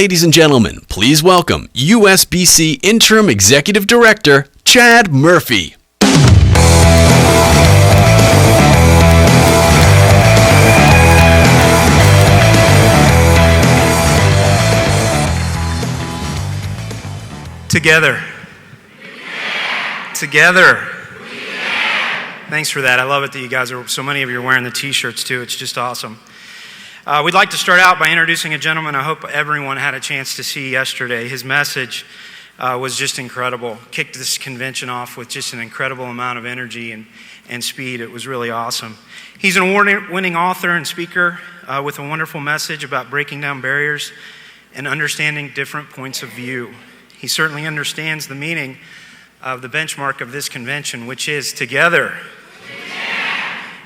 Ladies and gentlemen, please welcome USBC Interim Executive Director, Chad Murphy. Together. Together. Thanks for that. I love it that you guys are, so many of you are wearing the t-shirts too. It's just awesome. We'd like to start out by introducing a gentleman I hope everyone had a chance to see yesterday. His message was just incredible. Kicked this convention off with just an incredible amount of energy and speed. It was really awesome. He's an award-winning author and speaker with a wonderful message about breaking down barriers and understanding different points of view. He certainly understands the meaning of the benchmark of this convention, which is together.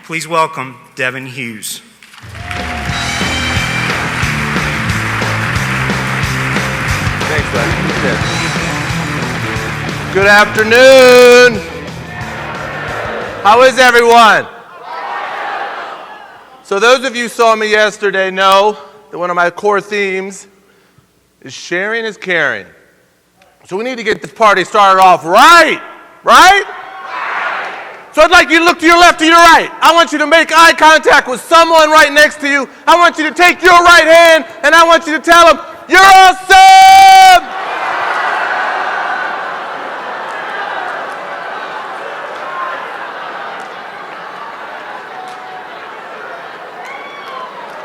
Please welcome Devin Hughes. Thanks, bud. Good afternoon. How is everyone? So those of you who saw me yesterday know that one of my core themes is sharing is caring. So we need to get this party started off right? So I'd like you to look to your left or your right. I want you to make eye contact with someone right next to you. I want you to take your right hand and I want you to tell them, "You're awesome!"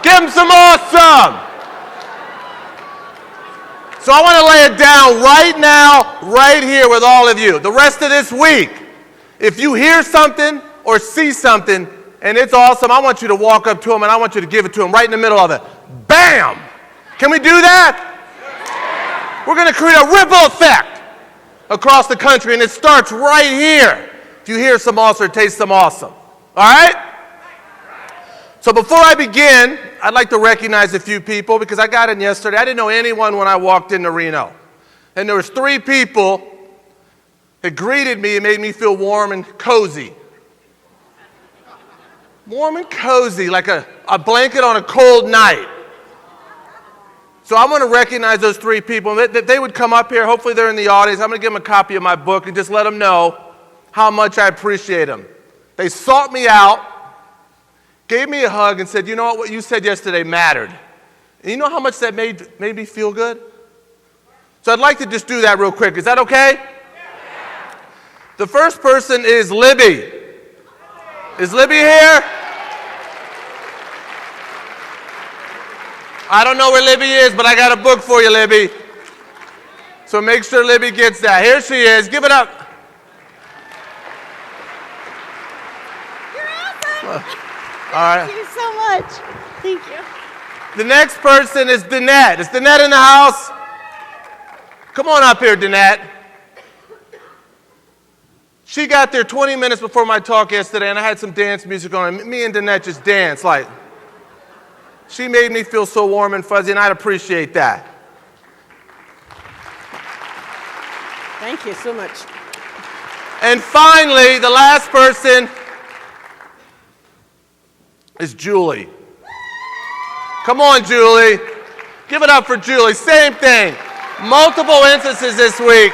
Give them some awesome. So I want to lay it down right now, right here with all of you. The rest of this week, if you hear something or see something and it's awesome, I want you to walk up to them and I want you to give it to them right in the middle of it. Bam! Can we do that? We're going to create a ripple effect. across the country, and it starts right here. If you hear some awesome or taste some awesome. All right? So before I begin, I'd like to recognize a few people because I got in yesterday. I didn't know anyone when I walked into Reno. And there was 3 people that greeted me and made me feel warm and cozy. Warm and cozy, like a blanket on a cold night. So I want to recognize those 3 people. That they would come up here. Hopefully they're in the audience. I'm going to give them a copy of my book and just let them know how much I appreciate them. They sought me out, gave me a hug, and said, you know what you said yesterday mattered. And you know how much that made me feel good? So I'd like to just do that real quick. Is that okay? Yeah. The first person is Libby. Is Libby here? I don't know where Libby is, but I got a book for you, Libby. So make sure Libby gets that. Here she is. Give it up. You're awesome. All right. Thank you so much. Thank you. The next person is Danette. Is Danette in the house? Come on up here, Danette. She got there 20 minutes before my talk yesterday, and I had some dance music on. Me and Danette just danced. Like, she made me feel so warm and fuzzy, and I'd appreciate that. Thank you so much. And finally, the last person is Julie. Come on, Julie. Give it up for Julie. Same thing. Multiple instances this week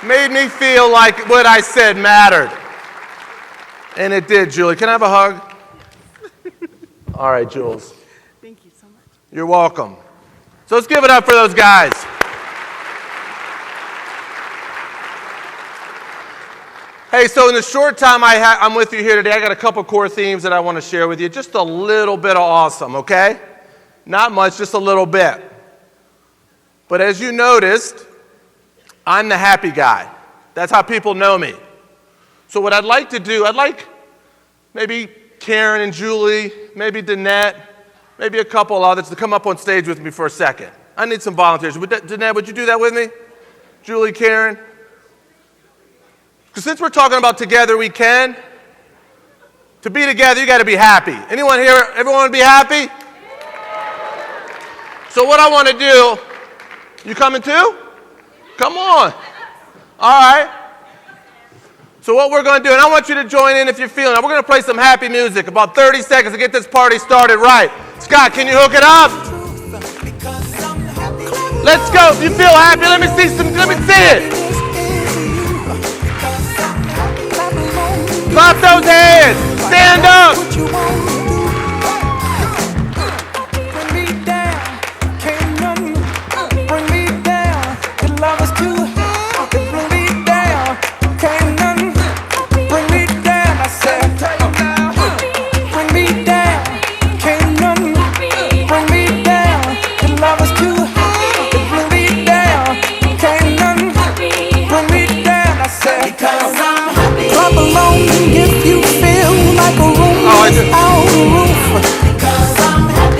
made me feel like what I said mattered. And it did, Julie. Can I have a hug? All right, Jules. Thank you so much. You're welcome. So let's give it up for those guys. Hey, so in the short time I'm with you here today, I got a couple core themes that I want to share with you. Just a little bit of awesome, okay? Not much, just a little bit. But as you noticed, I'm the happy guy. That's how people know me. So what I'd like to do, I'd like maybe Karen and Julie, maybe Danette, maybe a couple others to come up on stage with me for a second. I need some volunteers. Danette, would you do that with me? Julie, Karen? Because since we're talking about together we can, to be together you got to be happy. Anyone here, everyone want to be happy? So what I want to do, you coming too? Come on. All right. So what we're going to do, and I want you to join in if you're feeling it. We're going to play some happy music, about 30 seconds to get this party started right. Scott, can you hook it up? Let's go. If you feel happy, let me see it. Clap those hands. Stand up.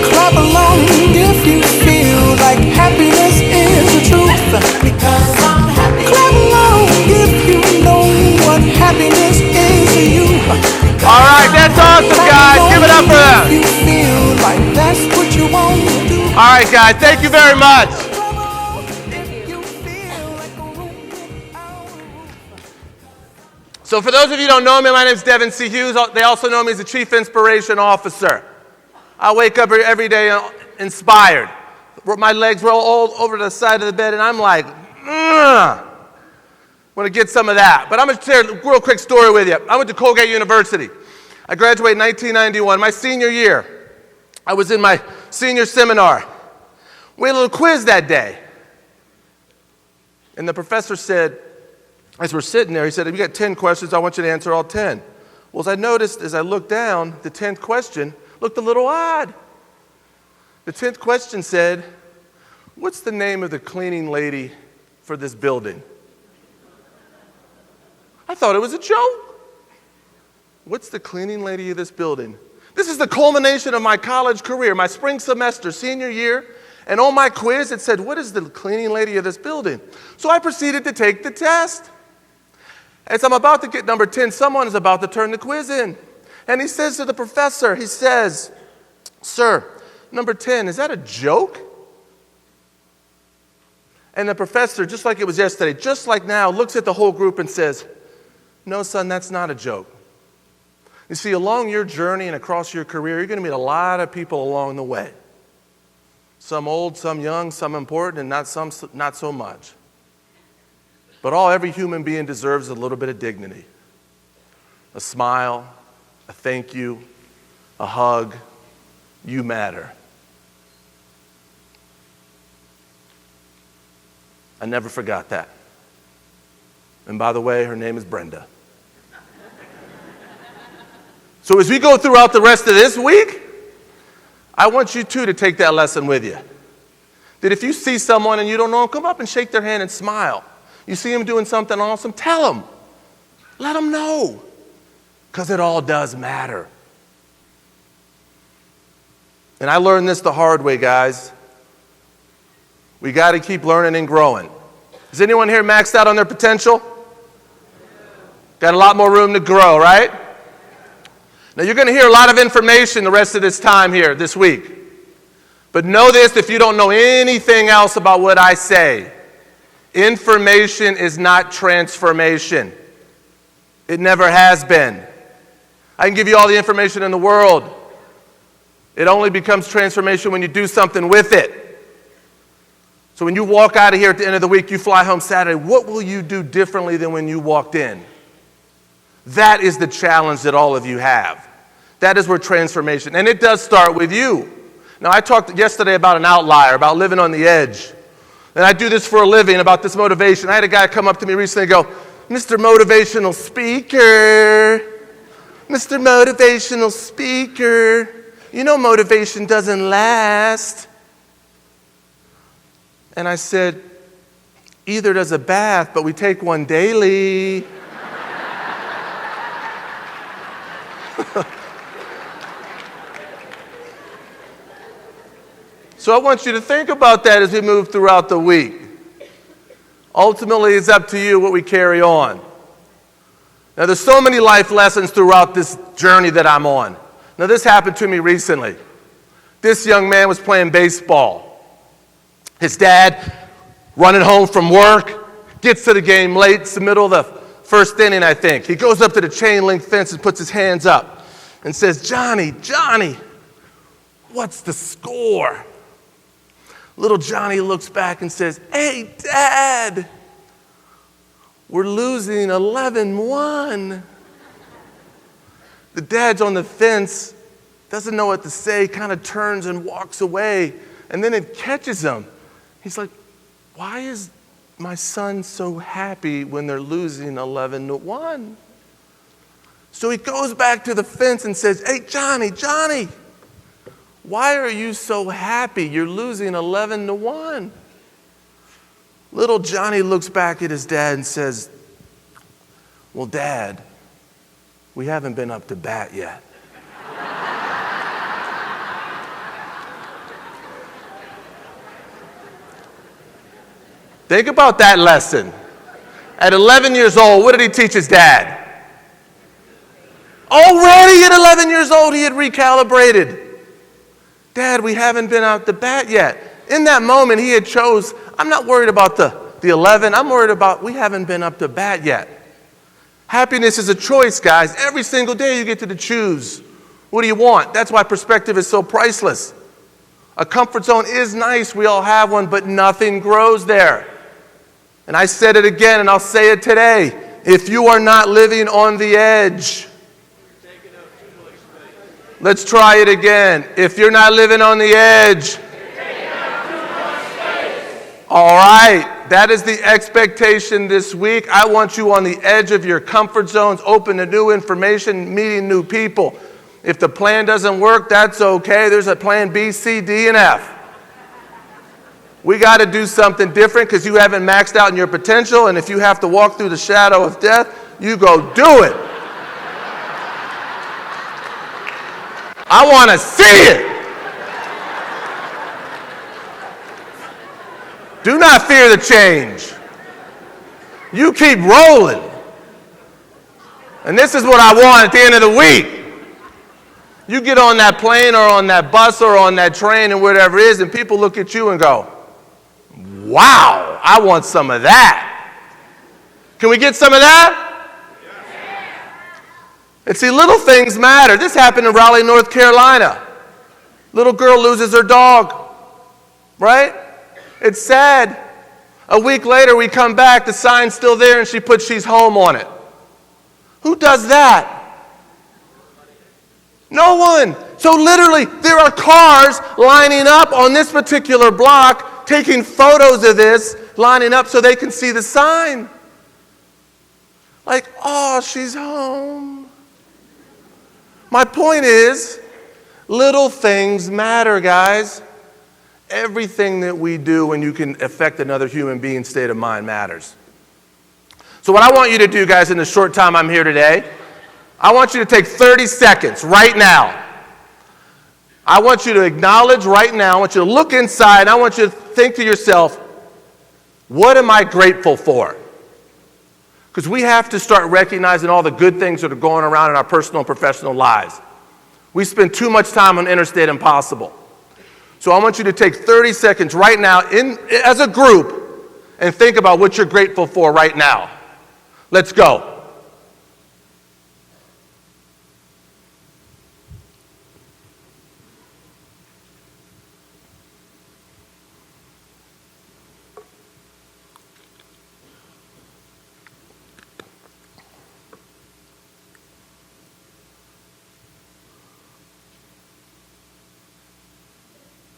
Clap along if you feel like happiness is the truth. Because I'm happy. Clap along if you know what happiness is to you. All right, that's awesome, guys. Give it up for them. You feel like that's what you want to do. All right, guys. Thank you very much. So for those of you who don't know me, my name is Devin C. Hughes. They also know me as the Chief Inspiration Officer. I wake up every day inspired. My legs roll all over to the side of the bed, and I'm like, I want to get some of that. But I'm going to share a real quick story with you. I went to Colgate University. I graduated in 1991. My senior year, I was in my senior seminar. We had a little quiz that day. And the professor said, as we're sitting there, he said, "If you got 10 questions, I want you to answer all 10. Well, as I noticed, as I looked down, the 10th question looked a little odd. The 10th question said, "What's the name of the cleaning lady for this building?" I thought it was a joke. What's the cleaning lady of this building? This is the culmination of my college career, my spring semester, senior year, And on my quiz, it said, what is the cleaning lady of this building? So I proceeded to take the test. As I'm about to get number 10, someone is about to turn the quiz in. And he says to the professor, he says, sir, number 10, is that a joke? And the professor, just like it was yesterday, just like now, looks at the whole group and says, no, son, that's not a joke. You see, along your journey and across your career, you're going to meet a lot of people along the way. Some old, some young, some important, and not so much. But every human being deserves a little bit of dignity. A smile, a thank you, a hug. You matter. I never forgot that. And by the way, her name is Brenda. So as we go throughout the rest of this week, I want you too to take that lesson with you. That if you see someone and you don't know them, come up and shake their hand and smile. You see them doing something awesome, tell them. Let them know. Because it all does matter. And I learned this the hard way, guys. We got to keep learning and growing. Is anyone here maxed out on their potential? Got a lot more room to grow, right? Now you're going to hear a lot of information the rest of this time here, this week. But know this, if you don't know anything else about what I say, information is not transformation. It never has been. I can give you all the information in the world. It only becomes transformation when you do something with it. So when you walk out of here at the end of the week, you fly home Saturday, what will you do differently than when you walked in? That is the challenge that all of you have. That is where transformation, and it does start with you. Now, I talked yesterday about an outlier, about living on the edge. And I do this for a living, about this motivation. I had a guy come up to me recently and go, Mr. Motivational Speaker, Mr. Motivational Speaker, you know motivation doesn't last. And I said, either does a bath, but we take one daily. So I want you to think about that as we move throughout the week. Ultimately, it's up to you what we carry on. Now, there's so many life lessons throughout this journey that I'm on. Now, this happened to me recently. This young man was playing baseball. His dad, running home from work, gets to the game late. It's the middle of the first inning, I think. He goes up to the chain link fence and puts his hands up and says, Johnny, what's the score? Little Johnny looks back and says, hey, Dad, we're losing 11-1. The dad's on the fence, doesn't know what to say, kind of turns and walks away, and then it catches him. He's like, why is my son so happy when they're losing 11-1? So he goes back to the fence and says, hey, Johnny, why are you so happy? You're losing 11-1. Little Johnny looks back at his dad and says, well, Dad, we haven't been up to bat yet. Think about that lesson. At 11 years old, what did he teach his dad? Already at 11 years old, he had recalibrated. Dad, we haven't been out to bat yet. In that moment, he had chose, I'm not worried about the 11. I'm worried about we haven't been up to bat yet. Happiness is a choice, guys. Every single day you get to choose. What do you want? That's why perspective is so priceless. A comfort zone is nice. We all have one, but nothing grows there. And I said it again, and I'll say it today. If you are not living on the edge, let's try it again. If you're not living on the edge, all right. That is the expectation this week. I want you on the edge of your comfort zones, open to new information, meeting new people. If the plan doesn't work, that's okay. There's a plan B, C, D, and F. We got to do something different because you haven't maxed out in your potential, and if you have to walk through the shadow of death, you go do it. I want to see it. Do not fear the change. You keep rolling. And this is what I want at the end of the week. You get on that plane or on that bus or on that train and whatever it is, and people look at you and go, wow, I want some of that. Can we get some of that? And see, little things matter. This happened in Raleigh, North Carolina. Little girl loses her dog, right? It's sad. A week later, we come back, the sign's still there, and she puts "she's home" on it. Who does that? No one. So literally, there are cars lining up on this particular block, taking photos of this, lining up so they can see the sign. Like, oh, she's home. My point is, little things matter, guys. Everything that we do when you can affect another human being's state of mind matters. So what I want you to do, guys, in the short time I'm here today, I want you to take 30 seconds right now. I want you to acknowledge right now, I want you to look inside, and I want you to think to yourself, what am I grateful for? Because we have to start recognizing all the good things that are going around in our personal and professional lives. We spend too much time on Interstate Impossible. So I want you to take 30 seconds right now as a group and think about what you're grateful for right now. Let's go.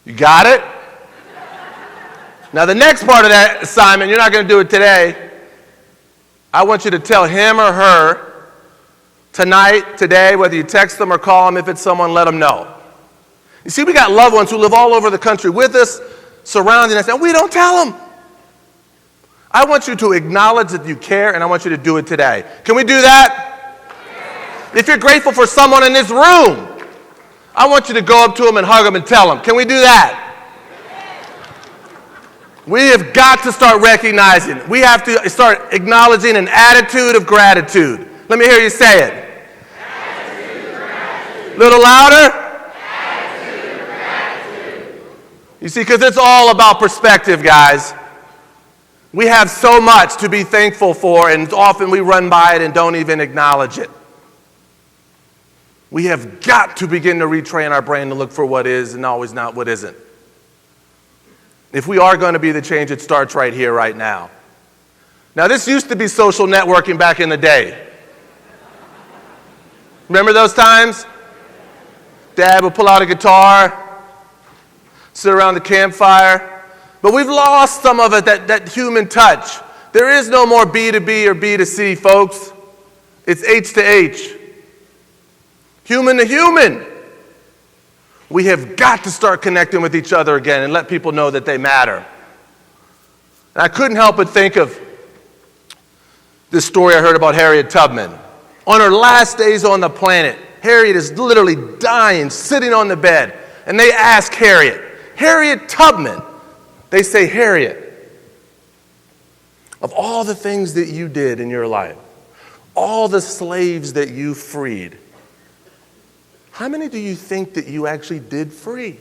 You got it? Now the next part of that assignment, you're not going to do it today. I want you to tell him or her tonight, today, whether you text them or call them, if it's someone, let them know. You see, we got loved ones who live all over the country with us, surrounding us, and we don't tell them. I want you to acknowledge that you care, and I want you to do it today. Can we do that? Yes. If you're grateful for someone in this room, I want you to go up to them and hug them and tell them. Can we do that? We have got to start recognizing. We have to start acknowledging an attitude of gratitude. Let me hear you say it. Attitude of gratitude. Little louder. Attitude of gratitude. You see, because it's all about perspective, guys. We have so much to be thankful for, and often we run by it and don't even acknowledge it. We have got to begin to retrain our brain to look for what is and always not what isn't. If we are going to be the change, it starts right here, right now. Now, this used to be social networking back in the day. Remember those times? Dad would pull out a guitar, sit around the campfire. But we've lost some of it, that human touch. There is no more B to B or B to C, folks. It's H to H. Human to human. We have got to start connecting with each other again and let people know that they matter. And I couldn't help but think of this story I heard about Harriet Tubman. On her last days on the planet, Harriet is literally dying, sitting on the bed. And they ask Harriet Tubman, they say, Harriet, of all the things that you did in your life, all the slaves that you freed, how many do you think that you actually did free?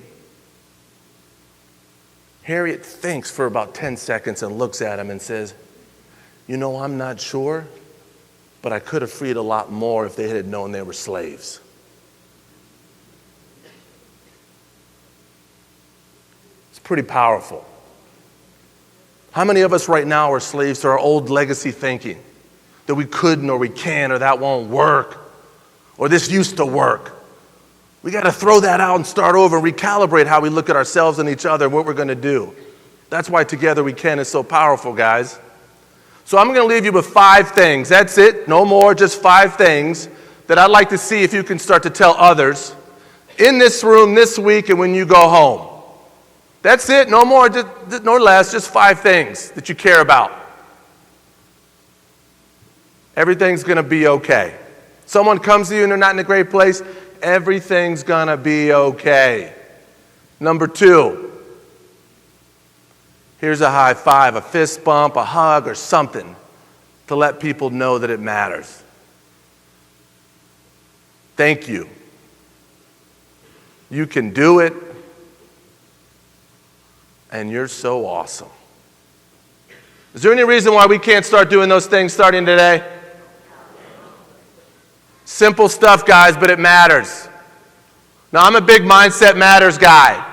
Harriet thinks for about 10 seconds and looks at him and says, you know, I'm not sure, but I could have freed a lot more if they had known they were slaves. It's pretty powerful. How many of us right now are slaves to our old legacy thinking that we couldn't or we can't or that won't work or this used to work? We got to throw that out and start over and recalibrate how we look at ourselves and each other and what we're going to do. That's why Together We Can is so powerful, guys. So I'm going to leave you with 5 things. That's it. No more, just 5 things that I'd like to see if you can start to tell others in this room this week and when you go home. That's it. No more, just, no less, just 5 things that you care about. Everything's going to be okay. Someone comes to you and they're not in a great place, everything's gonna be okay. Number 2, Here's a high five, a fist bump, a hug, or something to let people know that it matters. Thank you. You can do it, and you're so awesome. Is there any reason why we can't start doing those things starting today? Simple stuff, guys, but it matters. Now, I'm a big Mindset Matters guy,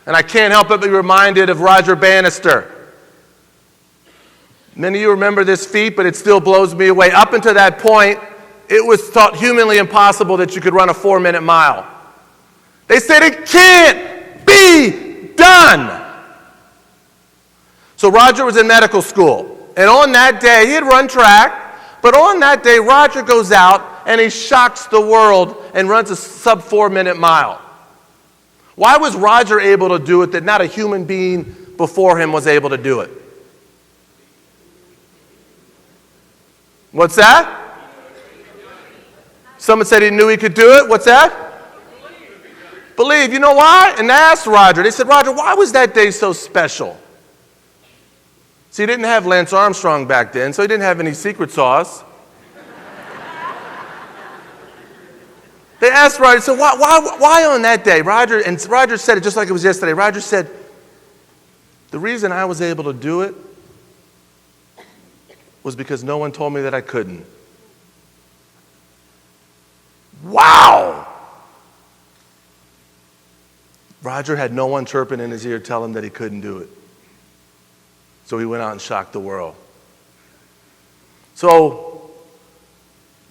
and I can't help but be reminded of Roger Bannister. Many of you remember this feat, but it still blows me away. Up until that point, it was thought humanly impossible that you could run a 4-minute mile. They said it can't be done. So Roger was in medical school, and on that day, he had run track, but on that day, Roger goes out and he shocks the world and runs a sub 4-minute mile. Why was Roger able to do it that not a human being before him was able to do it? What's that? Someone said he knew he could do it. What's that? Believe. You know why? And they asked Roger. They said, Roger, why was that day so special? See, he didn't have Lance Armstrong back then, so he didn't have any secret sauce. They asked Roger, so why on that day? Roger said it just like it was yesterday. Roger said, the reason I was able to do it was because no one told me that I couldn't. Wow! Roger had no one chirping in his ear telling him that he couldn't do it. So he went out and shocked the world. So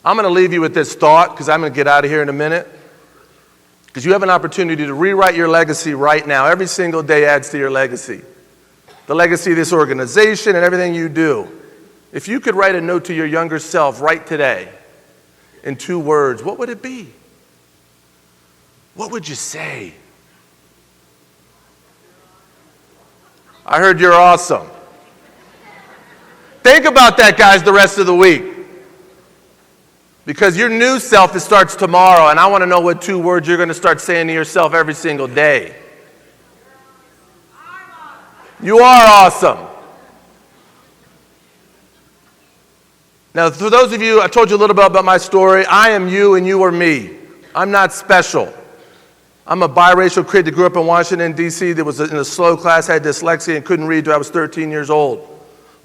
I'm going to leave you with this thought because I'm going to get out of here in a minute. Because you have an opportunity to rewrite your legacy right now. Every single day adds to your legacy. The legacy of this organization and everything you do. If you could write a note to your younger self right today in 2 words, what would it be? What would you say? I heard you're awesome. Think about that, guys, the rest of the week. Because your new self, it starts tomorrow, and I want to know what 2 words you're going to start saying to yourself every single day. You are awesome. Now, for those of you, I told you a little bit about my story. I am you and you are me. I'm not special. I'm a biracial kid that grew up in Washington, D.C. that was in a slow class, had dyslexia, and couldn't read till I was 13 years old.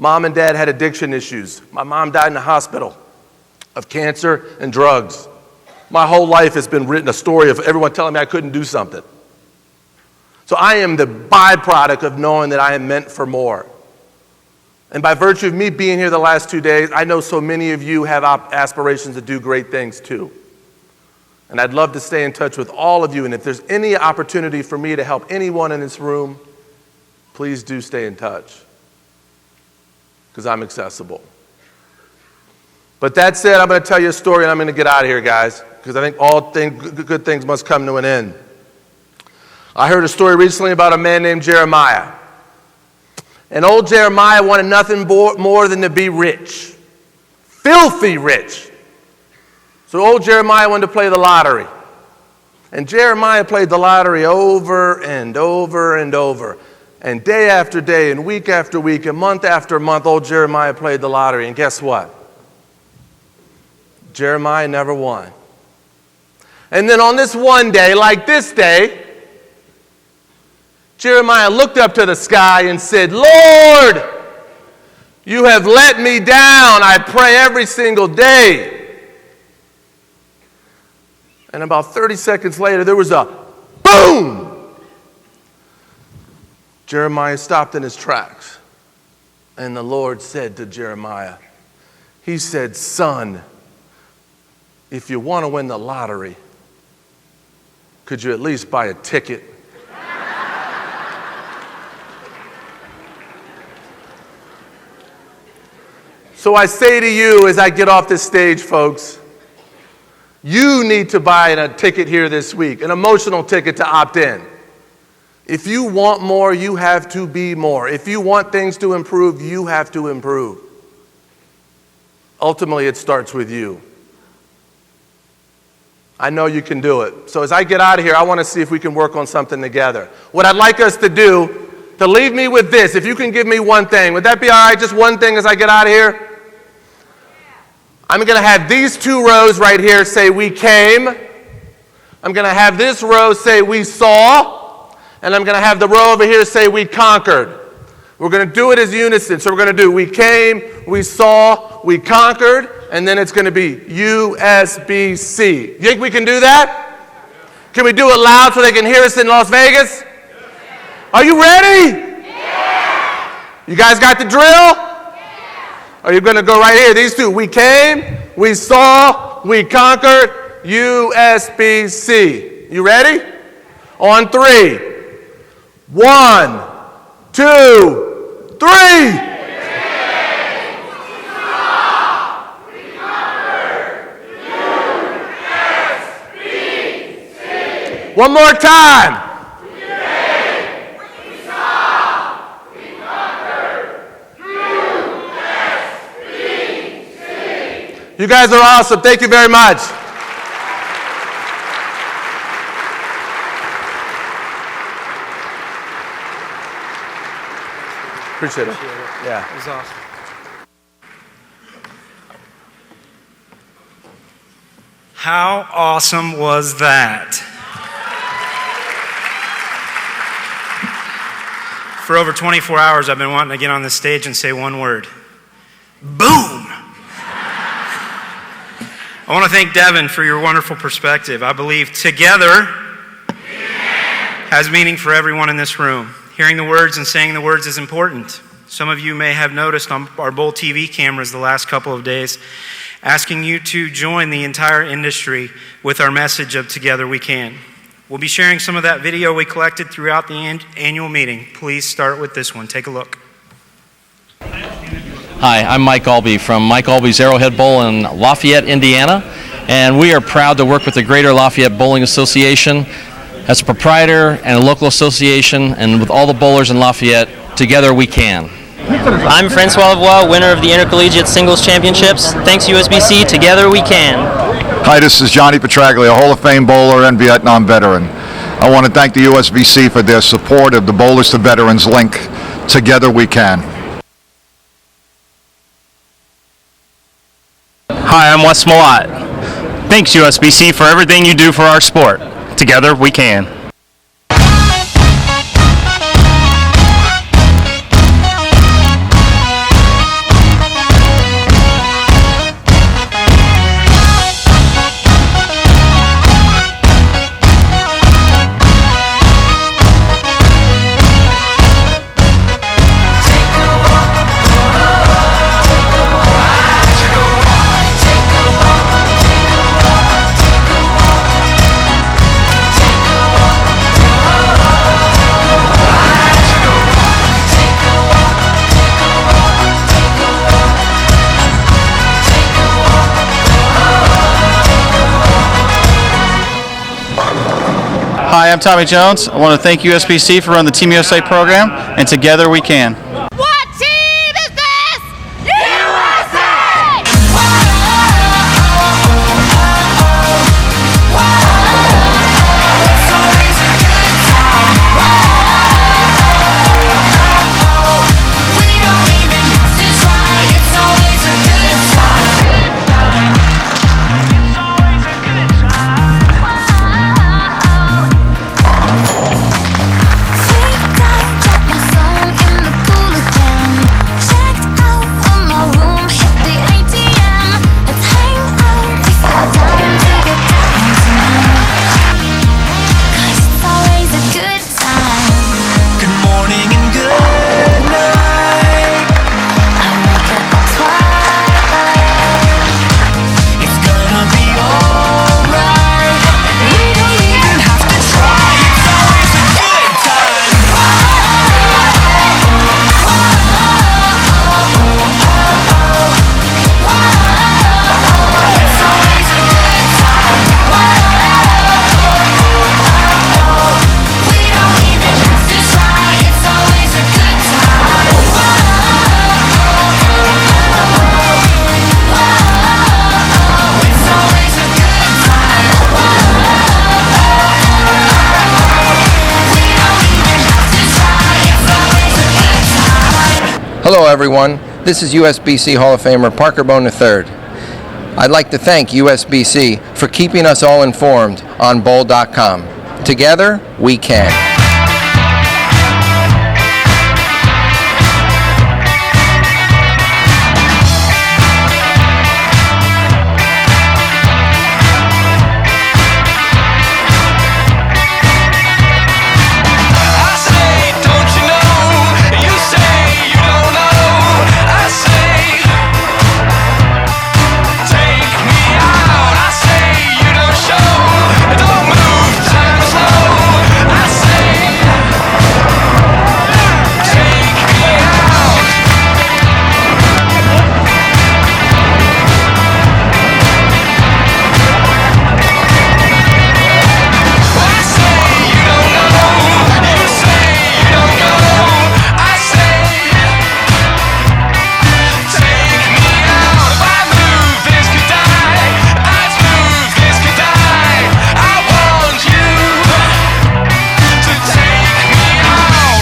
Mom and dad had addiction issues. My mom died in the hospital of cancer and drugs. My whole life has been written a story of everyone telling me I couldn't do something. So I am the byproduct of knowing that I am meant for more. And by virtue of me being here the last 2 days, I know so many of you have aspirations to do great things too. And I'd love to stay in touch with all of you. And if there's any opportunity for me to help anyone in this room, please do stay in touch. Because I'm accessible. But that said, I'm going to tell you a story and I'm going to get out of here, guys. Because I think all good things must come to an end. I heard a story recently about a man named Jeremiah. And old Jeremiah wanted nothing more than to be rich. Filthy rich. So old Jeremiah wanted to play the lottery. And Jeremiah played the lottery over and over and over. And day after day and week after week and month after month, old Jeremiah played the lottery. And guess what? Jeremiah never won. And then on this one day, like this day, Jeremiah looked up to the sky and said, Lord, you have let me down. I pray every single day. And about 30 seconds later, there was a boom. Jeremiah stopped in his tracks. And the Lord said to Jeremiah, he said, son, if you want to win the lottery, could you at least buy a ticket? So I say to you as I get off this stage, folks, you need to buy a ticket here this week, an emotional ticket to opt in. If you want more, you have to be more. If you want things to improve, you have to improve. Ultimately, it starts with you. I know you can do it. So as I get out of here, I want to see if we can work on something together. What I'd like us to do to leave me with this. If you can give me one thing, would that be all right? Just one thing as I get out of here? I'm going to have these two rows right here say we came. I'm going to have this row say we saw. And I'm going to have the row over here say we conquered. We're going to do it as unison. So we're going to do we came, we saw, we conquered, and then it's going to be USBC. You think we can do that? Can we do it loud so they can hear us in Las Vegas? Are you ready? You guys got the drill? Are you going to go right here? These two. We came, we saw, we conquered, USBC. You ready? On 3. 1, 2, 3. One more time. You guys are awesome. Thank you very much. Appreciate it. Yeah. It was awesome. How awesome was that? For over 24 hours, I've been wanting to get on this stage and say one word. Boom! I want to thank Devin for your wonderful perspective. I believe together has meaning for everyone in this room. Hearing the words and saying the words is important. Some of you may have noticed on our Bowl TV cameras the last couple of days, asking you to join the entire industry with our message of Together We Can. We'll be sharing some of that video we collected throughout the annual meeting. Please start with this one. Take a look. Hi, I'm Mike Albee from Mike Albee's Arrowhead Bowl in Lafayette, Indiana, and we are proud to work with the Greater Lafayette Bowling Association as a proprietor and a local association, and with all the bowlers in Lafayette. Together we can. I'm Francois Lavoie, winner of the Intercollegiate Singles Championships. Thanks USBC, together we can. Hi, this is Johnny Petraglia, Hall of Fame bowler and Vietnam veteran. I want to thank the USBC for their support of the Bowlers to Veterans link. Together we can. Hi, I'm Wes Malott. Thanks USBC for everything you do for our sport. Together we can. Hi, I'm Tommy Jones. I want to thank USBC for running the Team USA program, and together we can. What team is this? USA! It's always a good time. We don't even have to try. It's always a good time. Take time, drop my song in the pool. everyone. This is USBC Hall of Famer Parker Bone III. I'd like to thank USBC for keeping us all informed on bowl.com. Together, we can.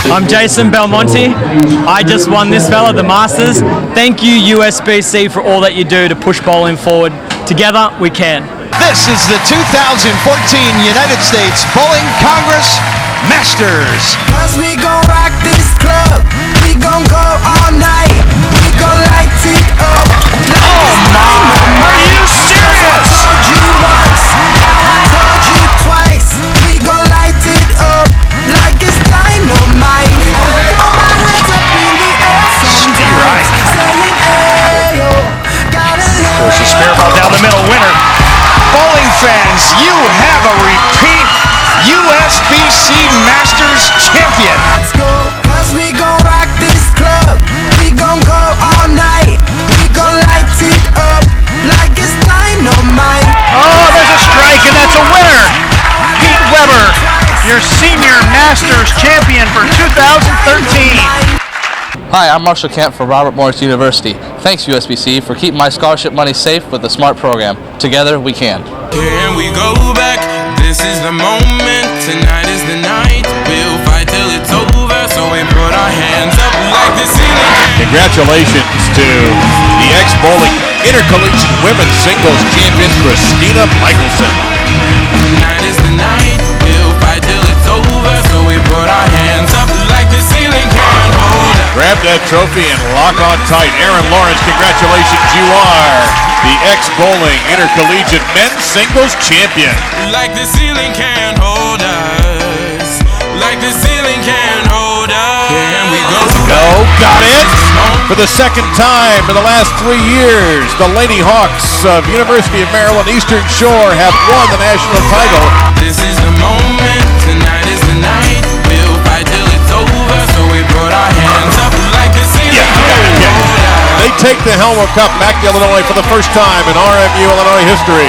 I'm Jason Belmonte. I just won this fella, the Masters. Thank you, USBC, for all that you do to push bowling forward. Together, we can. This is the 2014 United States Bowling Congress Masters. Cause we gon' rock this club. We gon' go all night. We gon' light it up. Oh my! Are you serious? I told you once. I told you twice. We gon' light it up like it's dynamite. Throw my hands up in the air sometimes. Saying, ayo. There's a spare ball down the middle. Winner. Bowling fans, you have a repeat USBC Masters champion. Let's go, cause we gon' rock this club. We gon' go all night. We gon' light it up like it's dynamite. Oh, there's a strike, and that's a winner. Pete Weber, your senior Masters champion for 2013. Hi, I'm Marshall Kemp for Robert Morris University. Thanks, USBC, for keeping my scholarship money safe with the SMART program. Together, we can. Can we go back? This is the moment. Tonight is the night. We'll fight till it's over. So we put our hands up like the ceiling. Congratulations to the ex-bowling intercollegiate women's singles champion, Christina Michelson. Tonight is the night. We'll fight till it's over. So we put our hands up like the ceiling can't hold us. Grab that trophy and lock on tight. Aaron Lawrence, congratulations, you are the ex-bowling intercollegiate men's singles champion. Like the ceiling can't hold us. Like the ceiling can't hold us. Can we go? No, got it! For the second time in the last 3 years, the Lady Hawks of University of Maryland Eastern Shore have won the national title. This is the moment. Tonight is the night. We'll fight till it's over. So we put our hands up like the ceiling can't hold us. They take the Helmer Cup back to Illinois for the first time in RMU Illinois history.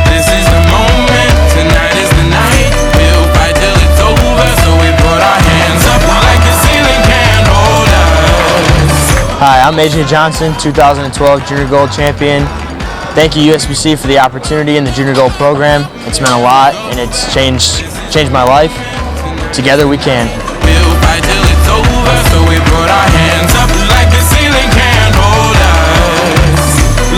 This is the moment. Tonight is the night. We'll fight till it's over. So we put our hands up like the ceiling can't hold us. Hi, I'm AJ Johnson, 2012 Junior Gold Champion. Thank you, USBC, for the opportunity in the Junior Gold program. It's meant a lot, and it's changed my life. Together, we can. We'll fight till it's over. So we put our hands up like the ceiling can't hold us.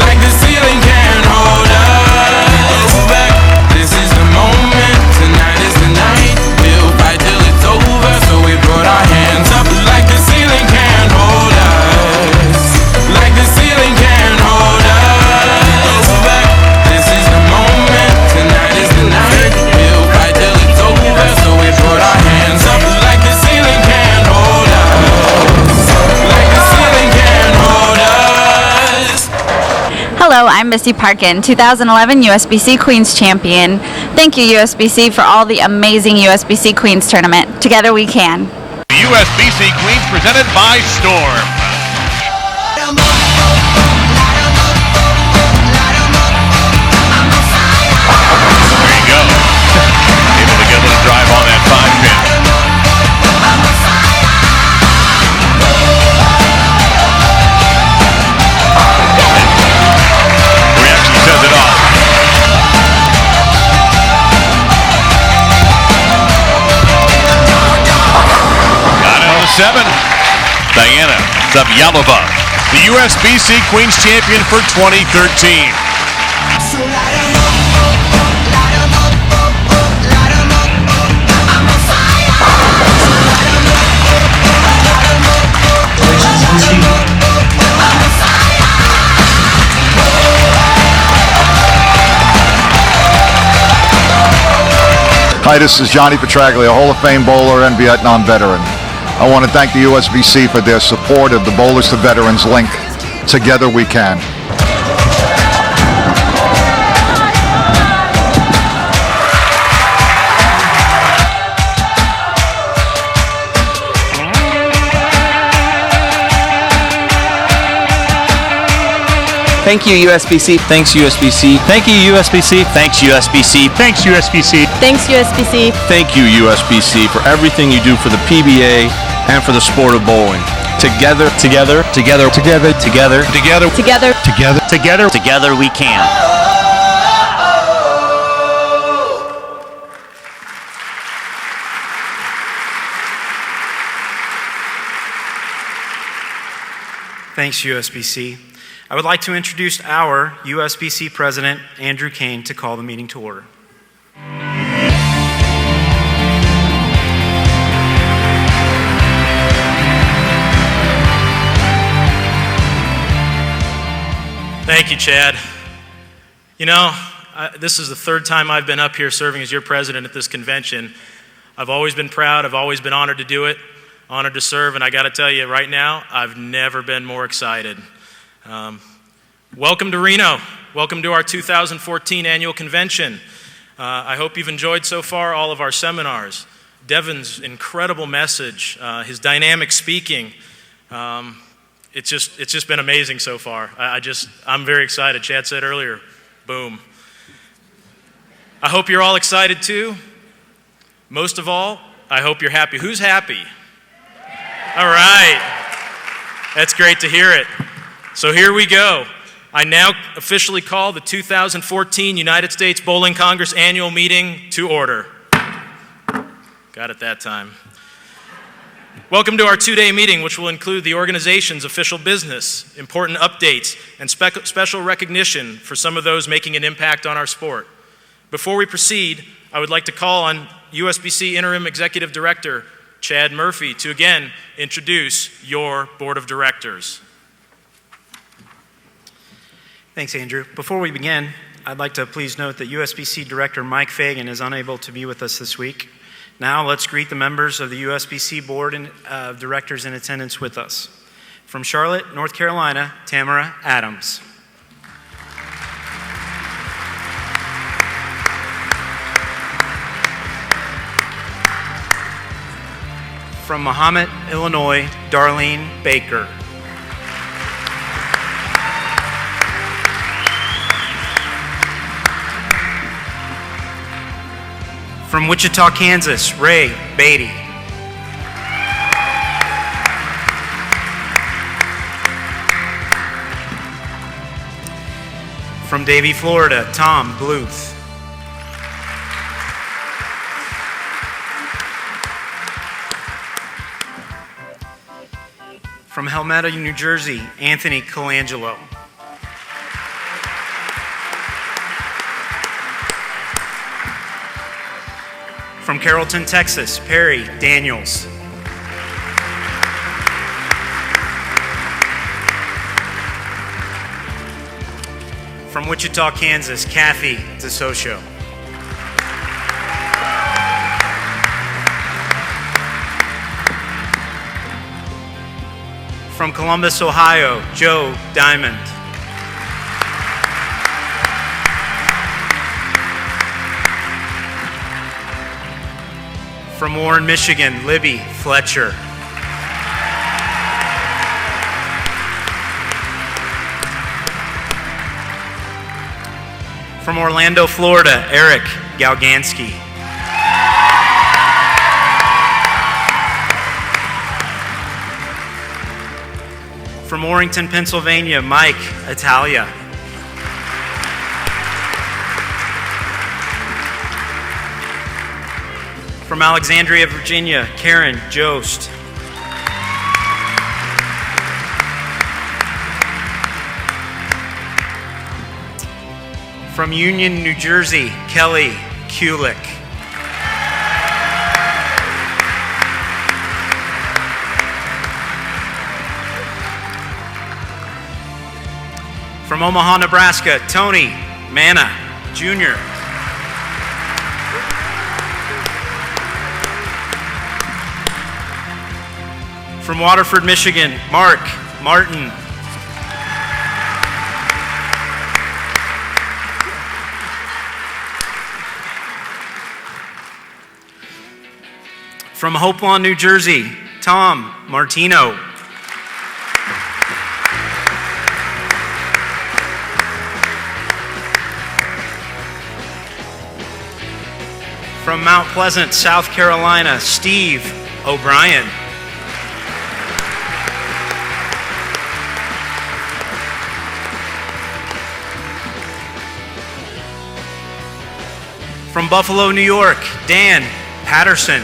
Like the ceiling can't hold us. Back. This is the moment. Tonight is the night. We'll fight till it's over. So we put our hands up like the ceiling can't hold us. Like the ceiling can't hold us. Back. This is the moment. Tonight is the night. We'll fight till it's over. So we put our hands up like the ceiling can't hold us. Like the ceiling can't hold us. Hello, I'm Misty Parkin, 2011 USBC Queens Champion. Thank you, USBC, for all the amazing USBC Queens Tournament. Together we can. The USBC Queens presented by Storm. There you go. Able to get a little drive on that 5-pin. Reaction says it all. Got it on the 7. Diana Zavyalova, the USBC Queens Champion for 2013. Hi, this is Johnny Petraglia, Hall of Fame bowler and Vietnam veteran. I want to thank the USBC for their support of the Bowlers to Veterans link. Together we can. Thank you, USBC. Thanks, USBC. Thank you, USBC. Thanks, USBC. Thanks, USBC. Thanks, USBC. Thank you, USBC, for everything you do for the PBA and for the sport of bowling. Together, together, together, together, together, Together, Together. together, Together, together we can. Thanks, USBC. I would like to introduce our USBC President, Andrew Kane, to call the meeting to order. Thank you, Chad. You know, this is the third time I've been up here serving as your president at this convention. I've always been proud, I've always been honored to do it, honored to serve, and I got to tell you right now, I've never been more excited. Welcome to Reno. Welcome to our 2014 annual convention. I hope you've enjoyed so far all of our seminars. Devin's incredible message, his dynamic speaking. It's just been amazing so far. I'm very excited. Chad said earlier, boom. I hope you're all excited too. Most of all, I hope you're happy. Who's happy? All right. That's great to hear it. So here we go. I now officially call the 2014 United States Bowling Congress Annual Meeting to order. Got it that time. Welcome to our two-day meeting, which will include the organization's official business, important updates, and special recognition for some of those making an impact on our sport. Before we proceed, I would like to call on USBC Interim Executive Director Chad Murphy to again introduce your Board of Directors. Thanks, Andrew. Before we begin, I'd like to please note that USBC Director Mike Fagan is unable to be with us this week. Now let's greet the members of the USBC Board of Directors in attendance with us. From Charlotte, North Carolina, Tamara Adams. From Mahomet, Illinois, Darlene Baker. From Wichita, Kansas, Ray Beatty. From Davie, Florida, Tom Bluth. From Helmetta, New Jersey, Anthony Colangelo. From Carrollton, Texas, Perry Daniels. From Wichita, Kansas, Kathy DeSocio. From Columbus, Ohio, Joe Diamond. From Warren, Michigan, Libby Fletcher. From Orlando, Florida, Eric Galgansky. From Warrington, Pennsylvania, Mike Italia. From Alexandria, Virginia, Karen Jost. From Union, New Jersey, Kelly Kulik. From Omaha, Nebraska, Tony Manna, Jr. From Waterford, Michigan, Mark Martin. From Hopelawn, New Jersey, Tom Martino. From Mount Pleasant, South Carolina, Steve O'Brien. From Buffalo, New York, Dan Patterson.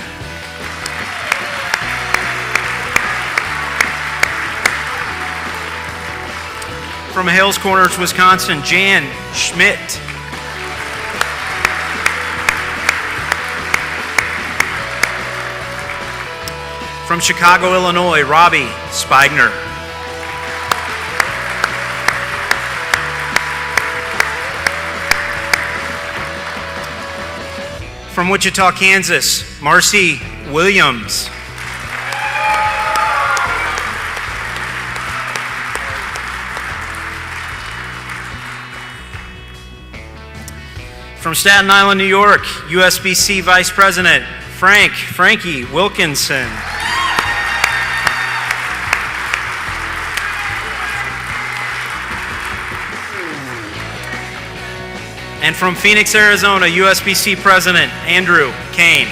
From Hales Corners, Wisconsin, Jan Schmidt. From Chicago, Illinois, Robbie Spigner. From Wichita, Kansas, Marcy Williams. From Staten Island, New York, USBC Vice President Frankie Wilkinson. And from Phoenix, Arizona, USBC President Andrew Kane.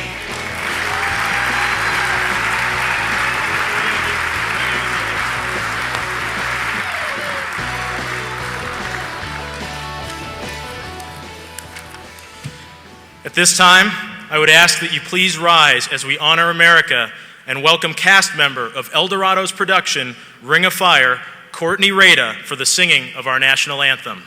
At this time, I would ask that you please rise as we honor America and welcome cast member of Eldorado's production, Ring of Fire, Courtney Rada, for the singing of our national anthem.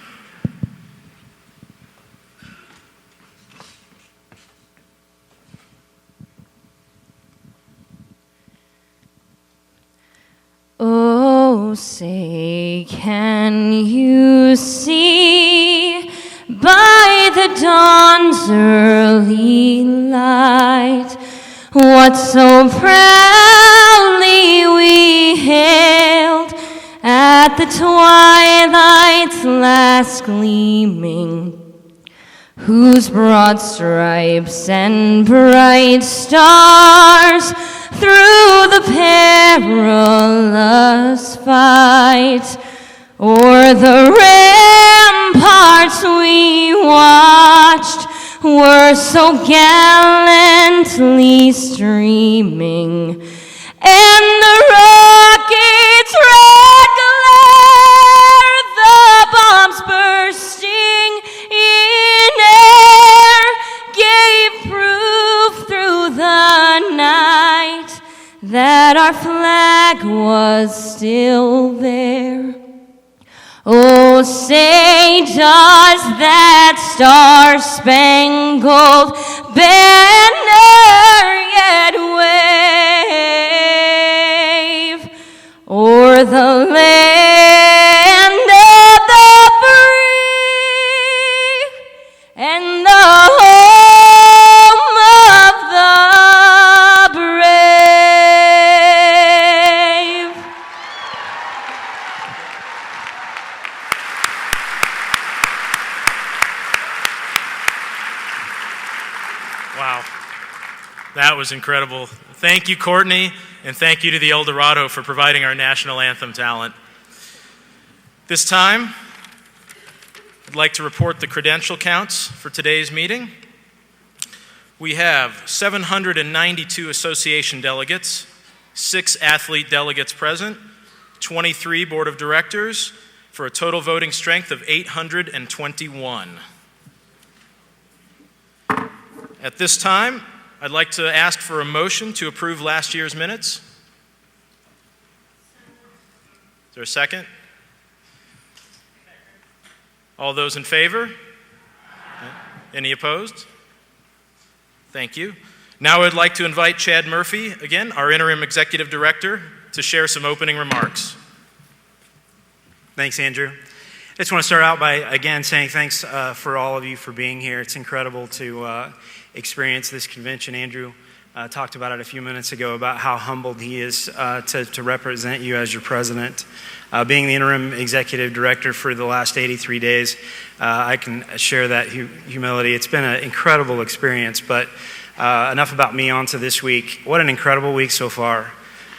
Oh, say, can you see by the dawn's early light what so proudly we hailed at the twilight's last gleaming, whose broad stripes and bright stars through the perilous fight o'er the ramparts we watched were so gallantly streaming, and the rocket's red glare, the bombs bursting in air, gave proof through the night that our flag was still there. Oh, say, does that star-spangled banner yet wave o'er the land of the free and the home of the brave? Wow, that was incredible. Thank you, Courtney, and thank you to the Eldorado for providing our national anthem talent. This time, I'd like to report the credential counts for today's meeting. We have 792 association delegates, 6 athlete delegates present, 23 board of directors, for a total voting strength of 821. At this time, I'd like to ask for a motion to approve last year's minutes. Is there a second? All those in favor? Any opposed? Thank you. Now I'd like to invite Chad Murphy, again, our interim executive director, to share some opening remarks. Thanks, Andrew. I just want to start out by, again, saying thanks for all of you for being here. It's incredible to experience this convention. Andrew talked about it a few minutes ago, about how humbled he is to represent you as your president. Being the interim executive director for the last 83 days, I can share that humility. It's been an incredible experience, but enough about me, on to this week. What an incredible week so far.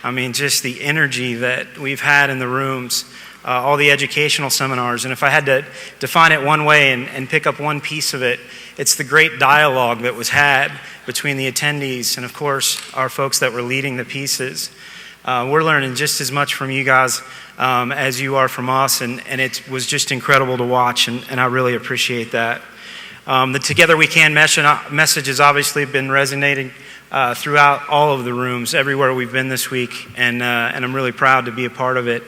I mean, just the energy that we've had in the rooms, all the educational seminars, and if I had to define it one way and pick up one piece of it, it's the great dialogue that was had between the attendees and, of course, our folks that were leading the pieces. We're learning just as much from you guys as you are from us, and it was just incredible to watch, and I really appreciate that. The Together We Can message has obviously been resonating throughout all of the rooms, everywhere we've been this week, and I'm really proud to be a part of it.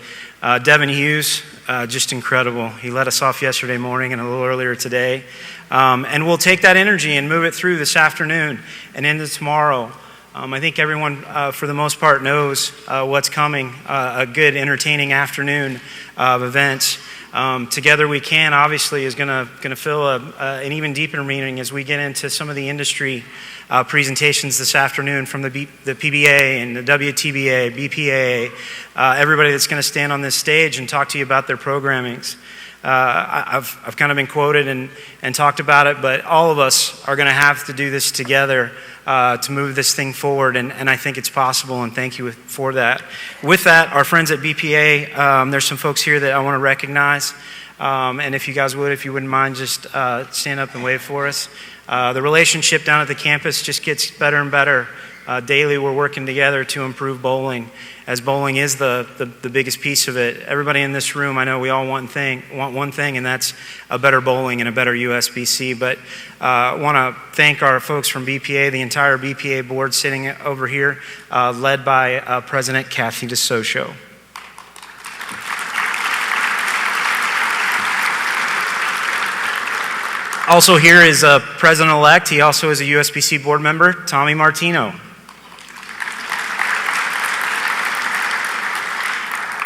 Devin Hughes, just incredible. He led us off yesterday morning and a little earlier today. And we'll take that energy and move it through this afternoon and into tomorrow. I think everyone, for the most part, knows what's coming, a good, entertaining afternoon of events. Together We Can, obviously, is going to fill an even deeper meaning as we get into some of the industry presentations this afternoon from the PBA and the WTBA, BPAA, everybody that's going to stand on this stage and talk to you about their programmings. I've kind of been quoted and talked about it, but all of us are going to have to do this together to move this thing forward, and I think it's possible, and thank you for that. With that, our friends at BPA, there's some folks here that I want to recognize, and if you guys would, if you wouldn't mind, just stand up and wave for us. The relationship down at the campus just gets better and better. Daily we're working together to improve bowling, as bowling is the biggest piece of it. Everybody in this room, I know we all want one thing, and that's a better bowling and a better USBC. But I want to thank our folks from BPA, the entire BPA board sitting over here, led by President Kathy DeSocio. Also here is President-elect. He also is a USBC board member, Tommy Martino.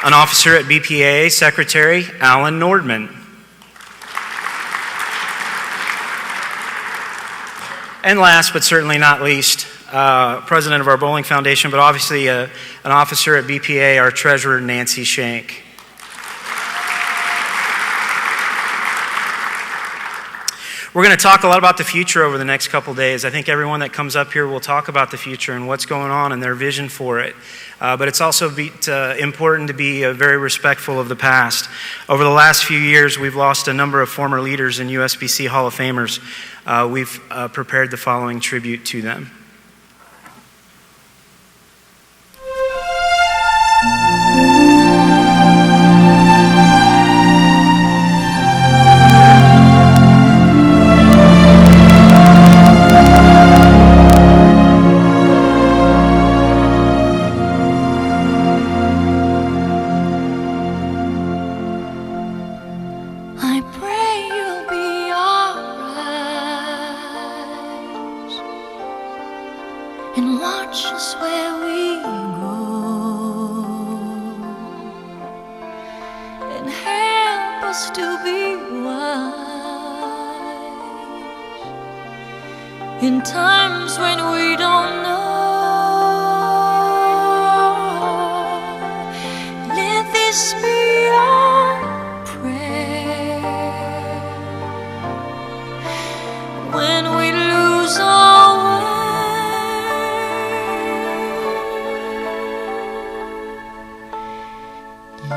An officer at BPAA, Secretary Alan Nordman. And last but certainly not least, President of our Bowling Foundation, but obviously an officer at BPA, our Treasurer Nancy Shank. We're going to talk a lot about the future over the next couple days. I think everyone that comes up here will talk about the future and what's going on and their vision for it. But it's also important to be very respectful of the past. Over the last few years, we've lost a number of former leaders and USBC Hall of Famers. We've prepared the following tribute to them. In times when we don't know, let this be our prayer. When we lose our way,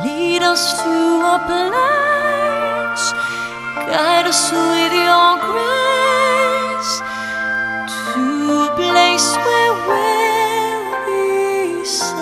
lead us to a place, guide us with your grace, to a place where we'll be safe.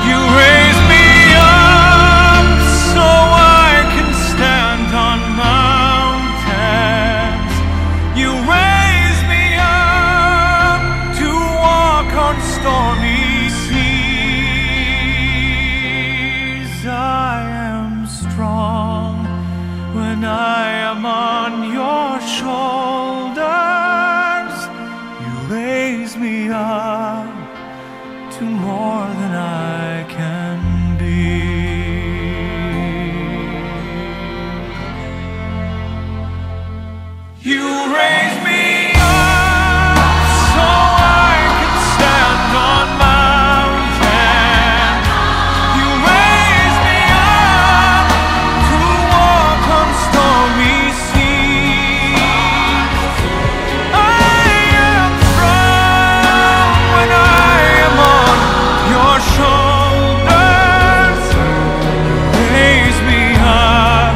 You raise me up so I can stand on mountains. You You raise me up so I can stand on mountains. You raise me up to walk on stormy seas. I am strong when I am on your shoulders. Raise me up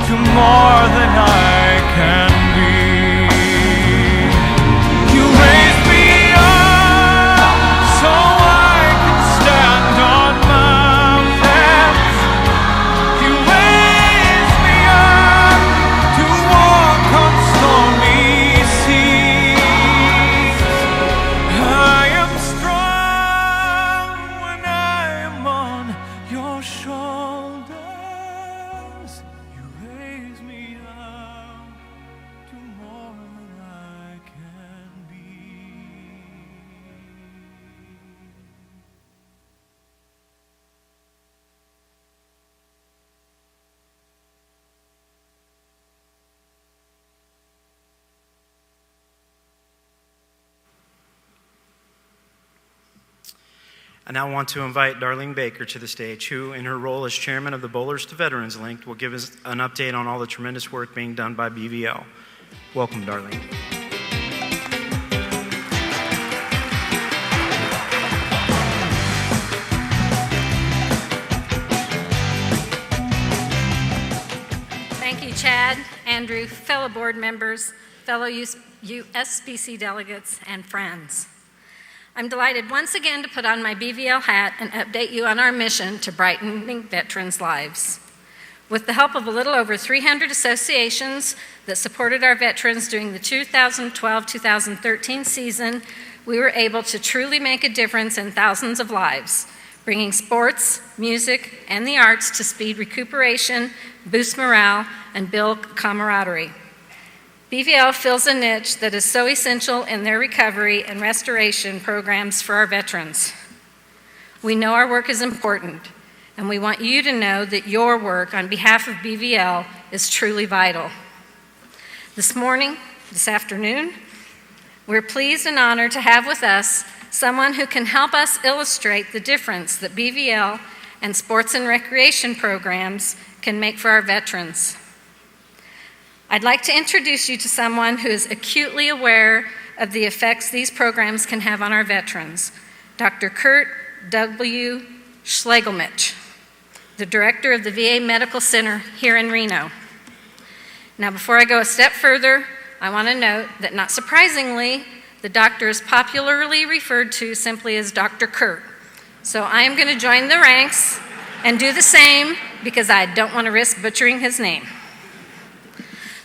to more than I can be. You raise me up so I can stand on mountains. You raise me up to walk on stormy seas. I am strong when I am on your shoulders. You raise me up to more than I can be. I now want to invite Darlene Baker to the stage, who, in her role as chairman of the Bowlers to Veterans Link, will give us an update on all the tremendous work being done by BVL. Welcome, Darlene. Thank you, Chad, Andrew, fellow board members, fellow USBC delegates, and friends. I'm delighted once again to put on my BVL hat and update you on our mission to brightening veterans' lives. With the help of a little over 300 associations that supported our veterans during the 2012-2013 season, we were able to truly make a difference in thousands of lives, bringing sports, music, and the arts to speed recuperation, boost morale, and build camaraderie. BVL fills a niche that is so essential in their recovery and restoration programs for our veterans. We know our work is important, and we want you to know that your work on behalf of BVL is truly vital. This afternoon, we're pleased and honored to have with us someone who can help us illustrate the difference that BVL and sports and recreation programs can make for our veterans. I'd like to introduce you to someone who is acutely aware of the effects these programs can have on our veterans, Dr. Kurt W. Schlegelmich, the director of the VA Medical Center here in Reno. Now, before I go a step further, I want to note that, not surprisingly, the doctor is popularly referred to simply as Dr. Kurt. So I am going to join the ranks and do the same because I don't want to risk butchering his name.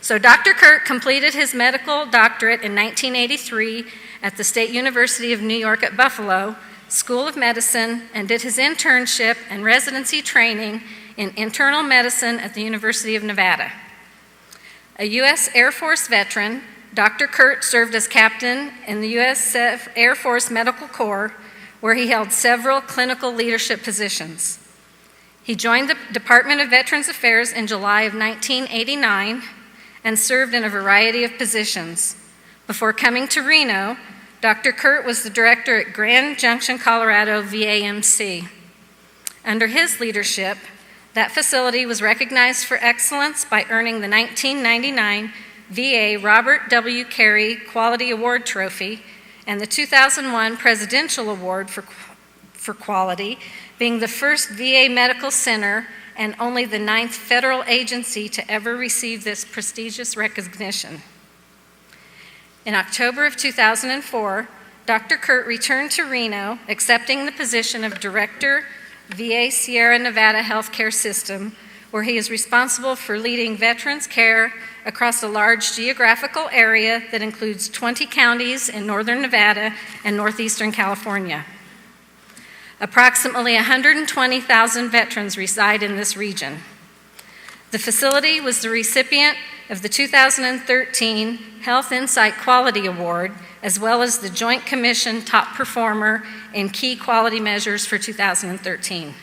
So Dr. Kurt completed his medical doctorate in 1983 at the State University of New York at Buffalo School of Medicine and did his internship and residency training in internal medicine at the University of Nevada. A U.S. Air Force veteran, Dr. Kurt served as captain in the U.S. Air Force Medical Corps, where he held several clinical leadership positions. He joined the Department of Veterans Affairs in July of 1989 and served in a variety of positions. Before coming to Reno, Dr. Kurt was the director at Grand Junction, Colorado VAMC. Under his leadership, that facility was recognized for excellence by earning the 1999 VA Robert W. Carey Quality Award Trophy and the 2001 Presidential Award for Quality, being the first VA medical center and only the 9th federal agency to ever receive this prestigious recognition. In October of 2004, Dr. Kurt returned to Reno, accepting the position of Director, VA Sierra Nevada Healthcare System, where he is responsible for leading veterans care across a large geographical area that includes 20 counties in northern Nevada and northeastern California. Approximately 120,000 veterans reside in this region. The facility was the recipient of the 2013 Health Insight Quality Award, as well as the Joint Commission Top Performer in Key Quality Measures for 2013.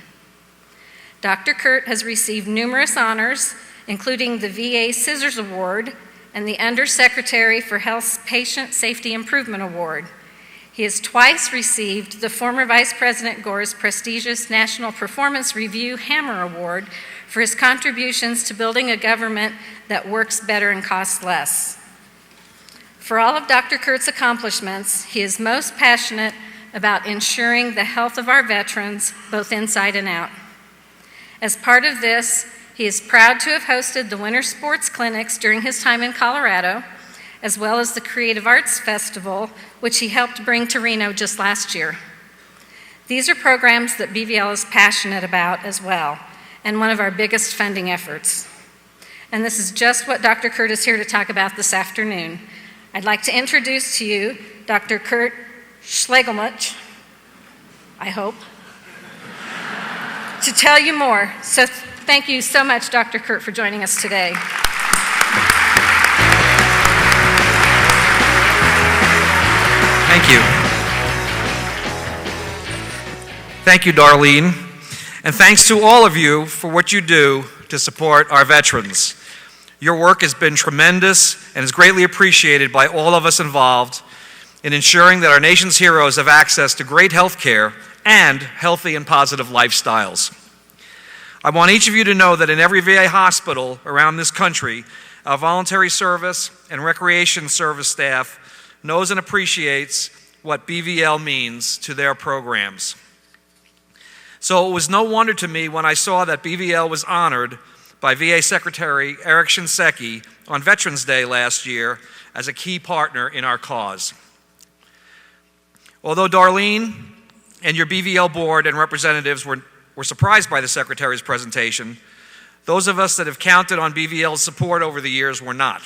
Dr. Kurt has received numerous honors, including the VA Scissors Award and the Undersecretary for Health's Patient Safety Improvement Award. He has twice received the former Vice President Gore's prestigious National Performance Review Hammer Award for his contributions to building a government that works better and costs less. For all of Dr. Kurt's accomplishments, he is most passionate about ensuring the health of our veterans, both inside and out. As part of this, he is proud to have hosted the Winter Sports Clinics during his time in Colorado, as well as the Creative Arts Festival, which he helped bring to Reno just last year. These are programs that BVL is passionate about as well, and one of our biggest funding efforts. And this is just what Dr. Kurt is here to talk about this afternoon. I'd like to introduce to you Dr. Kurt Schlegelmuth, I hope, to tell you more. So thank you so much, Dr. Kurt, for joining us today. Thank you. Thank you, Darlene. And thanks to all of you for what you do to support our veterans. Your work has been tremendous and is greatly appreciated by all of us involved in ensuring that our nation's heroes have access to great health care and healthy and positive lifestyles. I want each of you to know that in every VA hospital around this country, our voluntary service and recreation service staff knows and appreciates what BVL means to their programs. So it was no wonder to me when I saw that BVL was honored by VA Secretary Eric Shinseki on Veterans Day last year as a key partner in our cause. Although Darlene and your BVL board and representatives were surprised by the Secretary's presentation, those of us that have counted on BVL's support over the years were not.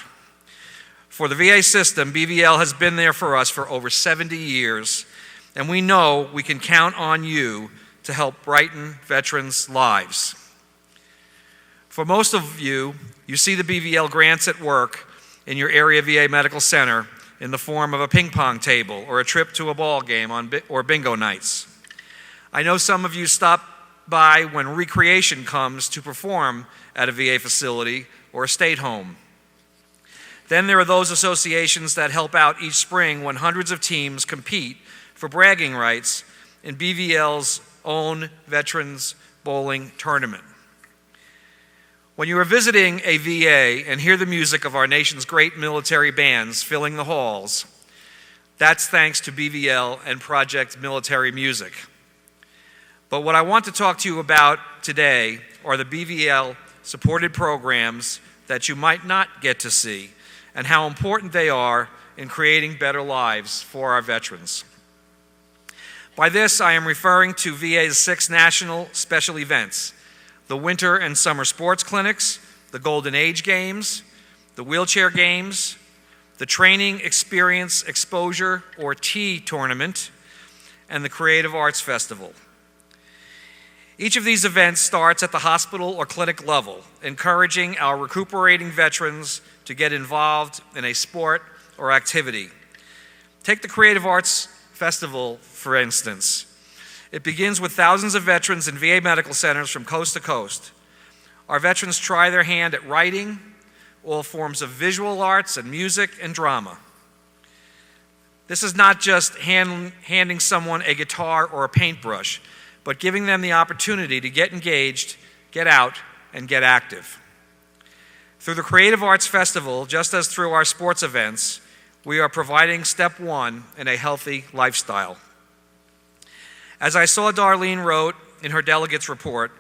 For the VA system, BVL has been there for us for over 70 years, and we know we can count on you to help brighten veterans' lives. For most of you, you see the BVL grants at work in your area VA Medical Center in the form of a ping pong table or a trip to a ball game or bingo nights. I know some of you stop by when recreation comes to perform at a VA facility or a state home. Then there are those associations that help out each spring when hundreds of teams compete for bragging rights in BVL's own Veterans Bowling Tournament. When you are visiting a VA and hear the music of our nation's great military bands filling the halls, that's thanks to BVL and Project Military Music. But what I want to talk to you about today are the BVL supported programs that you might not get to see and how important they are in creating better lives for our veterans. By this, I am referring to VA's 6 national special events: the Winter and Summer Sports Clinics, the Golden Age Games, the Wheelchair Games, the Training Experience Exposure, or T Tournament, and the Creative Arts Festival. Each of these events starts at the hospital or clinic level, encouraging our recuperating veterans to get involved in a sport or activity. Take the Creative Arts Festival, for instance. It begins with thousands of veterans in VA medical centers from coast to coast. Our veterans try their hand at writing, all forms of visual arts and music and drama. This is not just handing someone a guitar or a paintbrush, but giving them the opportunity to get engaged, get out, and get active. Through the Creative Arts Festival, just as through our sports events, we are providing step 1 in a healthy lifestyle. As I saw Darlene wrote in her delegates report,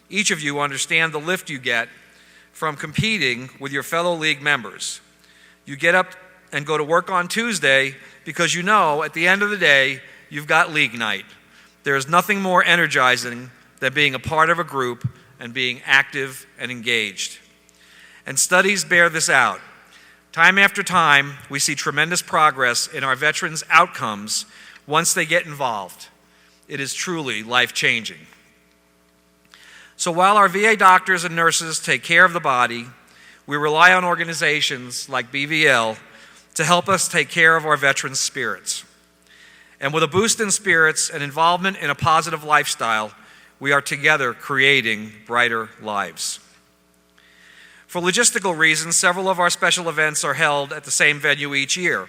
each of you understand the lift you get from competing with your fellow league members. You get up and go to work on Tuesday because you know at the end of the day, you've got league night. There is nothing more energizing than being a part of a group and being active and engaged. And studies bear this out. Time after time, we see tremendous progress in our veterans' outcomes once they get involved. It is truly life-changing. So while our VA doctors and nurses take care of the body, we rely on organizations like BVL to help us take care of our veterans' spirits. And with a boost in spirits and involvement in a positive lifestyle, we are together creating brighter lives. For logistical reasons, several of our special events are held at the same venue each year.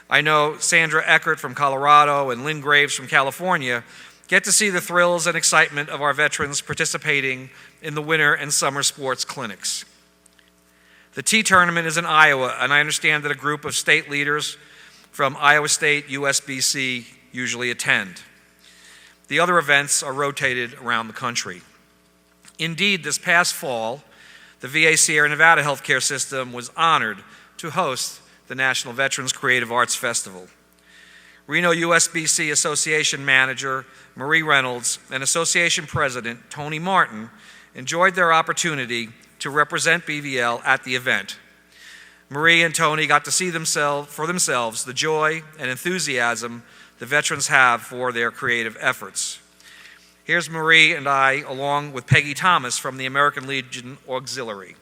I know Sandra Eckert from Colorado and Lynn Graves from California get to see the thrills and excitement of our veterans participating in the winter and summer sports clinics. The Tea Tournament is in Iowa, and I understand that a group of state leaders from Iowa State USBC usually attend. The other events are rotated around the country. Indeed, this past fall, the VA Sierra Nevada Healthcare System was honored to host the National Veterans Creative Arts Festival. Reno USBC Association Manager Marie Reynolds and Association President Tony Martin enjoyed their opportunity to represent BVL at the event. Marie and Tony got to see for themselves the joy and enthusiasm the veterans have for their creative efforts. Here's Marie and I, along with Peggy Thomas from the American Legion Auxiliary.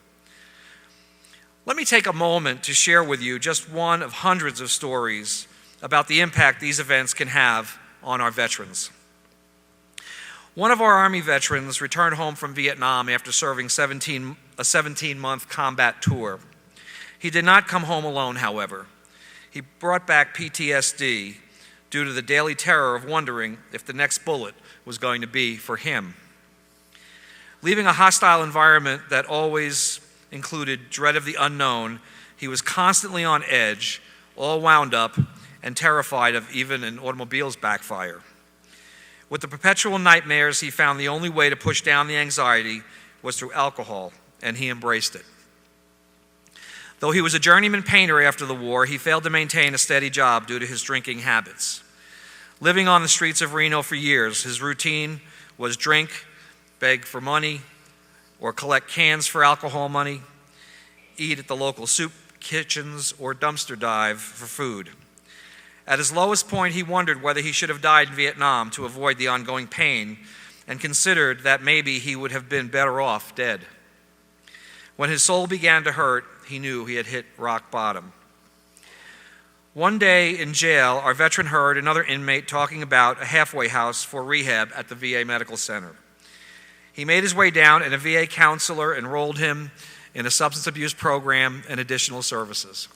Let me take a moment to share with you just one of hundreds of stories about the impact these events can have on our veterans. One of our Army veterans returned home from Vietnam after serving a 17-month combat tour. He did not come home alone, however. He brought back PTSD due to the daily terror of wondering if the next bullet was going to be for him. Leaving a hostile environment that always included dread of the unknown, he was constantly on edge, all wound up, and terrified of even an automobile's backfire. With the perpetual nightmares, he found the only way to push down the anxiety was through alcohol, and he embraced it. Though he was a journeyman painter after the war, he failed to maintain a steady job due to his drinking habits. Living on the streets of Reno for years, his routine was drink, beg for money, or collect cans for alcohol money, eat at the local soup kitchens, or dumpster dive for food. At his lowest point, he wondered whether he should have died in Vietnam to avoid the ongoing pain, and considered that maybe he would have been better off dead. When his soul began to hurt, he knew he had hit rock bottom. One day in jail, our veteran heard another inmate talking about a halfway house for rehab at the VA Medical Center. He made his way down, and a VA counselor enrolled him in a substance abuse program and additional services.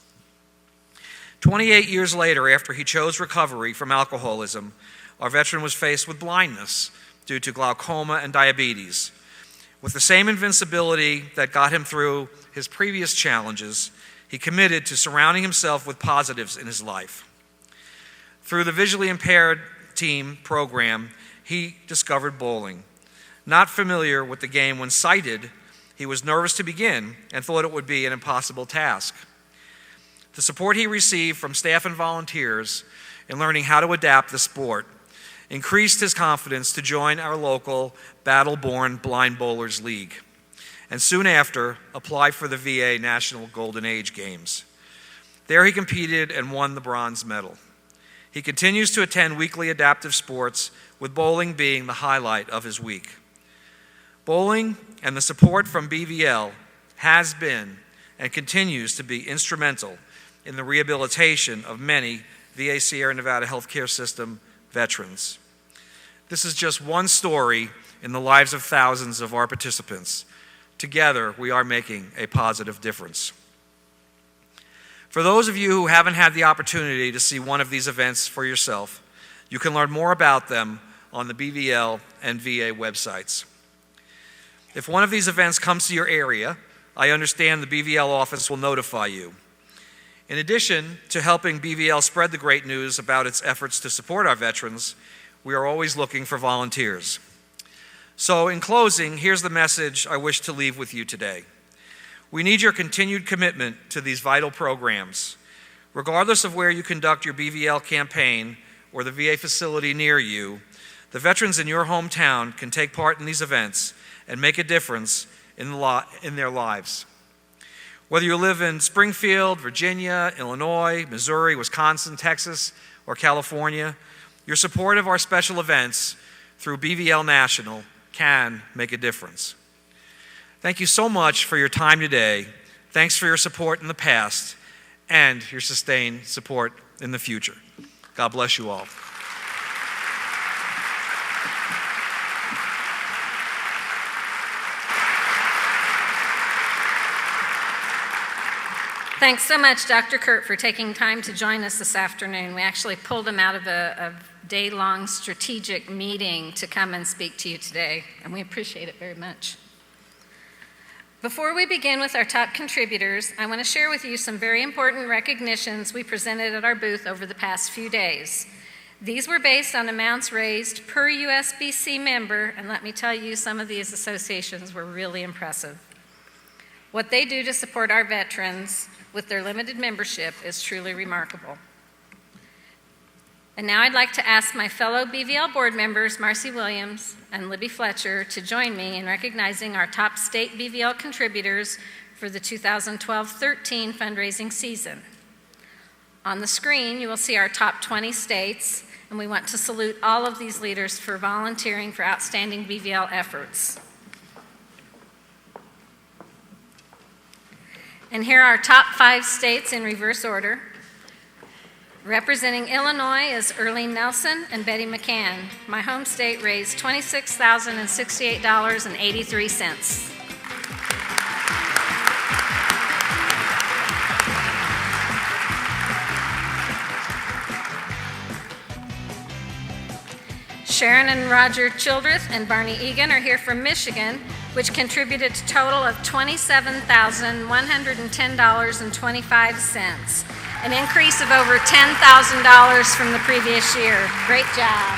28 years later, after he chose recovery from alcoholism, our veteran was faced with blindness due to glaucoma and diabetes. With the same invincibility that got him through his previous challenges, he committed to surrounding himself with positives in his life. Through the visually impaired team program, he discovered bowling. Not familiar with the game when sighted, he was nervous to begin and thought it would be an impossible task. The support he received from staff and volunteers in learning how to adapt the sport increased his confidence to join our local Battle-Born Blind Bowlers League, and soon after apply for the VA National Golden Age Games. There he competed and won the bronze medal. He continues to attend weekly adaptive sports, with bowling being the highlight of his week. Bowling and the support from BVL has been and continues to be instrumental in the rehabilitation of many VA Sierra Nevada Healthcare System veterans. This is just one story in the lives of thousands of our participants. Together, we are making a positive difference. For those of you who haven't had the opportunity to see one of these events for yourself, you can learn more about them on the BVL and VA websites. If one of these events comes to your area, I understand the BVL office will notify you. In addition to helping BVL spread the great news about its efforts to support our veterans, we are always looking for volunteers. So in closing, here's the message I wish to leave with you today. We need your continued commitment to these vital programs. Regardless of where you conduct your BVL campaign or the VA facility near you, the veterans in your hometown can take part in these events and make a difference in their lives. Whether you live in Springfield, Virginia, Illinois, Missouri, Wisconsin, Texas, or California, your support of our special events through BVL National can make a difference. Thank you so much for your time today. Thanks for your support in the past and your sustained support in the future. God bless you all. Thanks so much, Dr. Kurt, for taking time to join us this afternoon. We actually pulled him out of a day-long strategic meeting to come and speak to you today, and we appreciate it very much. Before we begin with our top contributors, I want to share with you some very important recognitions we presented at our booth over the past few days. These were based on amounts raised per USBC member, and let me tell you, some of these associations were really impressive. What they do to support our veterans with their limited membership is truly remarkable. And now I'd like to ask my fellow BVL board members, Marcy Williams and Libby Fletcher, to join me in recognizing our top state BVL contributors for the 2012-13 fundraising season. On the screen, you will see our top 20 states, and we want to salute all of these leaders for volunteering for outstanding BVL efforts. And here are our top 5 states in reverse order. Representing Illinois is Earlene Nelson and Betty McCann. My home state raised $26,068.83. Sharon and Roger Childreth and Barney Egan are here from Michigan, which contributed a total of $27,110.25, an increase of over $10,000 from the previous year. Great job.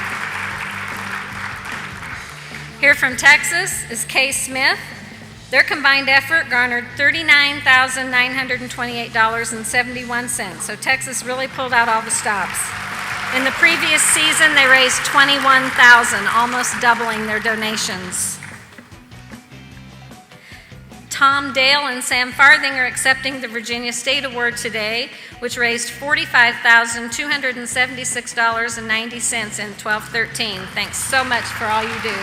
Here from Texas is Kay Smith. Their combined effort garnered $39,928.71, so Texas really pulled out all the stops. In the previous season, they raised $21,000, almost doubling their donations. Tom Dale and Sam Farthing are accepting the Virginia State Award today, which raised $45,276.90 in 12-13. Thanks so much for all you do.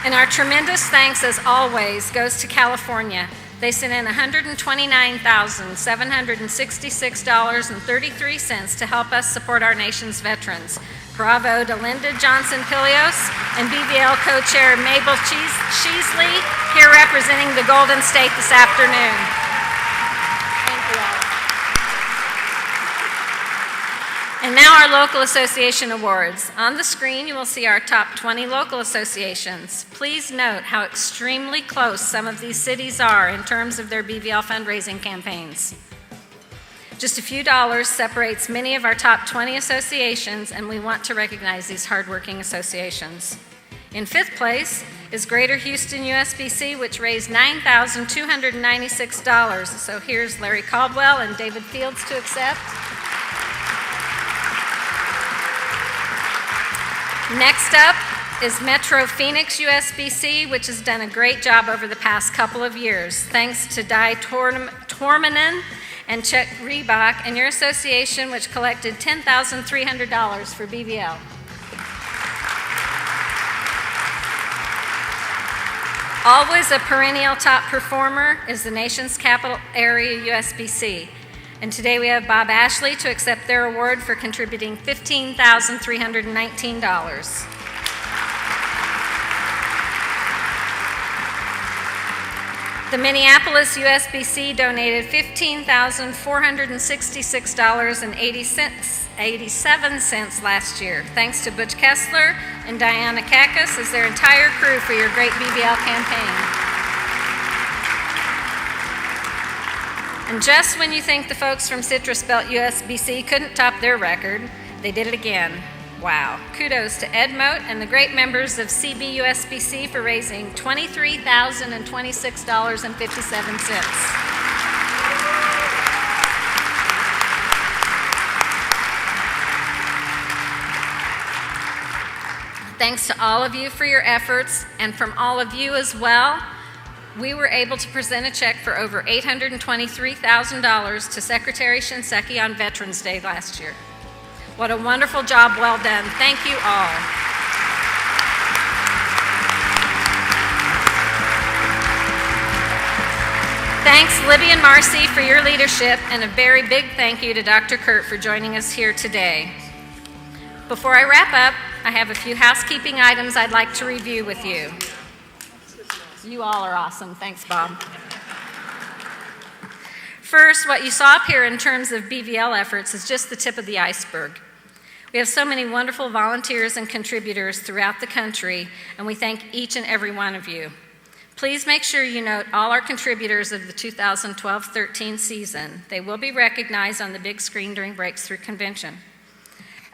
And our tremendous thanks, as always, goes to California. They sent in $129,766.33 to help us support our nation's veterans. Bravo to Linda Johnson-Pilios and BVL co-chair Mabel Cheesley, here representing the Golden State this afternoon. Thank you all. And now our local association awards. On the screen, you will see our top 20 local associations. Please note how extremely close some of these cities are in terms of their BVL fundraising campaigns. Just a few dollars separates many of our top 20 associations, and we want to recognize these hardworking associations. In 5th place is Greater Houston USBC, which raised $9,296. So here's Larry Caldwell and David Fields to accept. Next up is Metro Phoenix USBC, which has done a great job over the past couple of years. Thanks to Di Tormanen and Chuck Reebok and your association, which collected $10,300 for BVL. Always a perennial top performer is the nation's capital area USBC. And today we have Bob Ashley to accept their award for contributing $15,319. The Minneapolis USBC donated $15,466.87 last year. Thanks to Butch Kessler and Diana Kakis as their entire crew for your great BVL campaign. And just when you think the folks from Citrus Belt USBC couldn't top their record, they did it again. Wow. Kudos to Ed Moat and the great members of CB USBC for raising $23,026.57. Thanks to all of you for your efforts, and from all of you as well, we were able to present a check for over $823,000 to Secretary Shinseki on Veterans Day last year. What a wonderful job, well done. Thank you all. Thanks, Libby and Marcy, for your leadership, and a very big thank you to Dr. Kurt for joining us here today. Before I wrap up, I have a few housekeeping items I'd like to review with you. You all are awesome. Thanks, Bob. First, what you saw up here in terms of BVL efforts is just the tip of the iceberg. We have so many wonderful volunteers and contributors throughout the country, and we thank each and every one of you. Please make sure you note all our contributors of the 2012-13 season. They will be recognized on the big screen during breaks through convention.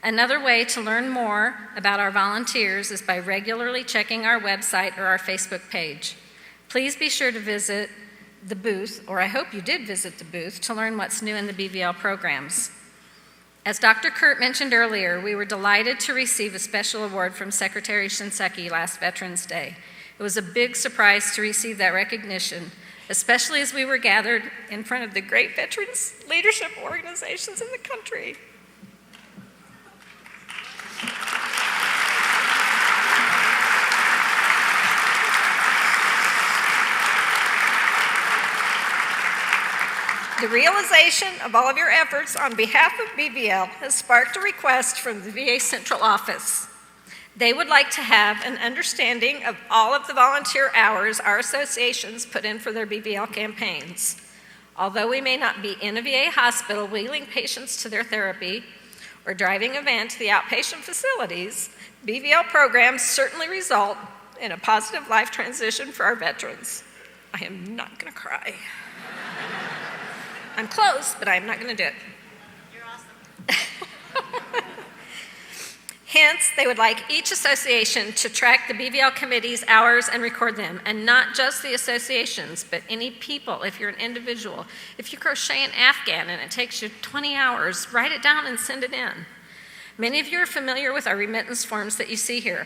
Another way to learn more about our volunteers is by regularly checking our website or our Facebook page. Please be sure to visit the booth, or I hope you did visit the booth, to learn what's new in the BVL programs. As Dr. Kurt mentioned earlier, we were delighted to receive a special award from Secretary Shinseki last Veterans Day. It was a big surprise to receive that recognition, especially as we were gathered in front of the great veterans leadership organizations in the country. The realization of all of your efforts on behalf of BVL has sparked a request from the VA Central Office. They would like to have an understanding of all of the volunteer hours our associations put in for their BVL campaigns. Although we may not be in a VA hospital wheeling patients to their therapy or driving a van to the outpatient facilities, BVL programs certainly result in a positive life transition for our veterans. I am not going to cry. I'm close, but I'm not going to do it. You're awesome. Hence, they would like each association to track the BVL committee's hours and record them, and not just the associations, but any people. If you're an individual, if you crochet an Afghan and it takes you 20 hours, write it down and send it in. Many of you are familiar with our remittance forms that you see here.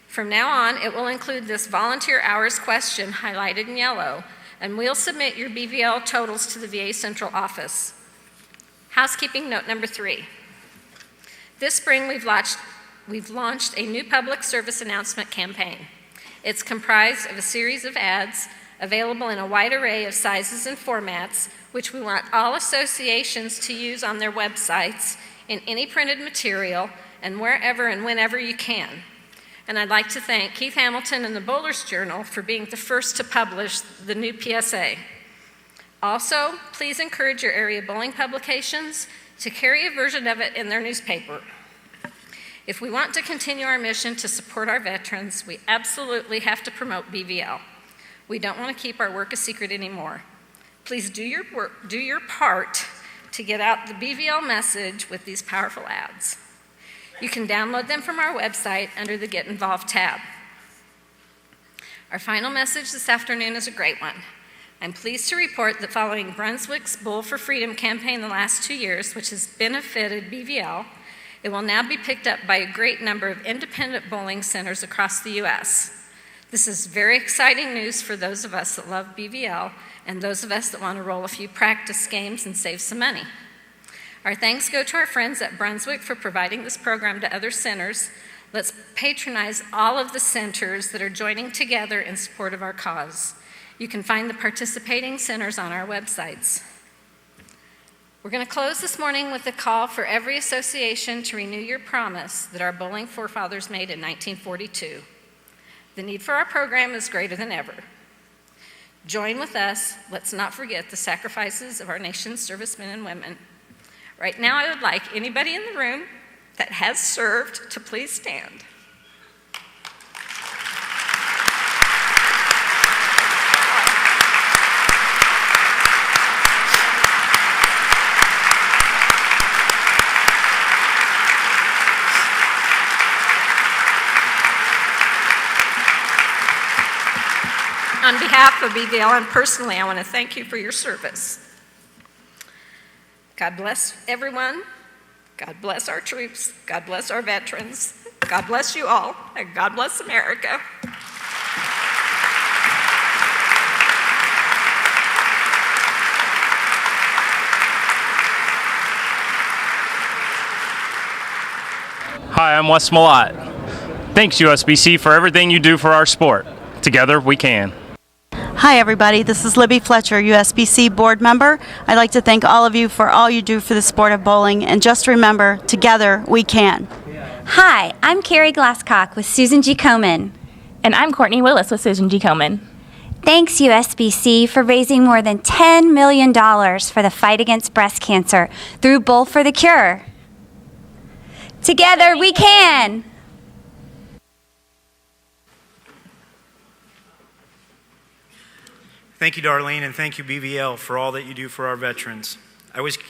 From now on, it will include this volunteer hours question highlighted in yellow, and we'll submit your BVL totals to the VA Central Office. Housekeeping note number 3. This spring, we've launched a new public service announcement campaign. It's comprised of a series of ads available in a wide array of sizes and formats, which we want all associations to use on their websites, in any printed material, and wherever and whenever you can. And I'd like to thank Keith Hamilton and the Bowlers Journal for being the first to publish the new PSA. Also, please encourage your area bowling publications to carry a version of it in their newspaper. If we want to continue our mission to support our veterans, we absolutely have to promote BVL. We don't want to keep our work a secret anymore. Please do your part to get out the BVL message with these powerful ads. You can download them from our website under the Get Involved tab. Our final message this afternoon is a great one. I'm pleased to report that following Brunswick's Bowl for Freedom campaign the last 2 years, which has benefited BVL, it will now be picked up by a great number of independent bowling centers across the U.S. This is very exciting news for those of us that love BVL and those of us that want to roll a few practice games and save some money. Our thanks go to our friends at Brunswick for providing this program to other centers. Let's patronize all of the centers that are joining together in support of our cause. You can find the participating centers on our websites. We're going to close this morning with a call for every association to renew your promise that our bowling forefathers made in 1942. The need for our program is greater than ever. Join with us. Let's not forget the sacrifices of our nation's servicemen and women. Right now, I would like anybody in the room that has served to please stand. On behalf of BVL and personally, I want to thank you for your service. God bless everyone. God bless our troops. God bless our veterans. God bless you all, and God bless America. Hi, I'm Wes Malott. Thanks, USBC, for everything you do for our sport. Together, we can. Hi everybody, this is Libby Fletcher, USBC board member. I'd like to thank all of you for all you do for the sport of bowling, and just remember, together we can. Hi, I'm Carrie Glasscock with Susan G. Komen. And I'm Courtney Willis with Susan G. Komen. Thanks, USBC, for raising more than $10 million for the fight against breast cancer through Bowl for the Cure. Together we can! Thank you, Darlene, and thank you, BVL, for all that you do for our veterans.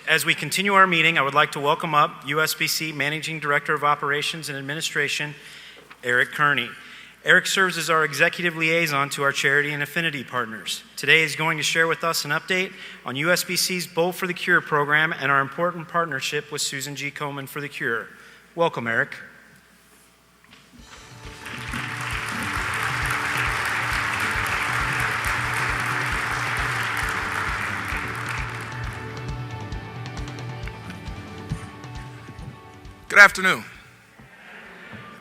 As we continue our meeting, I would like to welcome up USBC Managing Director of Operations and Administration, Eric Kearney. Eric serves as our executive liaison to our charity and affinity partners. Today he's going to share with us an update on USBC's Bowl for the Cure program and our important partnership with Susan G. Komen for the Cure. Welcome, Eric. Good afternoon.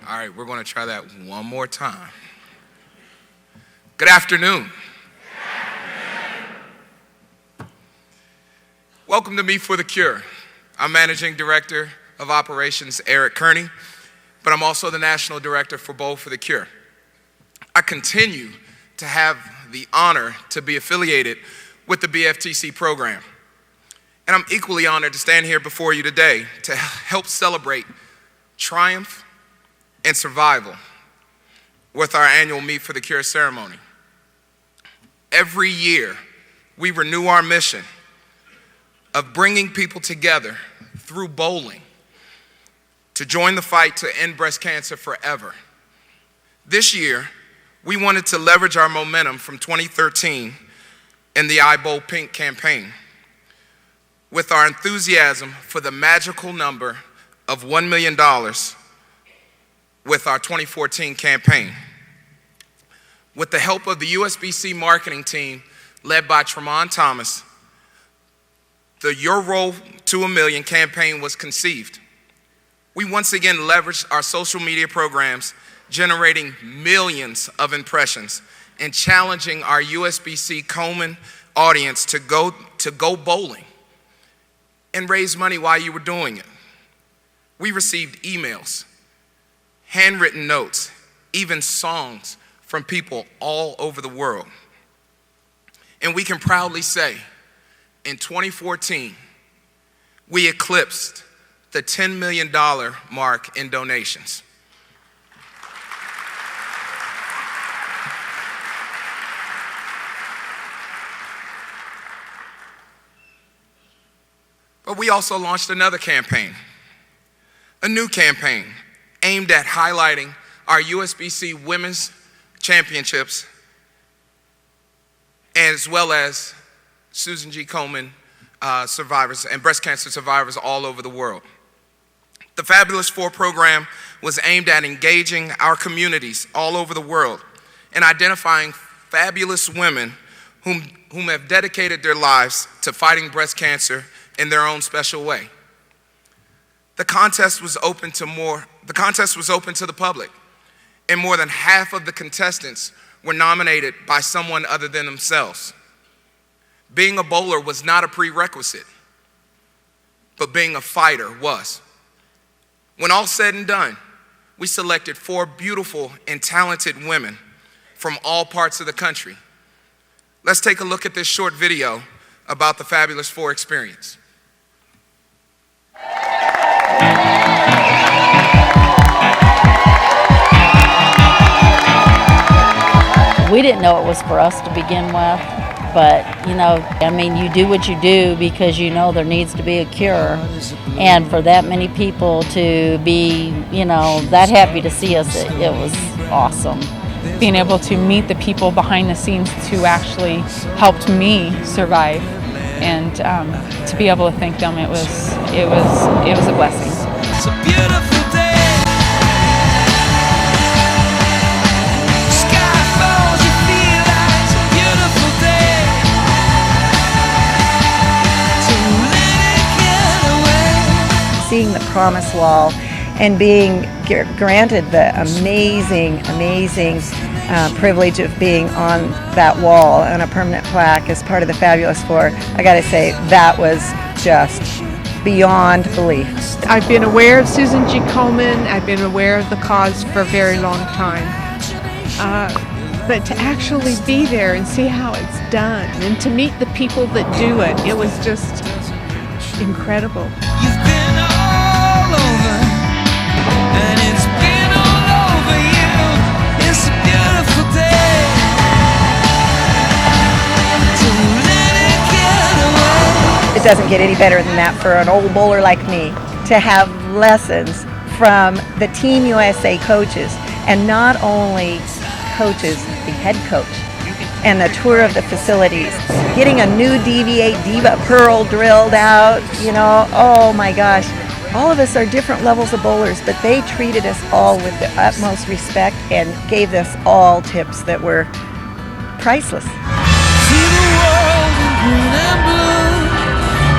All right, we're going to try that one more time. Good afternoon. Welcome to Me for the Cure. I'm Managing Director of Operations Eric Kearney, but I'm also the National Director for Bowl for the Cure. I continue to have the honor to be affiliated with the BFTC program. And I'm equally honored to stand here before you today to help celebrate triumph and survival with our annual Meet for the Cure ceremony. Every year, we renew our mission of bringing people together through bowling to join the fight to end breast cancer forever. This year, we wanted to leverage our momentum from 2013 in the I Bowl Pink campaign with our enthusiasm for the magical number of $1 million with our 2014 campaign. With the help of the USBC marketing team led by Tremont Thomas, the Your Roll to $1 Million campaign was conceived. We once again leveraged our social media programs, generating millions of impressions and challenging our USBC Komen audience to go bowling and raise money while you were doing it. We received emails, handwritten notes, even songs from people all over the world. And we can proudly say, in 2014, we eclipsed the $10 million mark in donations. But we also launched another campaign, a new campaign aimed at highlighting our USBC Women's Championships as well as Susan G. Komen survivors and breast cancer survivors all over the world. The Fabulous Four program was aimed at engaging our communities all over the world and identifying fabulous women whom have dedicated their lives to fighting breast cancer in their own special way. The contest was open to the public, and more than half of the contestants were nominated by someone other than themselves. Being a bowler was not a prerequisite, but being a fighter was. When all said and done, we selected 4 beautiful and talented women from all parts of the country. Let's take a look at this short video about the Fabulous Four experience. We didn't know it was for us to begin with, but you do what you do because you know there needs to be a cure, and for that many people to be, that happy to see us, it was awesome. Being able to meet the people behind the scenes who actually helped me survive, and to be able to thank them, it was a blessing. It's a beautiful day. Sky falls, you feel like it's a beautiful day. So let it get away. Seeing the promise wall and being granted the amazing privilege of being on that wall on a permanent plaque as part of the Fabulous Four, I gotta say, that was just beyond belief. I've been aware of Susan G. Komen. I've been aware of the cause for a very long time. But to actually be there and see how it's done and to meet the people that do it, it was just incredible. You've been all over, and it's been all over you. It's a beautiful day. Don't let it get away. It doesn't get any better than that for an old bowler like me to have lessons from the Team USA coaches, and not only coaches, the head coach, and the tour of the facilities, getting a new deviate diva pearl drilled out, you know, oh my gosh. All of us are different levels of bowlers, but they treated us all with the utmost respect and gave us all tips that were priceless. See the world in green and blue.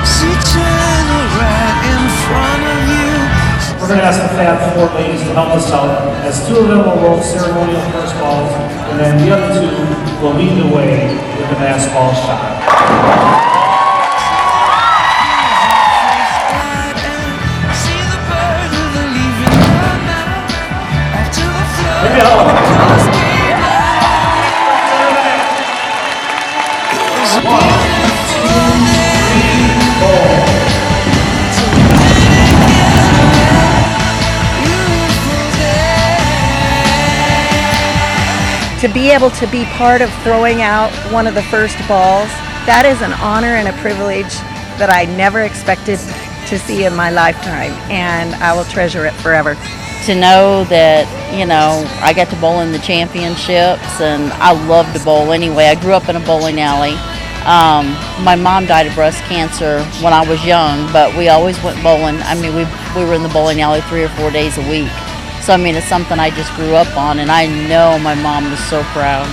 See China right in front of you. We're going to ask the Fab Four ladies to help us out, as two of them will roll ceremonial first balls, and then the other two will lead the way with the mass ball shot. To be able to be part of throwing out one of the first balls, that is an honor and a privilege that I never expected to see in my lifetime, and I will treasure it forever. To know that, you know, I got to bowl in the championships, and I love to bowl anyway. I grew up in a bowling alley. My mom died of breast cancer when I was young, but we always went bowling. I mean, we were in the bowling alley 3 or 4 days a week. So, I mean, it's something I just grew up on, and I know my mom was so proud.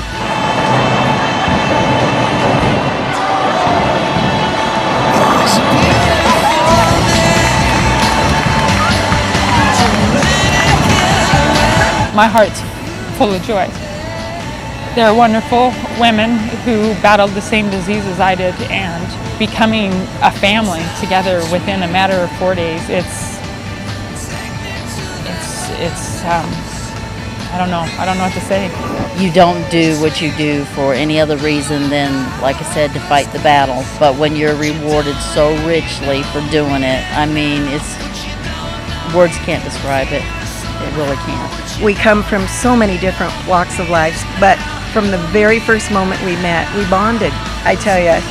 My heart's full of joy. They're wonderful women who battled the same disease as I did, and becoming a family together within a matter of 4 days, I don't know what to say. You don't do what you do for any other reason than, like I said, to fight the battle. But when you're rewarded so richly for doing it, I mean, words can't describe it. It really can't. We come from so many different walks of life, but from the very first moment we met, we bonded. I tell you,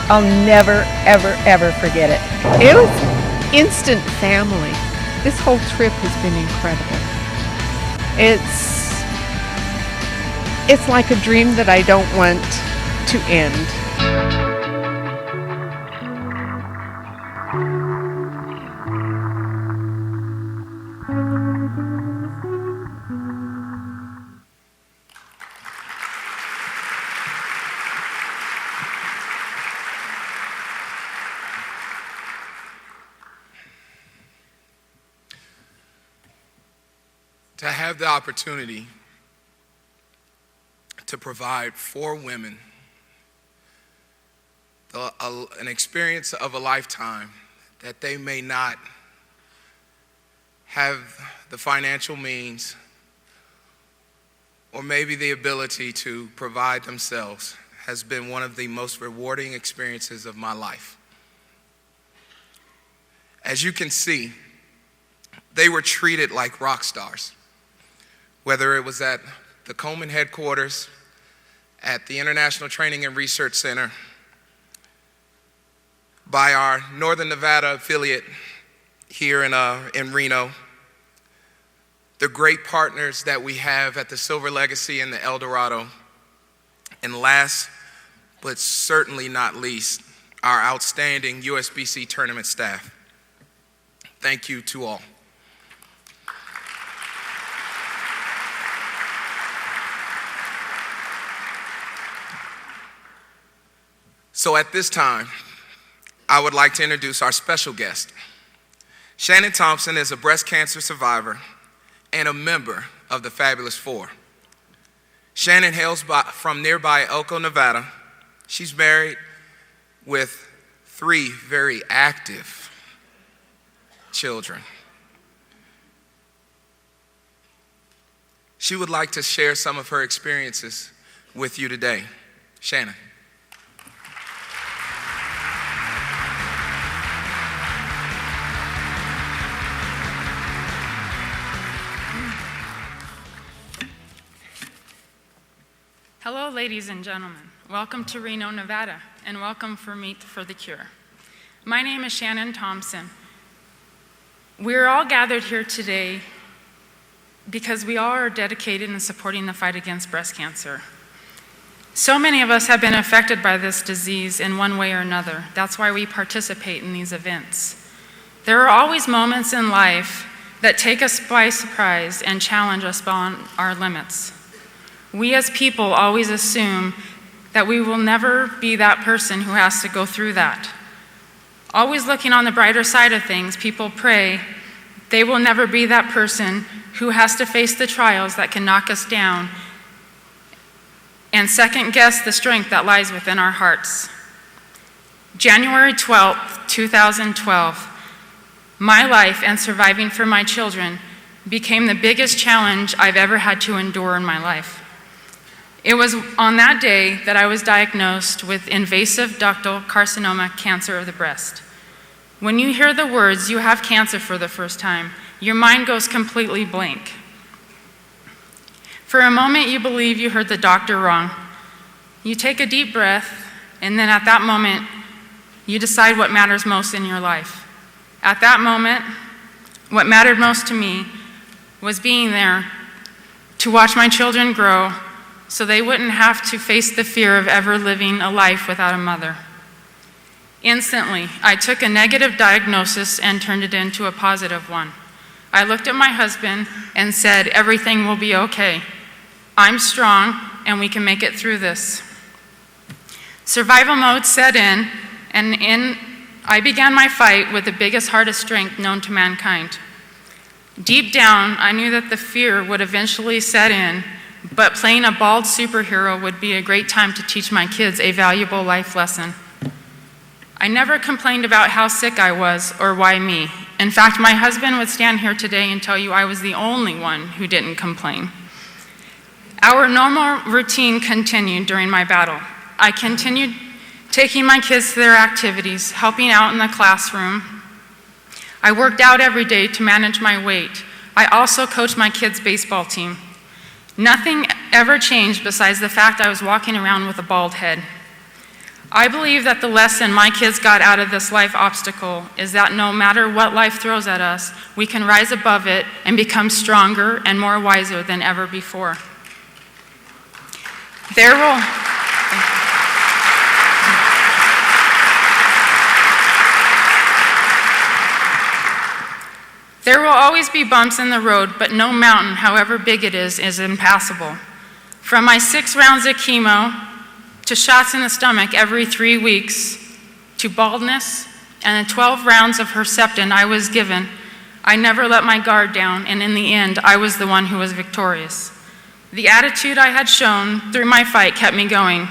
I'll never, ever, ever forget it. It was instant family. This whole trip has been incredible. It's like a dream that I don't want to end. To have the opportunity to provide for women an experience of a lifetime that they may not have the financial means or maybe the ability to provide themselves has been one of the most rewarding experiences of my life. As you can see, they were treated like rock stars. Whether it was at the Komen headquarters, at the International Training and Research Center, by our Northern Nevada affiliate here in Reno, the great partners that we have at the Silver Legacy and the El Dorado, and last but certainly not least, our outstanding USBC tournament staff. Thank you to all. So at this time, I would like to introduce our special guest. Shannon Thompson is a breast cancer survivor and a member of the Fabulous Four. Shannon hails from nearby Elko, Nevada. She's married with 3 very active children. She would like to share some of her experiences with you today. Shannon. Hello, ladies and gentlemen. Welcome to Reno, Nevada, and welcome for Meet for the Cure. My name is Shannon Thompson. We're all gathered here today because we all are dedicated in supporting the fight against breast cancer. So many of us have been affected by this disease in one way or another. That's why we participate in these events. There are always moments in life that take us by surprise and challenge us beyond our limits. We as people always assume that we will never be that person who has to go through that. Always looking on the brighter side of things, people pray they will never be that person who has to face the trials that can knock us down and second guess the strength that lies within our hearts. January 12th, 2012, my life and surviving for my children became the biggest challenge I've ever had to endure in my life. It was on that day that I was diagnosed with invasive ductal carcinoma, cancer of the breast. When you hear the words, "you have cancer" for the first time, your mind goes completely blank. For a moment, you believe you heard the doctor wrong. You take a deep breath, and then at that moment, you decide what matters most in your life. At that moment, what mattered most to me was being there to watch my children grow so they wouldn't have to face the fear of ever living a life without a mother. Instantly, I took a negative diagnosis and turned it into a positive one. I looked at my husband and said, "Everything will be okay. I'm strong and we can make it through this." Survival mode set in, and I began my fight with the biggest, hardest strength known to mankind. Deep down, I knew that the fear would eventually set in, but playing a bald superhero would be a great time to teach my kids a valuable life lesson. I never complained about how sick I was or why me. In fact, my husband would stand here today and tell you I was the only one who didn't complain. Our normal routine continued during my battle. I continued taking my kids to their activities, helping out in the classroom. I worked out every day to manage my weight. I also coached my kids' baseball team. Nothing ever changed besides the fact I was walking around with a bald head. I believe that the lesson my kids got out of this life obstacle is that no matter what life throws at us, we can rise above it and become stronger and more wiser than ever before. There will always be bumps in the road, but no mountain, however big it is impassable. From my 6 rounds of chemo, to shots in the stomach every 3 weeks, to baldness, and the 12 rounds of Herceptin I was given, I never let my guard down, and in the end, I was the one who was victorious. The attitude I had shown through my fight kept me going.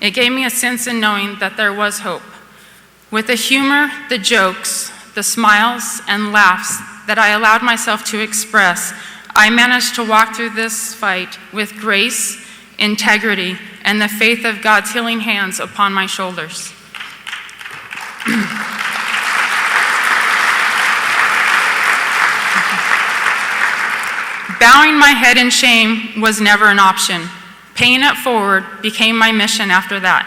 It gave me a sense in knowing that there was hope. With the humor, the jokes, the smiles, and laughs that I allowed myself to express, I managed to walk through this fight with grace, integrity, and the faith of God's healing hands upon my shoulders. Bowing my head in shame was never an option. Paying it forward became my mission after that.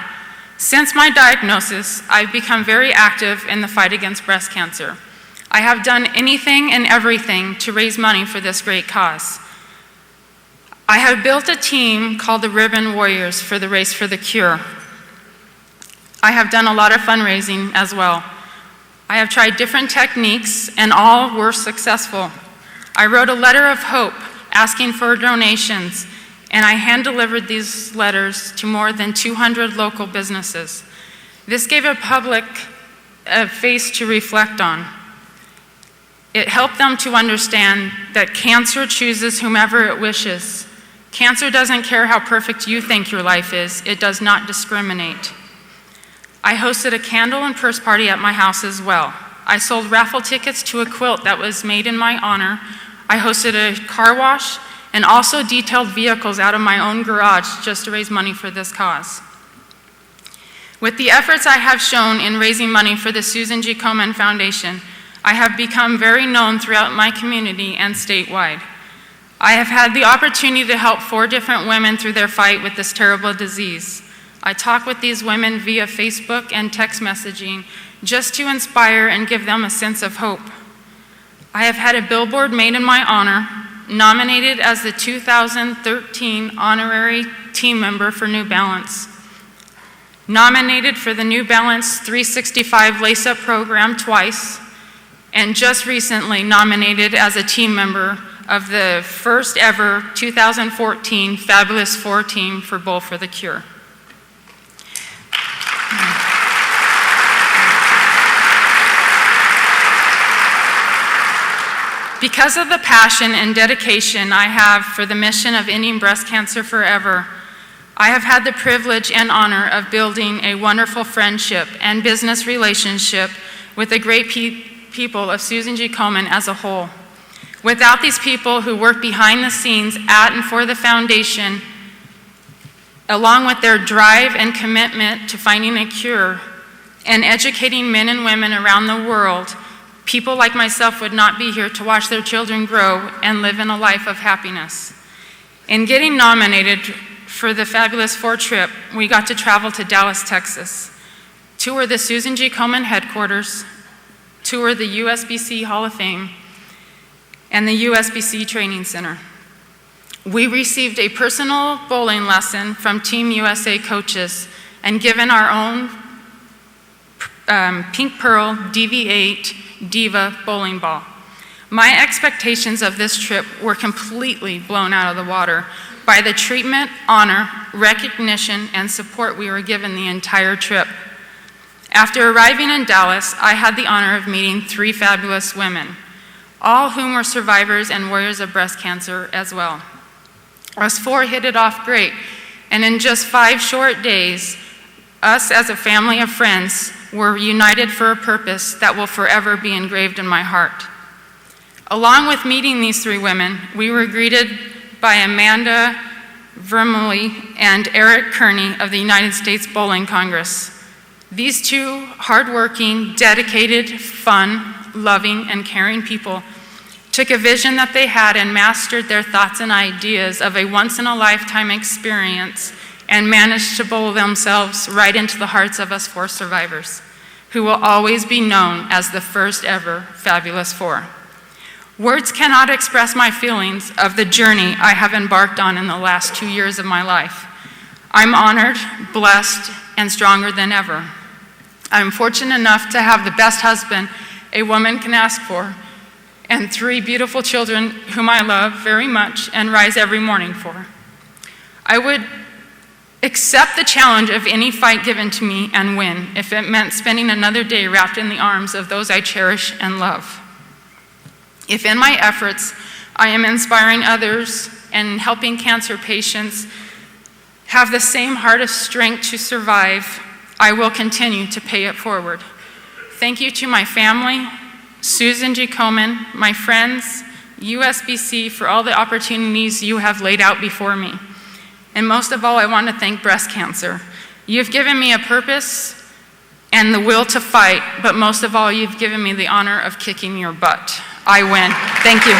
Since my diagnosis, I've become very active in the fight against breast cancer. I have done anything and everything to raise money for this great cause. I have built a team called the Ribbon Warriors for the Race for the Cure. I have done a lot of fundraising as well. I have tried different techniques and all were successful. I wrote a letter of hope asking for donations, and I hand-delivered these letters to more than 200 local businesses. This gave a public a face to reflect on. It helped them to understand that cancer chooses whomever it wishes. Cancer doesn't care how perfect you think your life is. It does not discriminate. I hosted a candle and purse party at my house as well. I sold raffle tickets to a quilt that was made in my honor. I hosted a car wash and also detailed vehicles out of my own garage just to raise money for this cause. With the efforts I have shown in raising money for the Susan G. Komen Foundation, I have become very known throughout my community and statewide. I have had the opportunity to help 4 different women through their fight with this terrible disease. I talk with these women via Facebook and text messaging just to inspire and give them a sense of hope. I have had a billboard made in my honor, nominated as the 2013 honorary team member for New Balance, nominated for the New Balance 365 Lace-Up program twice, and just recently nominated as a team member of the first ever 2014 Fabulous 4 team for Bowl for the Cure. Because of the passion and dedication I have for the mission of ending breast cancer forever, I have had the privilege and honor of building a wonderful friendship and business relationship with the great people of Susan G. Komen as a whole. Without these people who work behind the scenes at and for the foundation, along with their drive and commitment to finding a cure and educating men and women around the world, people like myself would not be here to watch their children grow and live in a life of happiness. In getting nominated for the Fabulous 4 trip, we got to travel to Dallas, Texas, tour the Susan G. Komen headquarters, tour the USBC Hall of Fame, and the USBC Training Center. We received a personal bowling lesson from Team USA coaches and given our own Pink Pearl DV8 Diva bowling ball. My expectations of this trip were completely blown out of the water by the treatment, honor, recognition, and support we were given the entire trip. After arriving in Dallas, I had the honor of meeting 3 fabulous women, all whom were survivors and warriors of breast cancer as well. Us 4 hit it off great, and in just 5 short days, us as a family of friends were united for a purpose that will forever be engraved in my heart. Along with meeting these 3 women, we were greeted by Amanda Vermeulen and Eric Kearney of the United States Bowling Congress. These 2 hardworking, dedicated, fun, loving, and caring people took a vision that they had and mastered their thoughts and ideas of a once-in-a-lifetime experience and managed to bowl themselves right into the hearts of us 4 survivors, who will always be known as the first ever Fabulous 4. Words cannot express my feelings of the journey I have embarked on in the last 2 years of my life. I'm honored, blessed, and stronger than ever. I'm fortunate enough to have the best husband a woman can ask for, and 3 beautiful children whom I love very much and rise every morning for. I would accept the challenge of any fight given to me and win if it meant spending another day wrapped in the arms of those I cherish and love. If in my efforts I am inspiring others and helping cancer patients have the same heart of strength to survive, I will continue to pay it forward. Thank you to my family, Susan G. Komen, my friends, USBC for all the opportunities you have laid out before me. And most of all, I want to thank breast cancer. You've given me a purpose and the will to fight, but most of all, you've given me the honor of kicking your butt. I win. Thank you.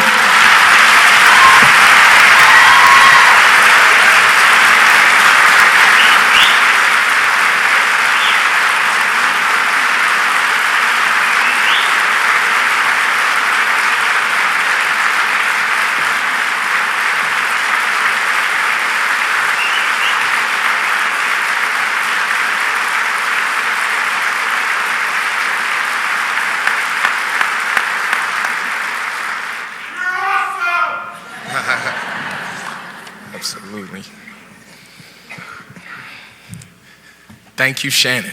Absolutely. Thank you, Shannon.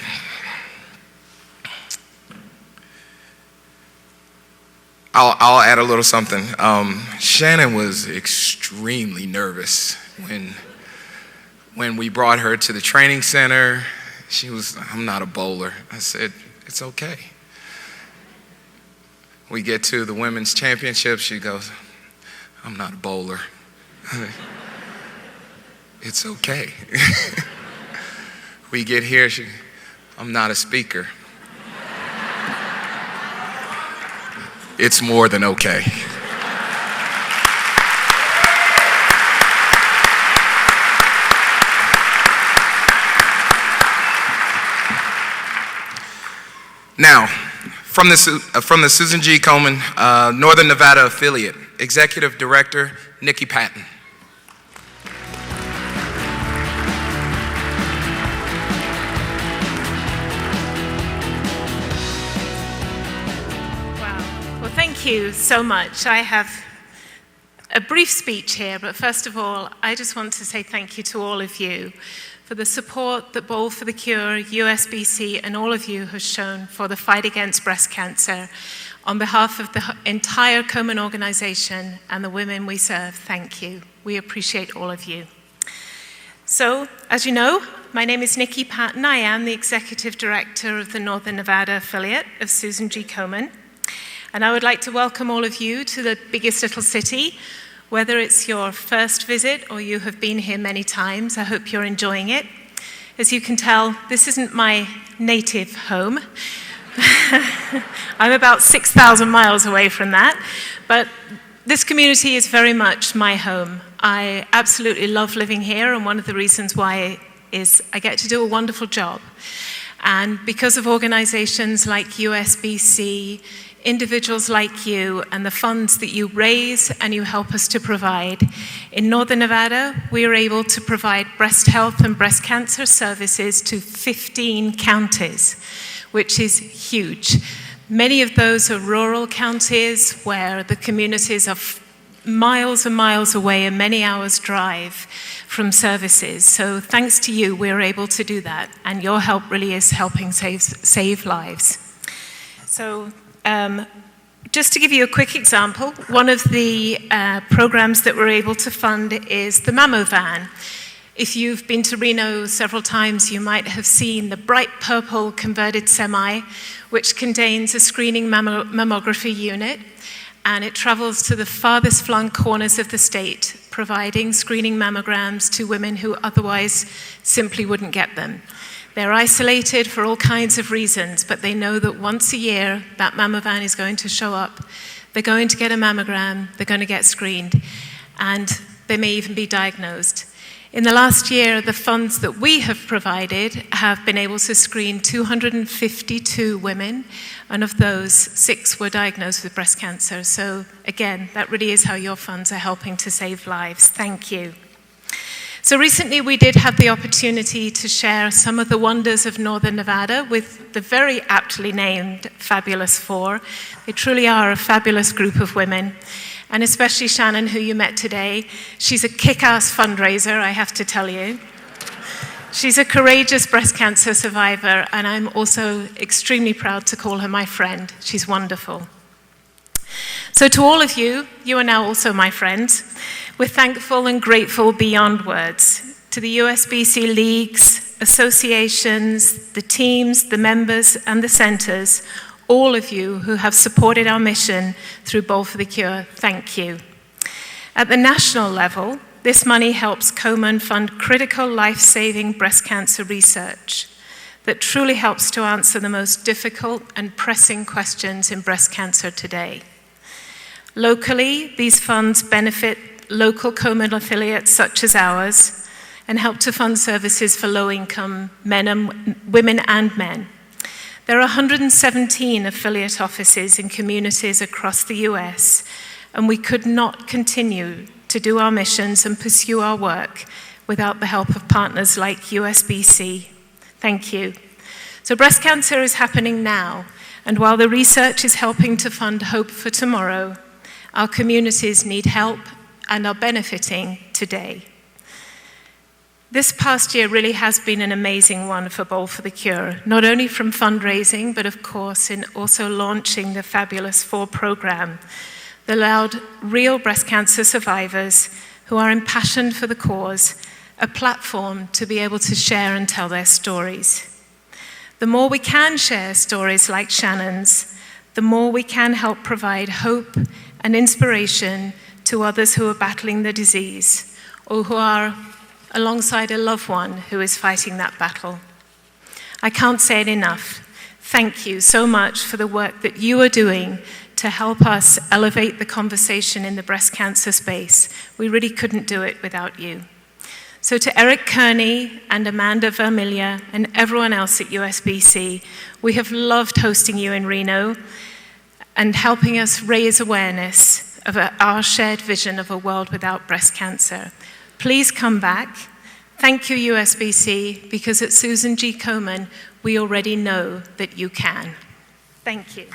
I'll add a little something. Shannon was extremely nervous when we brought her to the training center. She was, I'm not a bowler. I said, it's okay. We get to the women's championship. She goes, I'm not a bowler. It's okay. We get here, I'm not a speaker. It's more than okay. Now, from the Susan G. Komen Northern Nevada affiliate, Executive Director Nikki Patton. Well, thank you so much. I have a brief speech here, but first of all, I just want to say thank you to all of you for the support that Bowl for the Cure, USBC, and all of you have shown for the fight against breast cancer. On behalf of the entire Komen organization and the women we serve, thank you. We appreciate all of you. So, as you know, my name is Nikki Patton. I am the Executive Director of the Northern Nevada affiliate of Susan G. Komen. And I would like to welcome all of you to the biggest little city. Whether it's your first visit or you have been here many times, I hope you're enjoying it. As you can tell, this isn't my native home. I'm about 6,000 miles away from that, but this community is very much my home. I absolutely love living here, and one of the reasons why is I get to do a wonderful job. And because of organizations like USBC, individuals like you, and the funds that you raise and you help us to provide, in Northern Nevada, we are able to provide breast health and breast cancer services to 15 counties, which is huge. Many of those are rural counties where the communities are miles and miles away and many hours drive from services. So thanks to you, we're able to do that, and your help really is helping save lives. So just to give you a quick example, one of the programs that we're able to fund is the Mammo Van. If you've been to Reno several times, you might have seen the bright purple converted semi, which contains a screening mammography unit, and it travels to the farthest flung corners of the state, providing screening mammograms to women who otherwise simply wouldn't get them. They're isolated for all kinds of reasons, but they know that once a year, that mammo van is going to show up. They're going to get a mammogram, they're going to get screened, and they may even be diagnosed. In the last year, the funds that we have provided have been able to screen 252 women, and of those, 6 were diagnosed with breast cancer. So again, that really is how your funds are helping to save lives. Thank you. So recently we did have the opportunity to share some of the wonders of Northern Nevada with the very aptly named Fabulous Four. They truly are a fabulous group of women, and especially Shannon, who you met today. She's a kick-ass fundraiser, I have to tell you. She's a courageous breast cancer survivor, and I'm also extremely proud to call her my friend. She's wonderful. So to all of you, you are now also my friends. We're thankful and grateful beyond words to the USBC leagues, associations, the teams, the members, and the centers, all of you who have supported our mission through Bowl for the Cure. Thank you. At the national level, this money helps Komen fund critical life-saving breast cancer research that truly helps to answer the most difficult and pressing questions in breast cancer today. Locally, these funds benefit local Komen affiliates such as ours and help to fund services for low-income women and men. There are 117 affiliate offices in communities across the US, and we could not continue to do our missions and pursue our work without the help of partners like USBC. Thank you. So breast cancer is happening now, and while the research is helping to fund hope for tomorrow, our communities need help and are benefiting today. This past year really has been an amazing one for Bowl for the Cure, not only from fundraising, but of course in also launching the Fabulous Four program that allowed real breast cancer survivors who are impassioned for the cause a platform to be able to share and tell their stories. The more we can share stories like Shannon's, the more we can help provide hope and inspiration to others who are battling the disease or who are alongside a loved one who is fighting that battle. I can't say it enough. Thank you so much for the work that you are doing to help us elevate the conversation in the breast cancer space. We really couldn't do it without you. So to Eric Kearney and Amanda Vermiglia and everyone else at USBC, we have loved hosting you in Reno and helping us raise awareness of our shared vision of a world without breast cancer. Please come back. Thank you, USBC, because at Susan G. Komen, we already know that you can. Thank you.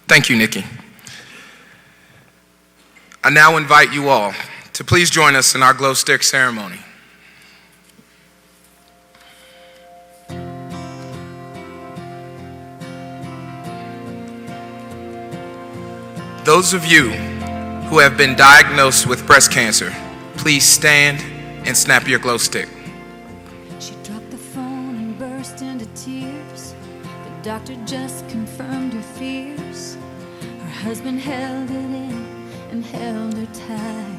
Thank you, Nikki. I now invite you all to please join us in our glow stick ceremony. Those of you who have been diagnosed with breast cancer, please stand and snap your glow stick. She dropped the phone and burst into tears. The doctor just confirmed her fears. Her husband held it in and held her tight.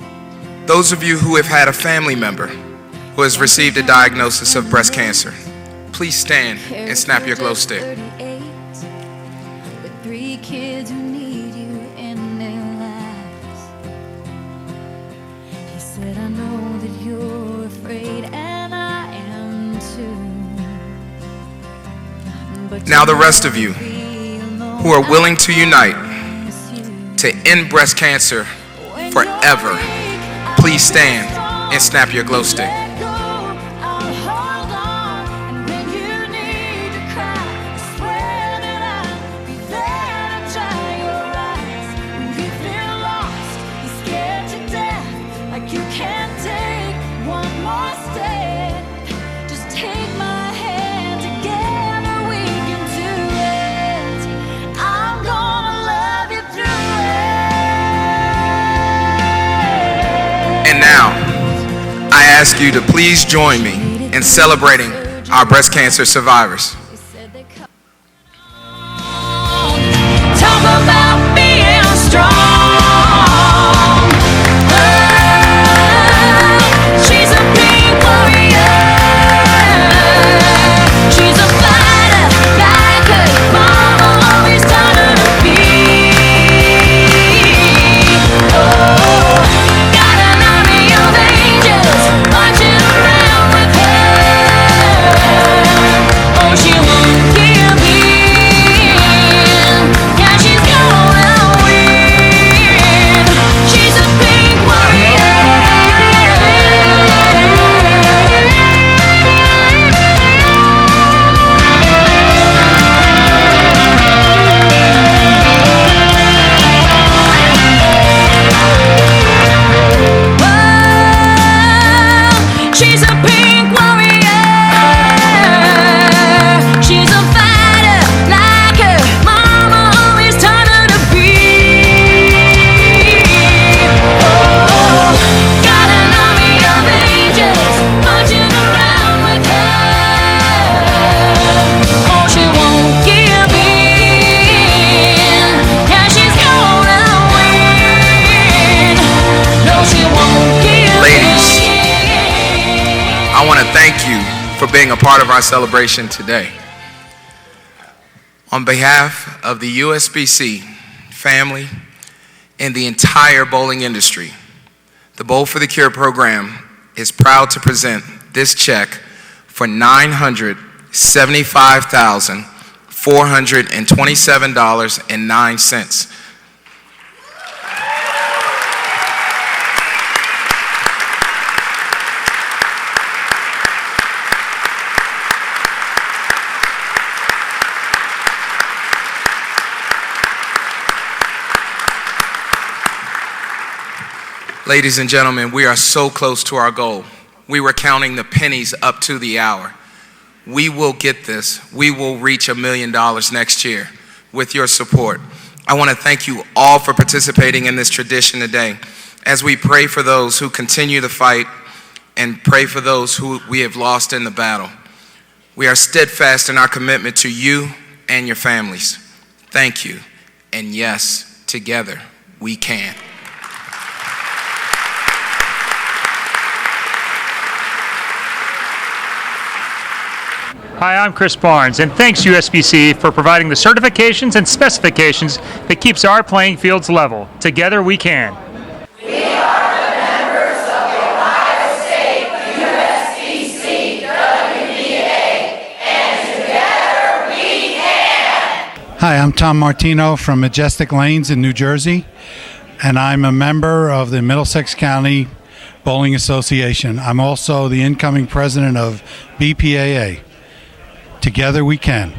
Those of you who have had a family member who has received a diagnosis of breast cancer, please stand and snap your glow stick. 38, with 3 kids who need you in their lives. He said, I know that you're afraid, and I am too. But Now the rest of you who are willing to unite to end breast cancer forever, please stand and snap your glow stick. I ask you to please join me in celebrating our breast cancer survivors. Talk about being strong. She's a big warrior. She's a fighter like her mama always taught her to be. Oh, got an army of angels marching around with her. Oh, she won't give in. Yeah, she's gonna win. She's a big warrior. She's a pink warrior. She's a fighter like her mama always taught her to be. Oh, got an army of angels marching around with her. Oh, she won't give in. Yeah, she's gonna win. No, she won't give in. Ladies, I want to thank you for being a part of our celebration today. On behalf of the USBC family and the entire bowling industry, the Bowl for the Cure program is proud to present this check for $975,427.09. Ladies and gentlemen, we are so close to our goal. We were counting the pennies up to the hour. We will get this. We will reach $1 million next year with your support. I want to thank you all for participating in this tradition today. As we pray for those who continue the fight and pray for those who we have lost in the battle. We are steadfast in our commitment to you and your families. Thank you, and yes, together we can. Hi, I'm Chris Barnes, and thanks USBC for providing the certifications and specifications that keeps our playing fields level. Together we can. We are the members of the Ohio State USBC WTBA, and together we can. Hi, I'm Tom Martino from Majestic Lanes in New Jersey, and I'm a member of the Middlesex County Bowling Association. I'm also the incoming president of BPAA. Together we can.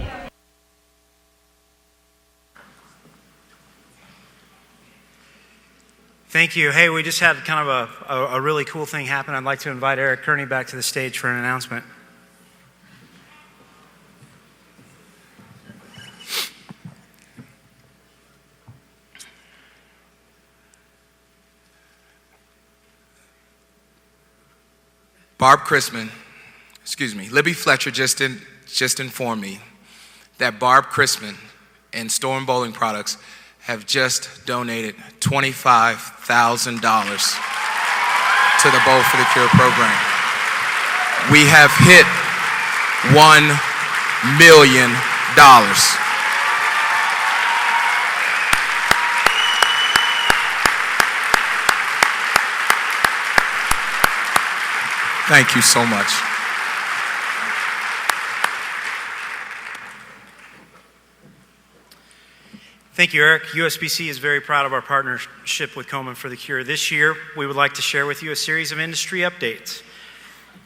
Thank you. Hey, we just had kind of a really cool thing happen. I'd like to invite Eric Kearney back to the stage for an announcement. Libby Fletcher just informed me that Barb Chrisman and Storm Bowling Products have just donated $25,000 to the Bowl for the Cure program. We have hit $1 million. Thank you so much. Thank you, Eric. USBC is very proud of our partnership with Komen for the Cure. This year, we would like to share with you a series of industry updates.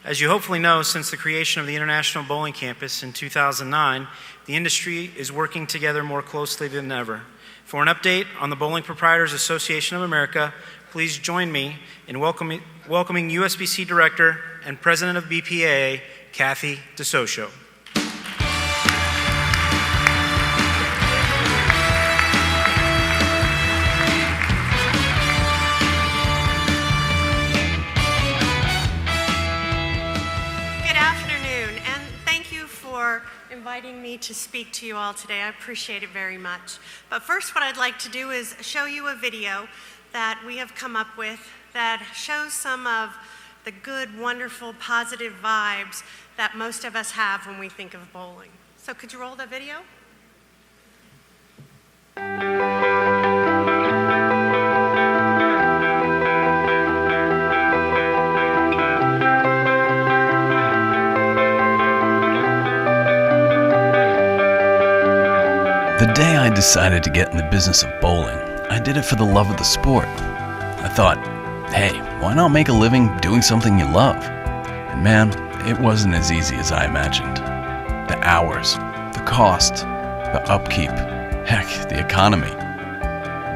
As you hopefully know, since the creation of the International Bowling Campus in 2009, the industry is working together more closely than ever. For an update on the Bowling Proprietors Association of America, please join me in welcoming USBC Director and President of BPAA, Kathy DeSocio. Inviting me to speak to you all today. I appreciate it very much. But first, what I'd like to do is show you a video that we have come up with that shows some of the good, wonderful, positive vibes that most of us have when we think of bowling. So could you roll the video? The day I decided to get in the business of bowling, I did it for the love of the sport. I thought, hey, why not make a living doing something you love? And man, it wasn't as easy as I imagined. The hours, the cost, the upkeep, heck, the economy.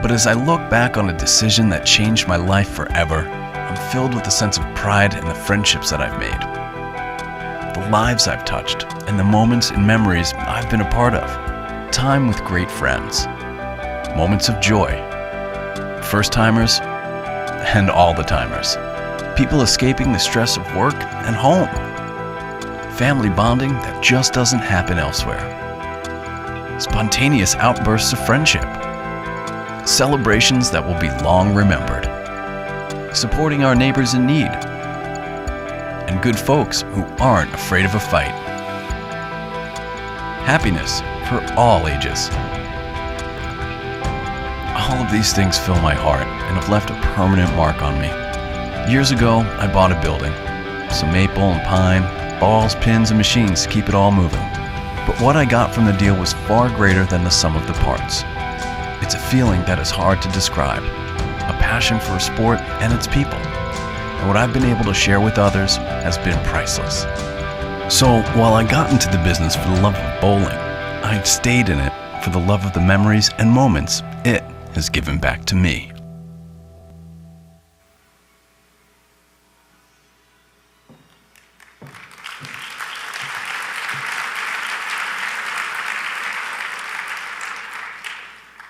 But as I look back on a decision that changed my life forever, I'm filled with a sense of pride in the friendships that I've made, the lives I've touched, and the moments and memories I've been a part of. Time with great friends, moments of joy, first-timers, and all the timers, people escaping the stress of work and home, family bonding that just doesn't happen elsewhere, spontaneous outbursts of friendship, celebrations that will be long remembered, supporting our neighbors in need, and good folks who aren't afraid of a fight. Happiness for all ages. All of these things fill my heart and have left a permanent mark on me. Years ago, I bought a building, some maple and pine, balls, pins, and machines to keep it all moving. But what I got from the deal was far greater than the sum of the parts. It's a feeling that is hard to describe, a passion for a sport and its people. And what I've been able to share with others has been priceless. So while I got into the business for the love of bowling, I've stayed in it for the love of the memories and moments it has given back to me.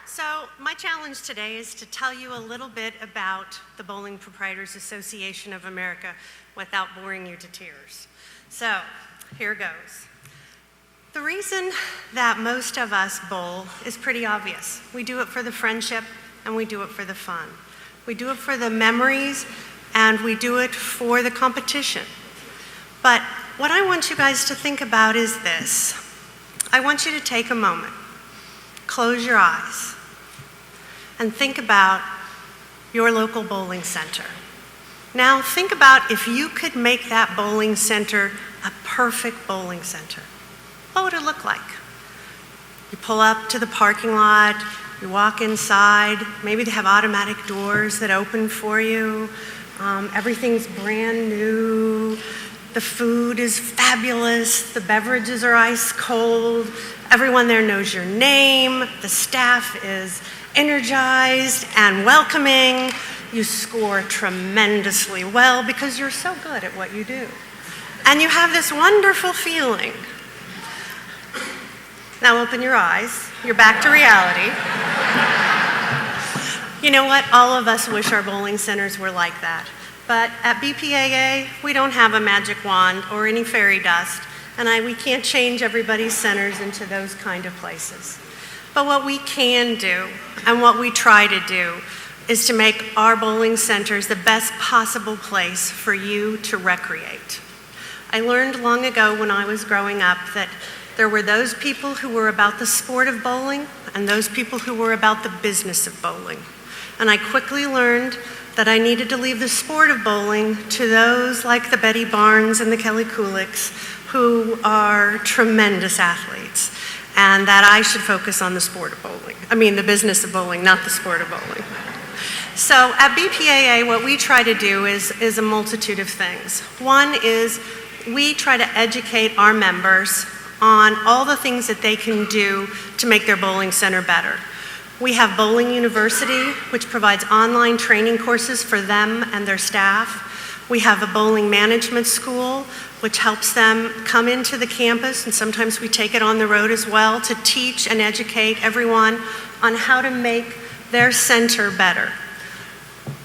So my challenge challenge today is to tell you a little bit about the Bowling Proprietors Association of America without boring you to tears. So, here goes. The reason that most of us bowl is pretty obvious. We do it for the friendship and we do it for the fun. We do it for the memories and we do it for the competition. But what I want you guys to think about is this. I want you to take a moment, close your eyes, and think about your local bowling center. Now think about if you could make that bowling center a perfect bowling center. What would it look like? You pull up to the parking lot, you walk inside, maybe they have automatic doors that open for you, everything's brand new, the food is fabulous, the beverages are ice cold, everyone there knows your name, the staff is energized and welcoming, you score tremendously well because you're so good at what you do. And you have this wonderful feeling. Now open your eyes, you're back to reality. You know what? All of us wish our bowling centers were like that. But at BPAA, we don't have a magic wand or any fairy dust, and we can't change everybody's centers into those kind of places. But what we can do, and what we try to do, is to make our bowling centers the best possible place for you to recreate. I learned long ago when I was growing up that there were those people who were about the sport of bowling and those people who were about the business of bowling. And I quickly learned that I needed to leave the sport of bowling to those like the Betty Barnes and the Kelly Kulicks, who are tremendous athletes, and that I should focus on the sport of bowling. I mean, the business of bowling, not the sport of bowling. So at BPAA, what we try to do is a multitude of things. One is we try to educate our members on all the things that they can do to make their bowling center better. We have Bowling University, which provides online training courses for them and their staff. We have a bowling management school, which helps them come into the campus, and sometimes we take it on the road as well, to teach and educate everyone on how to make their center better.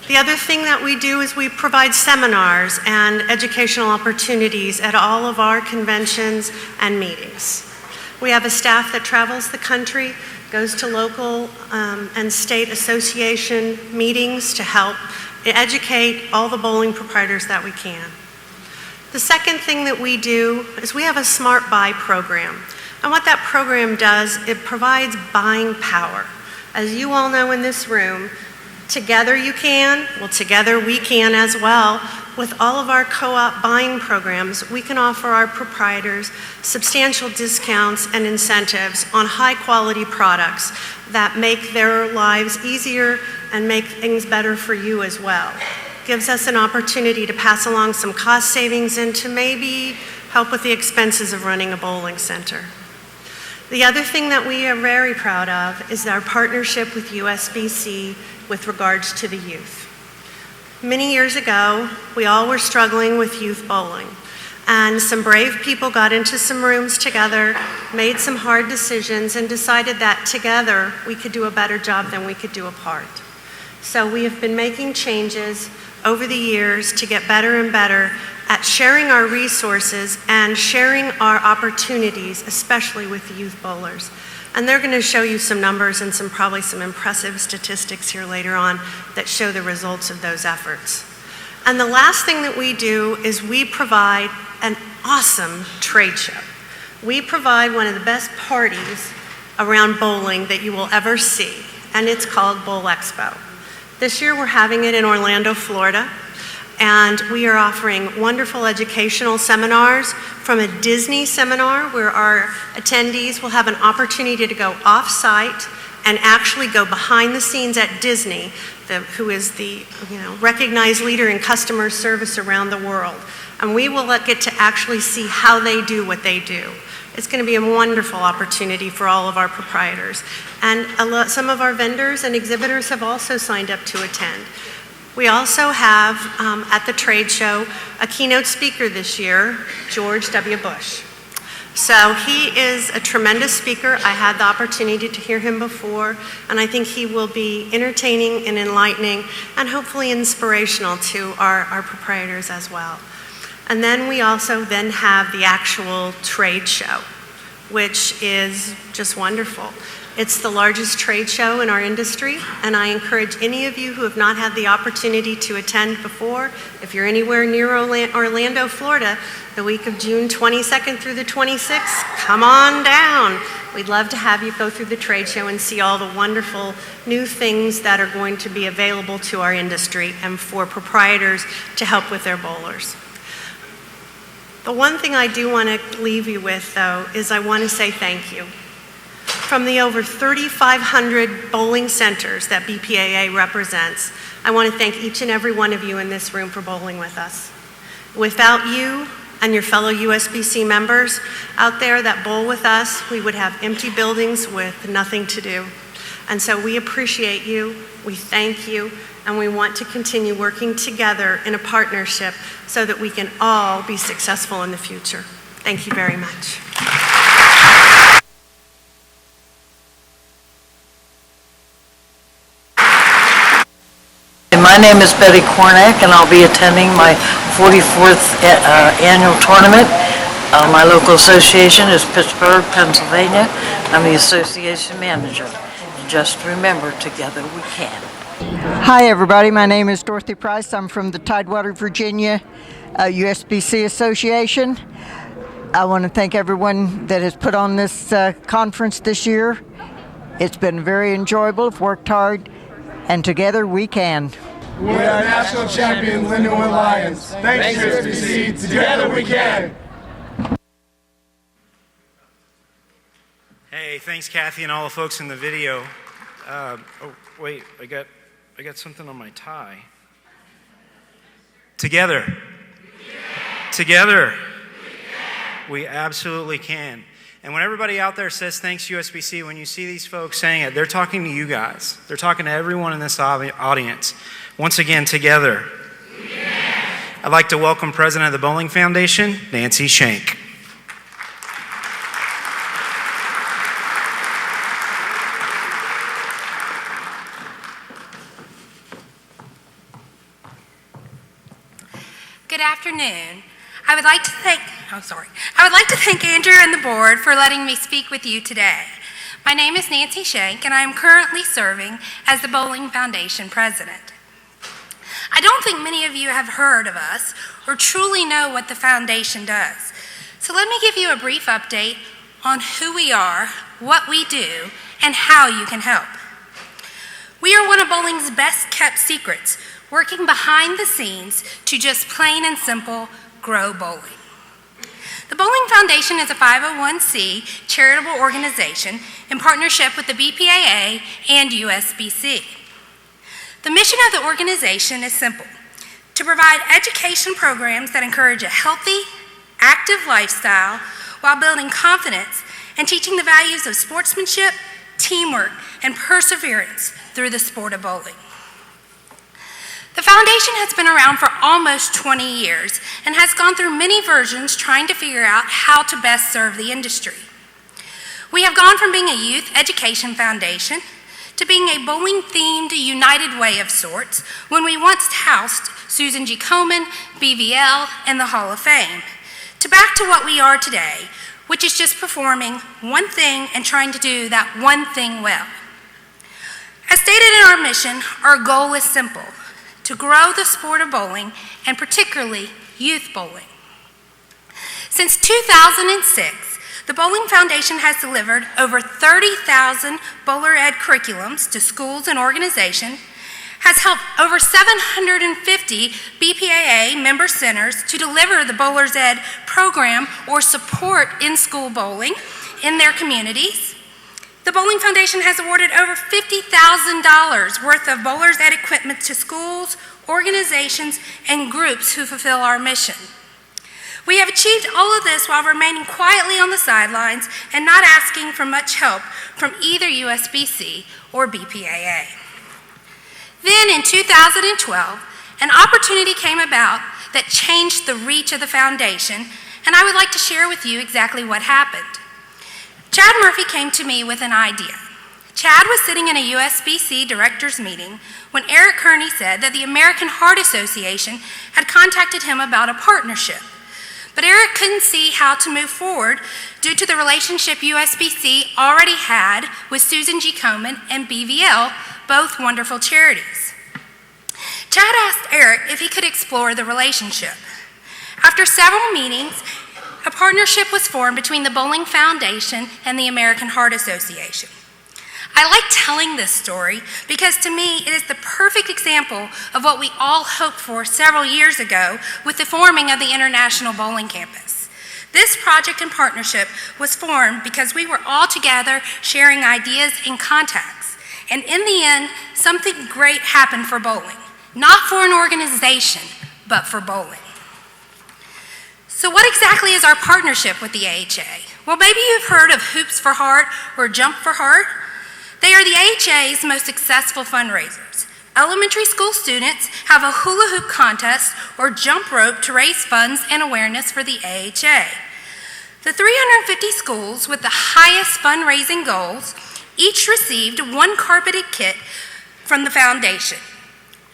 The other thing that we do is we provide seminars and educational opportunities at all of our conventions and meetings. We have a staff that travels the country, goes to local and state association meetings to help educate all the bowling proprietors that we can. The second thing that we do is we have a Smart Buy program. And what that program does, it provides buying power. As you all know in this room, together you can, well, together we can as well. With all of our co-op buying programs, we can offer our proprietors substantial discounts and incentives on high-quality products that make their lives easier and make things better for you as well. Gives us an opportunity to pass along some cost savings and to maybe help with the expenses of running a bowling center. The other thing that we are very proud of is our partnership with USBC with regards to the youth. Many years ago, we all were struggling with youth bowling, and some brave people got into some rooms together, made some hard decisions, and decided that together we could do a better job than we could do apart. So we have been making changes over the years to get better and better at sharing our resources and sharing our opportunities, especially with the youth bowlers. And they're going to show you some numbers and probably some impressive statistics here later on that show the results of those efforts. And the last thing that we do is we provide an awesome trade show. We provide one of the best parties around bowling that you will ever see, and it's called Bowl Expo. This year we're having it in Orlando, Florida, and we are offering wonderful educational seminars, from a Disney seminar where our attendees will have an opportunity to go off-site and actually go behind the scenes at Disney, who is the recognized leader in customer service around the world. And we will get to actually see how they do what they do. It's going to be a wonderful opportunity for all of our proprietors. And some of our vendors and exhibitors have also signed up to attend. We also have, at the trade show, a keynote speaker this year, George W. Bush. So he is a tremendous speaker. I had the opportunity to hear him before, and I think he will be entertaining and enlightening and hopefully inspirational to our proprietors as well. And then we also then have the actual trade show, which is just wonderful. It's the largest trade show in our industry, and I encourage any of you who have not had the opportunity to attend before, if you're anywhere near Orlando, Florida, the week of June 22nd through the 26th, come on down. We'd love to have you go through the trade show and see all the wonderful new things that are going to be available to our industry and for proprietors to help with their bowlers. The one thing I do want to leave you with, though, is I want to say thank you. From the over 3,500 bowling centers that BPAA represents, I want to thank each and every one of you in this room for bowling with us. Without you and your fellow USBC members out there that bowl with us, we would have empty buildings with nothing to do. And so we appreciate you, we thank you, and we want to continue working together in a partnership so that we can all be successful in the future. Thank you very much. My name is Betty Kornack, and I'll be attending my 44th annual tournament. My local association is Pittsburgh, Pennsylvania. I'm the association manager. And just remember, together we can. Hi everybody, my name is Dorothy Price. I'm from the Tidewater, Virginia USBC Association. I want to thank everyone that has put on this conference this year. It's been very enjoyable, I've worked hard, and together we can. We're our national champion, Lindenwood Lions. Thanks, USBC. Together we can. Hey, thanks, Kathy, and all the folks in the video. Oh, wait, I got something on my tie. Together. Together. We absolutely can. And when everybody out there says thanks USBC, when you see these folks saying it, they're talking to you guys. They're talking to everyone in this audience. Once again, together. I'd like to welcome President of the Bowling Foundation, Nancy Shank. Good afternoon. I would like to thank Andrew and the board for letting me speak with you today. My name is Nancy Shank, and I am currently serving as the Bowling Foundation president. I don't think many of you have heard of us or truly know what the foundation does. So let me give you a brief update on who we are, what we do, and how you can help. We are one of bowling's best kept secrets, working behind the scenes to just plain and simple grow bowling. The Bowling Foundation is a 501c charitable organization in partnership with the BPAA and USBC. The mission of the organization is simple: to provide education programs that encourage a healthy, active lifestyle while building confidence and teaching the values of sportsmanship, teamwork, and perseverance through the sport of bowling. The foundation has been around for almost 20 years and has gone through many versions trying to figure out how to best serve the industry. We have gone from being a youth education foundation to being a bowling-themed United Way of sorts when we once housed Susan G. Komen, BVL, and the Hall of Fame, to back to what we are today, which is just performing one thing and trying to do that one thing well. As stated in our mission, our goal is simple: to grow the sport of bowling, and particularly youth bowling. Since 2006, the Bowling Foundation has delivered over 30,000 bowler ed curriculums to schools and organizations, has helped over 750 BPAA member centers to deliver the Bowler's Ed program or support in-school bowling in their communities. The Bowling Foundation has awarded over $50,000 worth of Bowler's Ed equipment to schools, organizations, and groups who fulfill our mission. We have achieved all of this while remaining quietly on the sidelines and not asking for much help from either USBC or BPAA. Then in 2012, an opportunity came about that changed the reach of the foundation and I would like to share with you exactly what happened. Chad Murphy came to me with an idea. Chad was sitting in a USBC directors meeting when Eric Kearney said that the American Heart Association had contacted him about a partnership. But Eric couldn't see how to move forward due to the relationship USBC already had with Susan G. Komen and BVL, both wonderful charities. Chad asked Eric if he could explore the relationship. After several meetings, a partnership was formed between the Bowling Foundation and the American Heart Association. I like telling this story because to me it is the perfect example of what we all hoped for several years ago with the forming of the International Bowling Campus. This project and partnership was formed because we were all together sharing ideas and contacts. And in the end, something great happened for bowling. Not for an organization, but for bowling. So what exactly is our partnership with the AHA? Well, maybe you've heard of Hoops for Heart or Jump for Heart. They are the AHA's most successful fundraisers. Elementary school students have a hula hoop contest or jump rope to raise funds and awareness for the AHA. The 350 schools with the highest fundraising goals each received one carpeted kit from the foundation.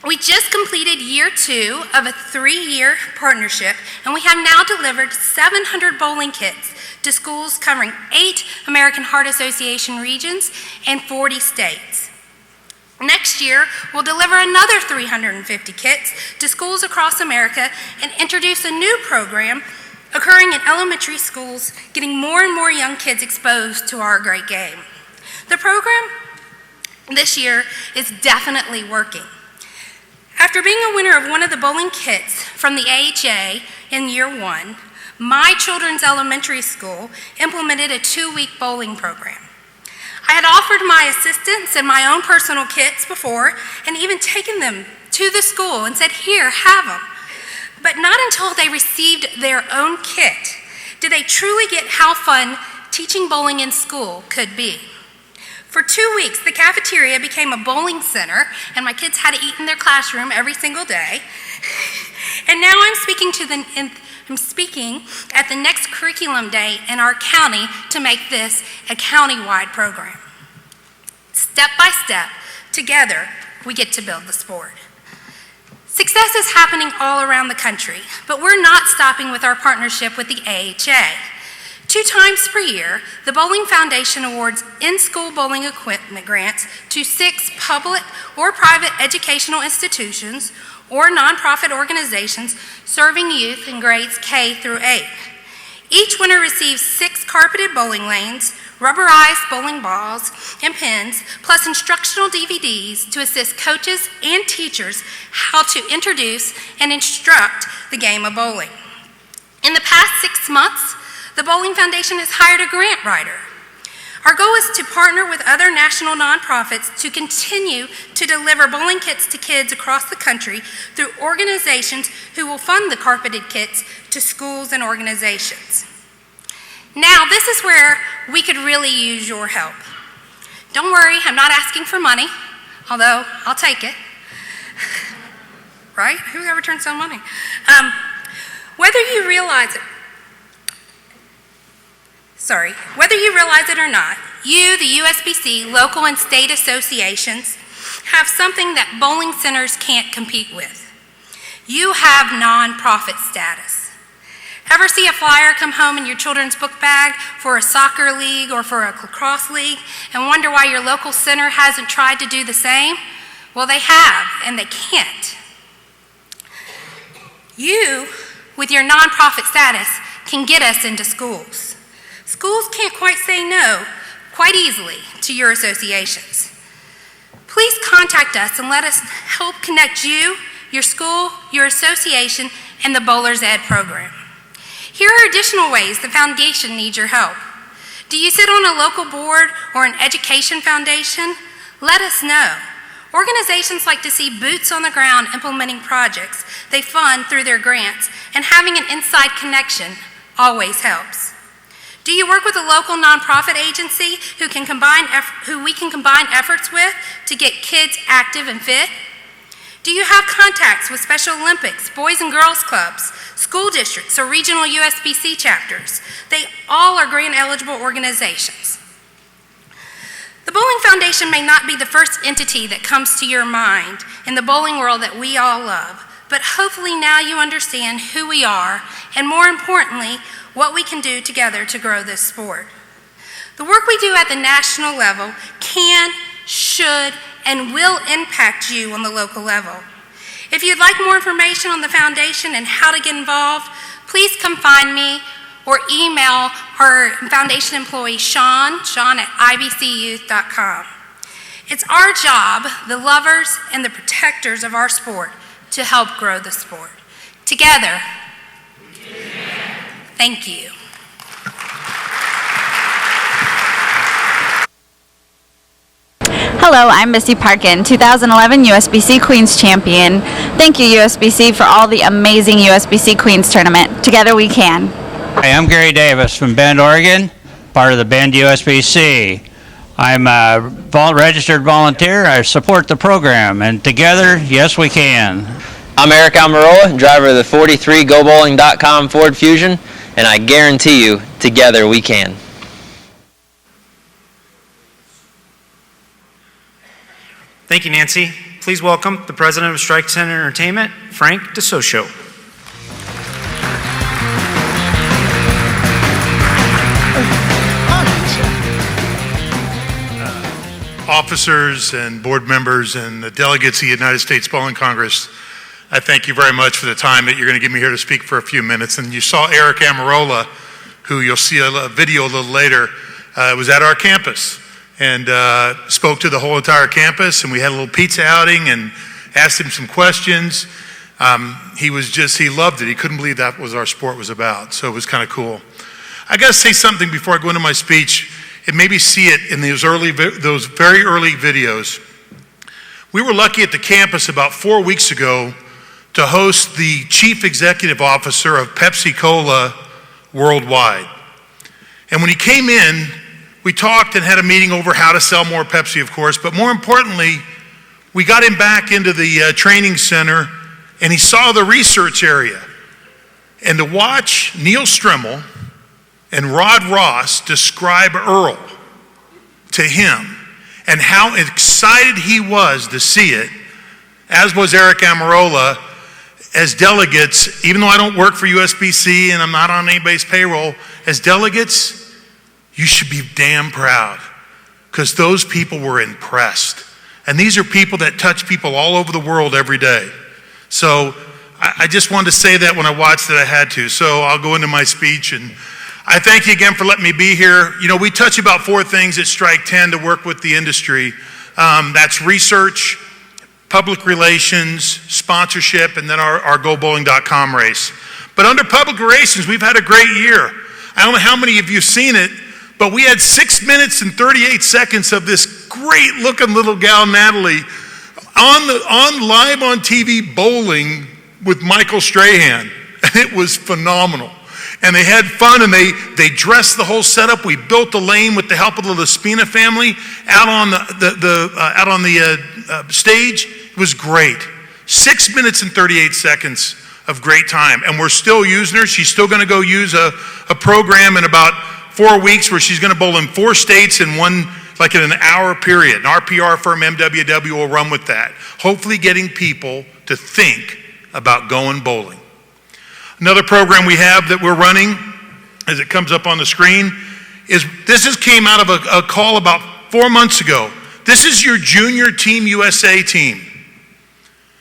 We just completed year 2 of a 3-year partnership, and we have now delivered 700 bowling kits to schools covering 8 American Heart Association regions and 40 states. Next year, we'll deliver another 350 kits to schools across America and introduce a new program occurring in elementary schools, getting more and more young kids exposed to our great game. The program this year is definitely working. After being a winner of one of the bowling kits from the AHA in year 1, my children's elementary school implemented a 2-week bowling program. I had offered my assistants and my own personal kits before and even taken them to the school and said, "Here, have them." But not until they received their own kit did they truly get how fun teaching bowling in school could be. For 2 weeks, the cafeteria became a bowling center, and my kids had to eat in their classroom every single day. And now I'm speaking at the next curriculum day in our county to make this a county-wide program. Step by step, together, we get to build the sport. Success is happening all around the country, but we're not stopping with our partnership with the AHA. 2 times per year, the Bowling Foundation awards in-school bowling equipment grants to 6 public or private educational institutions or nonprofit organizations serving youth in grades K through 8. Each winner receives 6 carpeted bowling lanes, rubberized bowling balls and pins, plus instructional DVDs to assist coaches and teachers how to introduce and instruct the game of bowling. In the past 6 months, the Bowling Foundation has hired a grant writer. Our goal is to partner with other national nonprofits to continue to deliver bowling kits to kids across the country through organizations who will fund the carpeted kits to schools and organizations. Now, this is where we could really use your help. Don't worry, I'm not asking for money, although I'll take it. Right? Who ever turns down money? Whether you realize it or not, you, the USBC, local and state associations, have something that bowling centers can't compete with. You have nonprofit status. Ever see a flyer come home in your children's book bag for a soccer league or for a lacrosse league and wonder why your local center hasn't tried to do the same? Well, they have, and they can't. You, with your nonprofit status, can get us into schools. Schools can't quite say no quite easily to your associations. Please contact us and let us help connect you, your school, your association, and the Bowlers Ed program. Here are additional ways the foundation needs your help. Do you sit on a local board or an education foundation? Let us know. Organizations like to see boots on the ground implementing projects they fund through their grants, and having an inside connection always helps. Do you work with a local nonprofit agency who we can combine efforts with to get kids active and fit? Do you have contacts with Special Olympics, Boys and Girls Clubs, school districts, or regional USBC chapters. They all are grant eligible organizations. The Bowling Foundation may not be the first entity that comes to your mind in the bowling world that we all love, but hopefully now you understand who we are, and more importantly, what we can do together to grow this sport. The work we do at the national level can, should, and will impact you on the local level. If you'd like more information on the foundation and how to get involved, please come find me or email our foundation employee, Sean at ibcyouth.com. It's our job, the lovers and the protectors of our sport, to help grow the sport. Together, thank you. Hello, I'm Missy Parkin, 2011 USBC Queens Champion. Thank you, USBC, for all the amazing USBC Queens Tournament. Together we can. Hi, I'm Gary Davis from Bend, Oregon, part of the Bend USBC. I'm a registered volunteer. I support the program, and together, yes, we can. I'm Eric Almirola, driver of the 43 GoBowling.com Ford Fusion, and I guarantee you, together we can. Thank you, Nancy. Please welcome the president of Strike Ten Entertainment, Frank DeSocio. Officers and board members and the delegates of the United States Bowling Congress, I thank you very much for the time that you're going to give me here to speak for a few minutes. And you saw Eric Almirola, who you'll see a video a little later, was at our campus and spoke to the whole entire campus, and we had a little pizza outing and asked him some questions. He loved it. He couldn't believe that was our sport was about, so it was kind of cool. I got to say something before I go into my speech, and maybe see it in those very early videos. We were lucky at the campus about 4 weeks ago to host the Chief Executive Officer of Pepsi-Cola worldwide. And when he came in, we talked and had a meeting over how to sell more Pepsi, of course, but more importantly, we got him back into the training center, and he saw the research area. And to watch Neil Strimmel and Rod Ross describe Earl to him and how excited he was to see it, as was Eric Almirola, as delegates, even though I don't work for USBC and I'm not on anybody's payroll, as delegates, you should be damn proud, because those people were impressed. And these are people that touch people all over the world every day. So I just wanted to say that when I watched it, I had to. So I'll go into my speech, and I thank you again for letting me be here. You know, we touch about 4 things at Strike 10 to work with the industry. That's research, public relations, sponsorship, and then our GoBowling.com race. But under public relations, we've had a great year. I don't know how many of you have seen it, but we had 6 minutes and 38 seconds of this great looking little gal, Natalie, on live on TV bowling with Michael Strahan. And it was phenomenal. And they had fun, and they dressed the whole setup. We built the lane with the help of the Laspina family out on the stage. It was great. 6 minutes and 38 seconds of great time. And we're still using her. She's still going to go use a program in about 4 weeks where she's going to bowl in 4 states in an hour period. And our PR firm, MWW, will run with that. Hopefully getting people to think about going bowling. Another program we have that we're running, as it comes up on the screen, came out of a call about 4 months ago. This is your Junior Team USA team.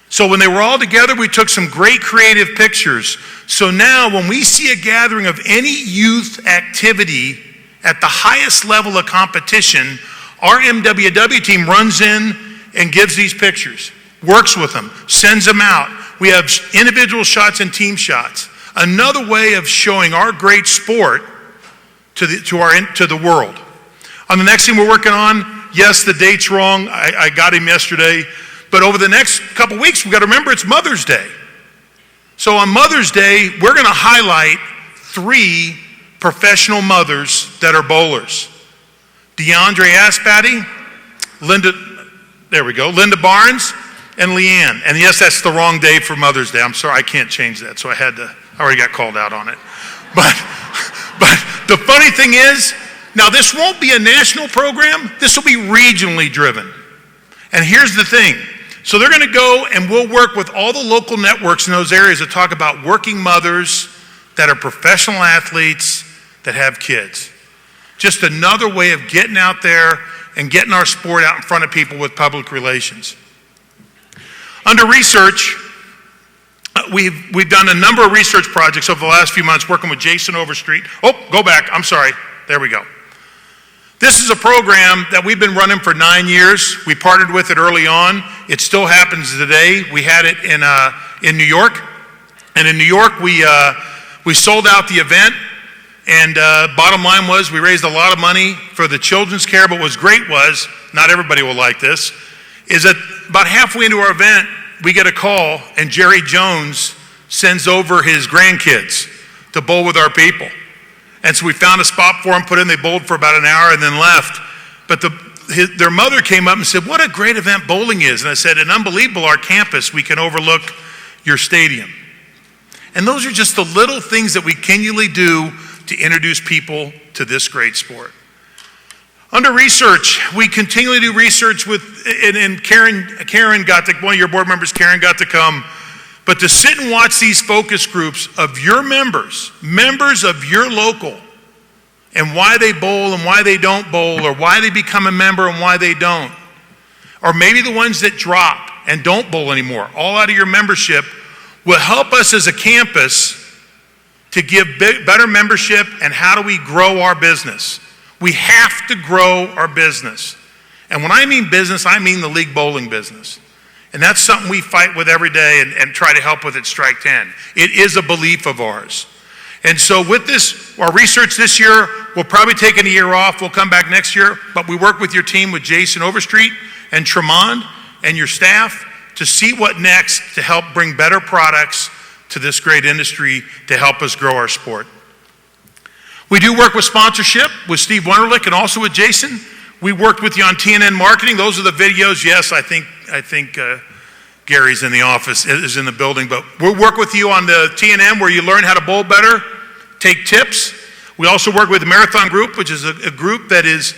So when they were all together, we took some great creative pictures. So now when we see a gathering of any youth activity at the highest level of competition, our MWW team runs in and gives these pictures, works with them, sends them out. We have individual shots and team shots. Another way of showing our great sport to the world. On the next thing we're working on, yes, the date's wrong. I got him yesterday. But over the next couple weeks, we've got to remember it's Mother's Day. So on Mother's Day, we're going to highlight 3 professional mothers that are bowlers. DeAndre Aspati, Linda Barnes, and Leanne. And yes, that's the wrong day for Mother's Day. I'm sorry, I can't change that, so I had to I already got called out on it. But the funny thing is, now this won't be a national program, this will be regionally driven. And here's the thing. So they're gonna go and we'll work with all the local networks in those areas that talk about working mothers that are professional athletes that have kids. Just another way of getting out there and getting our sport out in front of people with public relations. Under research, we've done a number of research projects over the last few months working with Jason Overstreet. Oh, go back, I'm sorry, there we go. This is a program that we've been running for 9 years. We partnered with it early on. It still happens today. We had it in New York. And in New York, we sold out the event. And bottom line was we raised a lot of money for the children's care. But what's great was, not everybody will like this, is that about halfway into our event, we get a call and Jerry Jones sends over his grandkids to bowl with our people. And so we found a spot for them, put in, they bowled for about an hour and then left. But their mother came up and said, what a great event bowling is. And I said, and unbelievable, our campus, we can overlook your stadium. And those are just the little things that we continually do to introduce people to this great sport. Under research, we continually do research with, and Karen got to, one of your board members, Karen, got to come, but to sit and watch these focus groups of your members of your local, and why they bowl and why they don't bowl, or why they become a member and why they don't. Or maybe the ones that drop and don't bowl anymore, all out of your membership, will help us as a campus to give better membership and how do we grow our business. We have to grow our business. And when I mean business, I mean the league bowling business. And that's something we fight with every day and try to help with at Strike 10. It is a belief of ours. And so with this, our research this year, we'll probably take a year off. We'll come back next year. But we work with your team, with Jason Overstreet and Tremond and your staff to see what next to help bring better products to this great industry to help us grow our sport. We do work with sponsorship with Steve Wunderlich and also with Jason. We worked with you on TNN marketing. Those are the videos. Yes, I think Gary's in the office, is in the building, but we'll work with you on the TNN where you learn how to bowl better, take tips. We also work with the Marathon Group, which is a group that is,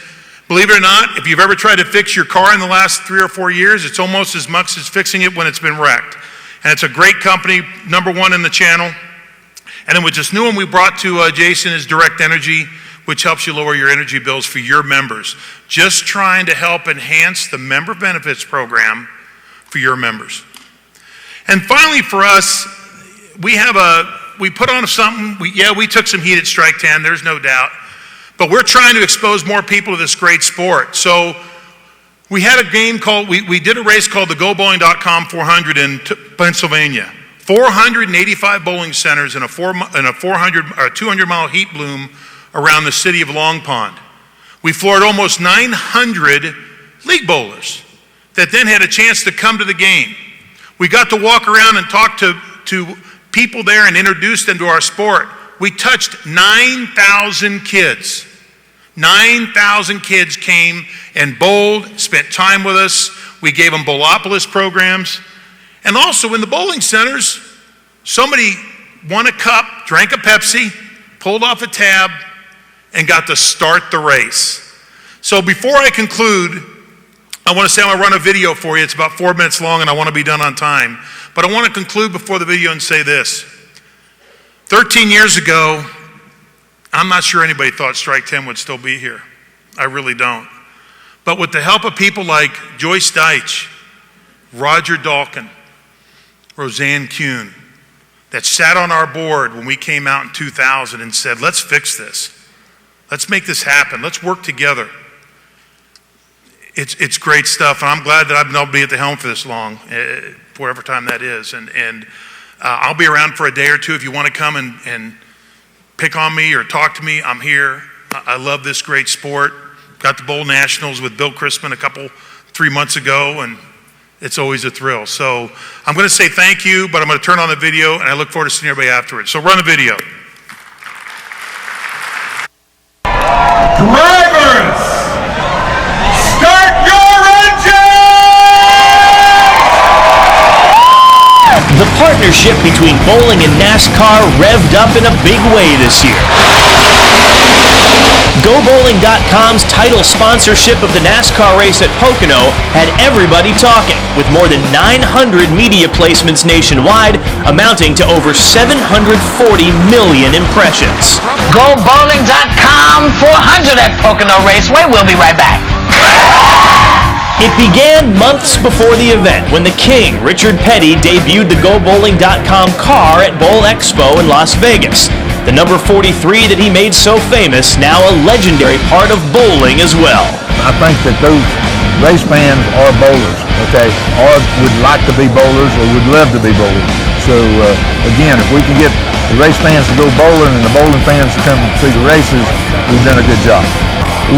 believe it or not, if you've ever tried to fix your car in the last 3 or 4 years, it's almost as much as fixing it when it's been wrecked. And it's a great company, #1 in the channel. And then with this new one we brought to Jason is Direct Energy, which helps you lower your energy bills for your members. Just trying to help enhance the member benefits program for your members. And finally for us, we put on something, we took some heat at Strike 10, there's no doubt, but we're trying to expose more people to this great sport. So we had a game called, we did a race called the GoBowling.com 400 in Pennsylvania. 485 bowling centers in a 200-mile heat bloom around the city of Long Pond. We floored almost 900 league bowlers that then had a chance to come to the game. We got to walk around and talk to people there and introduce them to our sport. We touched 9,000 kids. 9,000 kids came and bowled, spent time with us. We gave them Bowlopolis programs. And also in the bowling centers, somebody won a cup, drank a Pepsi, pulled off a tab, and got to start the race. So before I conclude, I want to say I'm going to run a video for you. It's about 4 minutes long and I want to be done on time. But I want to conclude before the video and say this. 13 years ago, I'm not sure anybody thought Strike 10 would still be here. I really don't. But with the help of people like Joyce Deitch, Roger Dalkin, Roseanne Kuhn, that sat on our board when we came out in 2000 and said, let's fix this. Let's make this happen. Let's work together. It's great stuff, and I'm glad that I've been able to be at the helm for this long, whatever time that is. And I'll be around for a day or two if you want to come and pick on me or talk to me. I'm here. I love this great sport. Got the Bowl Nationals with Bill Crispin 3 months ago, and it's always a thrill. So I'm going to say thank you, but I'm going to turn on the video, and I look forward to seeing everybody afterwards. So run the video. Drivers, start your engine! The partnership between bowling and NASCAR revved up in a big way this year. GoBowling.com's title sponsorship of the NASCAR race at Pocono had everybody talking, with more than 900 media placements nationwide, amounting to over 740 million impressions. GoBowling.com 400 at Pocono Raceway. We'll be right back. It began months before the event when the King, Richard Petty, debuted the GoBowling.com car at Bowl Expo in Las Vegas. The number 43 that he made so famous, now a legendary part of bowling as well. I think that those race fans are bowlers, okay, or would like to be bowlers or would love to be bowlers. So again, if we can get the race fans to go bowling and the bowling fans to come see the races, we've done a good job.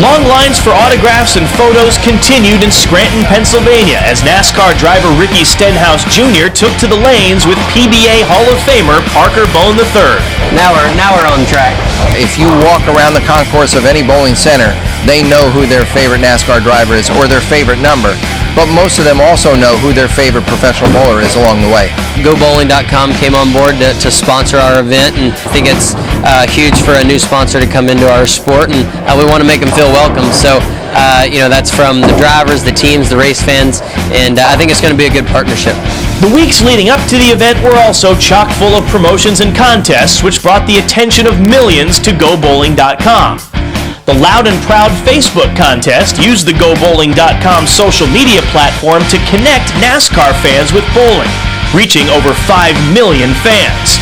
Long lines for autographs and photos continued in Scranton, Pennsylvania, as NASCAR driver Ricky Stenhouse Jr. took to the lanes with PBA Hall of Famer Parker Bone III. Now we're on track. If you walk around the concourse of any bowling center, they know who their favorite NASCAR driver is or their favorite number. But most of them also know who their favorite professional bowler is along the way. GoBowling.com came on board to sponsor our event, and I think it's huge for a new sponsor to come into our sport, and we want to make them feel welcome. So, that's from the drivers, the teams, the race fans, and I think it's going to be a good partnership. The weeks leading up to the event were also chock full of promotions and contests, which brought the attention of millions to GoBowling.com. The Loud and Proud Facebook contest used the GoBowling.com social media platform to connect NASCAR fans with bowling, reaching over 5 million fans.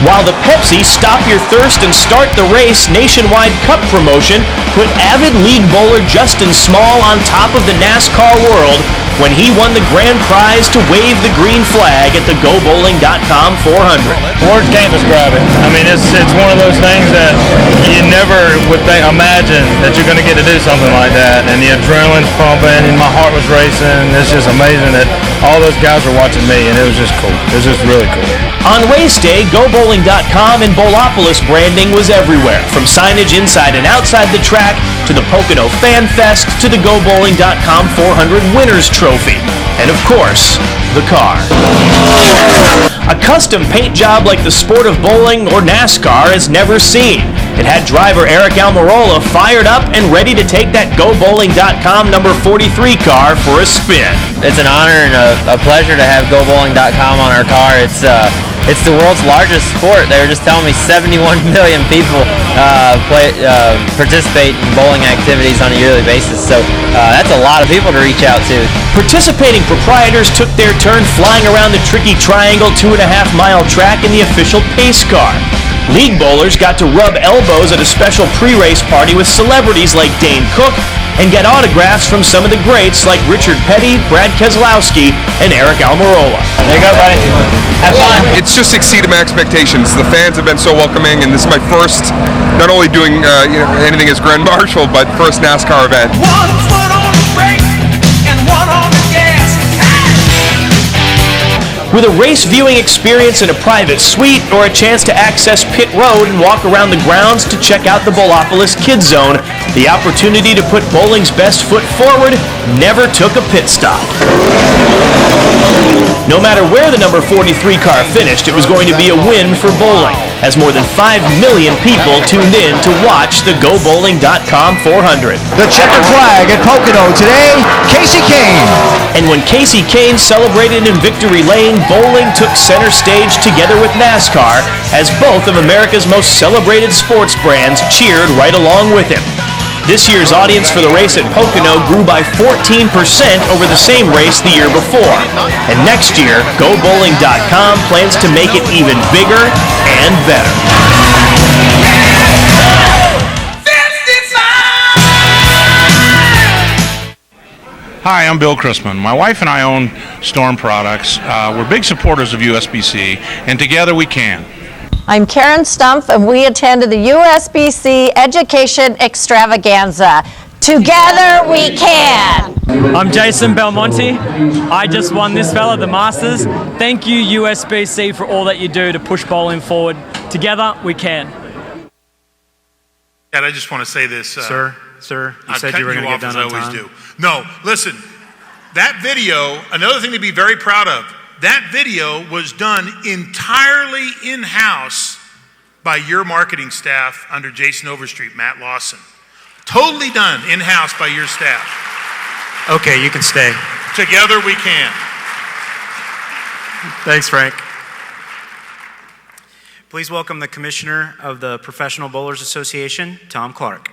While the Pepsi Stop Your Thirst and Start the Race nationwide cup promotion put avid league bowler Justin Small on top of the NASCAR world when he won the grand prize to wave the green flag at the GoBowling.com 400. Words can't describe it. I mean, it's one of those things that you never would imagine that you're going to get to do something like that, and the adrenaline's pumping, and my heart was racing. It's just amazing that all those guys were watching me, and it was just cool. It was just really cool. On race day, GoBowling.com and Bowlopolis branding was everywhere, from signage inside and outside the track, to the Pocono Fan Fest, to the GoBowling.com 400 Winners Trophy, and of course, the car. A custom paint job like the sport of bowling or NASCAR has never seen. It had driver Eric Almirola fired up and ready to take that GoBowling.com number 43 car for a spin. It's an honor and a pleasure to have GoBowling.com on our car. It's the world's largest sport. They were just telling me 71 million people participate in bowling activities on a yearly basis. So that's a lot of people to reach out to. Participating proprietors took their turn flying around the tricky triangle 2.5-mile track in the official pace car. League bowlers got to rub elbows at a special pre-race party with celebrities like Dane Cook and get autographs from some of the greats like Richard Petty, Brad Keselowski, and Eric Almirola. There you go, buddy. Have fun. It's just exceeded my expectations. The fans have been so welcoming, and this is my first, not only doing anything as Grand Marshal, but first NASCAR event. 1 foot on the brake and 1 on the gas. With a race viewing experience in a private suite or a chance to access pit road and walk around the grounds to check out the Bowlopolis Kids Zone, the opportunity to put bowling's best foot forward never took a pit stop. No matter where the number 43 car finished, it was going to be a win for bowling, as more than 5 million people tuned in to watch the GoBowling.com 400. The checkered flag at Pocono today, Casey Kane. And when Casey Kane celebrated in Victory Lane, bowling took center stage together with NASCAR, as both of America's most celebrated sports brands cheered right along with him. This year's audience for the race at Pocono grew by 14% over the same race the year before. And next year, GoBowling.com plans to make it even bigger and better. Hi, I'm Bill Chrisman. My wife and I own Storm Products. We're big supporters of USBC, and together we can. I'm Karen Stumpf, and we attended the USBC Education Extravaganza. Together we can! I'm Jason Belmonte. I just won this fella, the Masters. Thank you, USBC, for all that you do to push bowling forward. Together we can. And I just want to say this. Sir, you said you were going to get done on time. No, listen, that video, another thing to be very proud of, that video was done entirely in-house by your marketing staff under Jason Overstreet, Matt Lawson. Totally done in-house by your staff. Okay, you can stay. Together we can. Thanks, Frank. Please welcome the Commissioner of the Professional Bowlers Association, Tom Clark.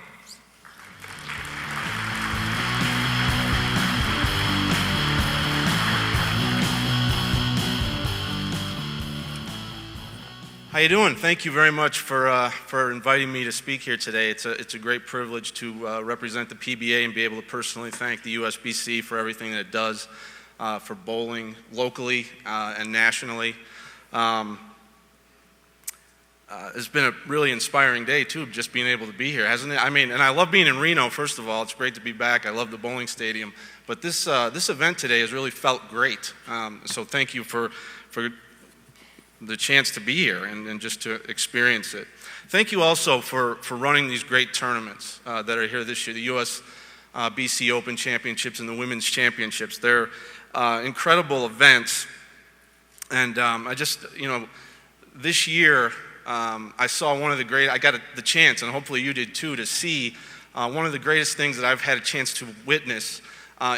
How you doing? Thank you very much for inviting me to speak here today. It's a great privilege to represent the PBA and be able to personally thank the USBC for everything that it does for bowling locally and nationally. It's been a really inspiring day too, just being able to be here, hasn't it? I mean, and I love being in Reno. First of all, it's great to be back. I love the bowling stadium, but this event today has really felt great. So thank you for the chance to be here and just to experience it. Thank you also for running these great tournaments that are here this year, the USBC Open Championships and the Women's Championships. They're incredible events. And I just, this year I saw one of the great, I got the chance, and hopefully you did too, to see one of the greatest things that I've had a chance to witness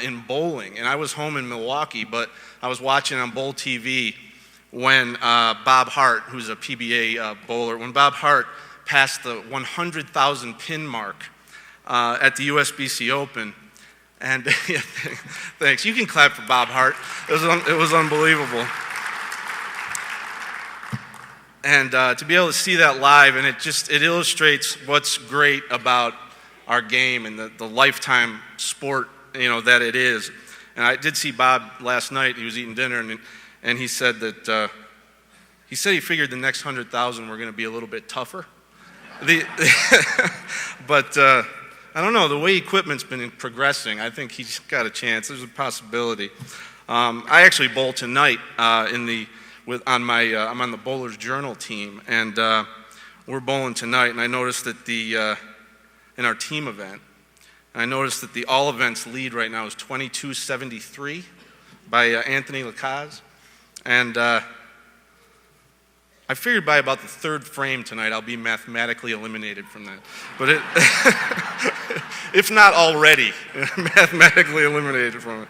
in bowling. And I was home in Milwaukee, but I was watching on Bowl TV when Bob Hart, who's a PBA bowler, when Bob Hart passed the 100,000 pin mark at the USBC Open. And yeah, thanks. You can clap for Bob Hart. It was unbelievable. And to be able to see that live, and it illustrates what's great about our game and the lifetime sport, that it is. And I did see Bob last night. He was eating dinner, and he said that he figured the next 100,000 were going to be a little bit tougher. But I don't know, the way equipment's been progressing, I think he's got a chance. There's a possibility. I actually bowl tonight I'm on the Bowlers Journal team, and we're bowling tonight. And I noticed that in our team event, I noticed that the all events lead right now is 22-73 by Anthony Lacaze. And I figured by about the third frame tonight, I'll be mathematically eliminated from that. But if not already, mathematically eliminated from it.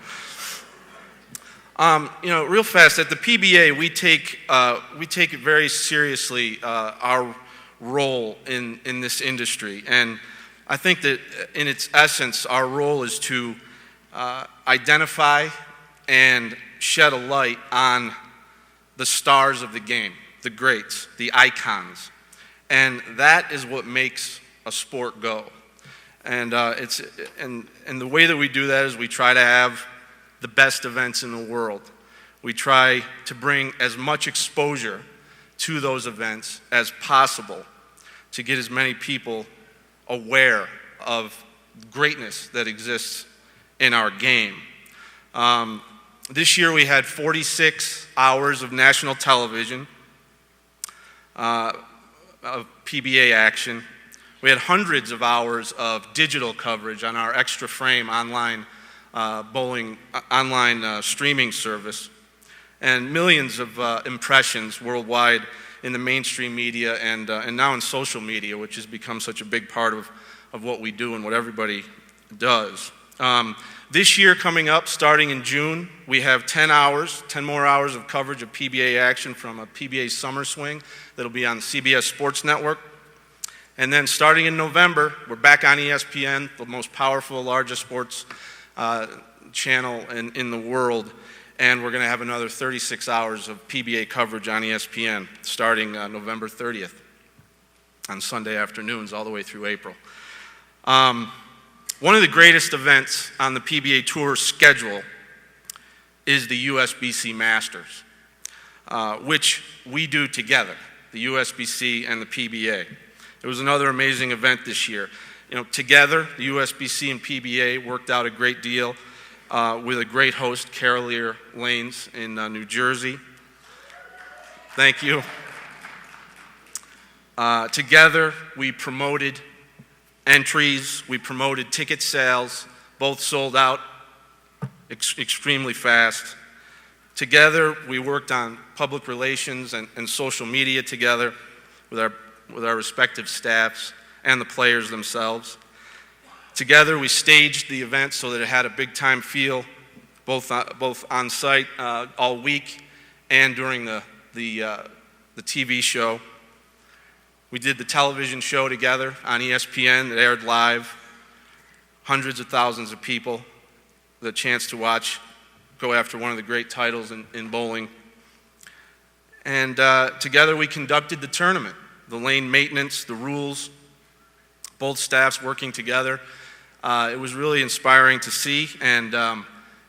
Real fast, at the PBA, we take it very seriously, our role in this industry. And I think that in its essence, our role is to identify and shed a light on the stars of the game, the greats, the icons. And that is what makes a sport go. And the way that we do that is we try to have the best events in the world. We try to bring as much exposure to those events as possible to get as many people aware of greatness that exists in our game. This year we had 46 hours of national television, of PBA action. We had hundreds of hours of digital coverage on our Extra Frame online bowling online streaming service, and millions of impressions worldwide in the mainstream media and now in social media, which has become such a big part of what we do and what everybody does. This year coming up, starting in June, we have 10 more hours of coverage of PBA action from a PBA Summer Swing that'll be on the CBS Sports Network. And then starting in November, we're back on ESPN, the most powerful, largest sports channel in the world. And we're going to have another 36 hours of PBA coverage on ESPN starting November 30th on Sunday afternoons all the way through April. One of the greatest events on the PBA Tour schedule is the USBC Masters, which we do together, the USBC and the PBA. It was another amazing event this year. Together, the USBC and PBA worked out a great deal with a great host, Carolier Lanes in New Jersey. Thank you. Together, we promoted entries, we promoted ticket sales, both sold out extremely fast. Together, we worked on public relations and social media together with our respective staffs and the players themselves. Together, we staged the event so that it had a big-time feel, both on site all week and during the TV show. We did the television show together on ESPN that aired live. Hundreds of thousands of people, the chance to watch go after one of the great titles in bowling. And together we conducted the tournament, the lane maintenance, the rules, both staffs working together. It was really inspiring to see, and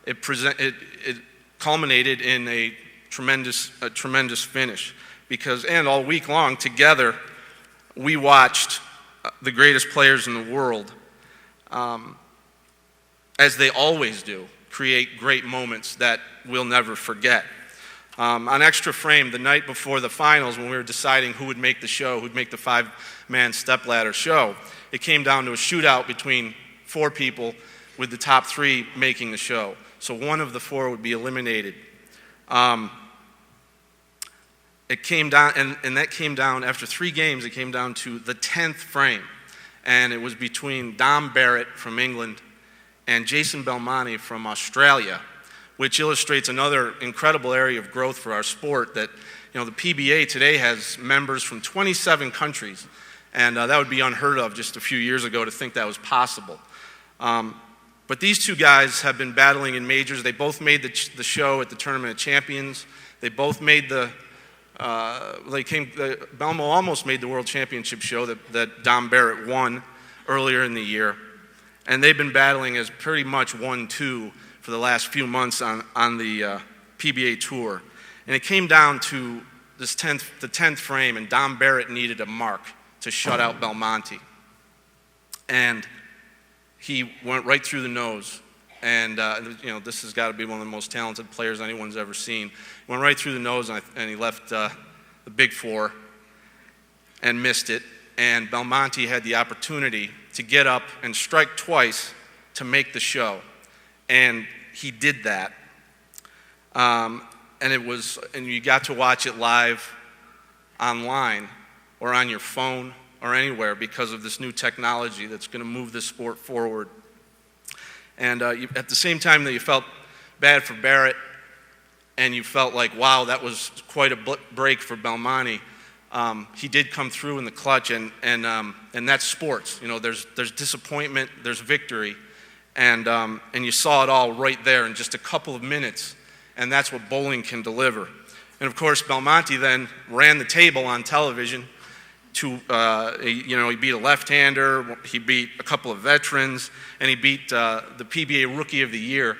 it culminated in a tremendous finish. And all week long together, we watched the greatest players in the world, as they always do, create great moments that we'll never forget. On Extra Frame, the night before the finals, when we were deciding who would make the show, who'd make the 5-man stepladder show, it came down to a shootout between 4 people, with the top 3 making the show. So one of the 4 would be eliminated. It came down, and that came down, after 3 games, it came down to the 10th frame. And it was between Dom Barrett from England and Jason Belmonte from Australia, which illustrates another incredible area of growth for our sport, that the PBA today has members from 27 countries, and that would be unheard of just a few years ago to think that was possible. But these 2 guys have been battling in majors. They both made the show at the Tournament of Champions. They both made Belmo almost made the World Championship show that Dom Barrett won earlier in the year. And they've been battling as pretty much 1-2 for the last few months on the PBA tour. And it came down to the 10th frame, and Dom Barrett needed a mark to shut out Belmonte. And he went right through the nose. And this has got to be one of the most talented players anyone's ever seen. He went right through the nose, and he left the big 4 and missed it. And Belmonte had the opportunity to get up and strike twice to make the show. And he did that. And you got to watch it live online or on your phone or anywhere because of this new technology that's going to move this sport forward. And at the same time that you felt bad for Barrett, and you felt like, wow, that was quite a break for Belmonte, he did come through in the clutch, and that's sports. There's disappointment, there's victory, and you saw it all right there in just a couple of minutes, and that's what bowling can deliver. And of course, Belmonte then ran the table on television. He beat a left-hander, he beat a couple of veterans, and he beat the PBA Rookie of the Year,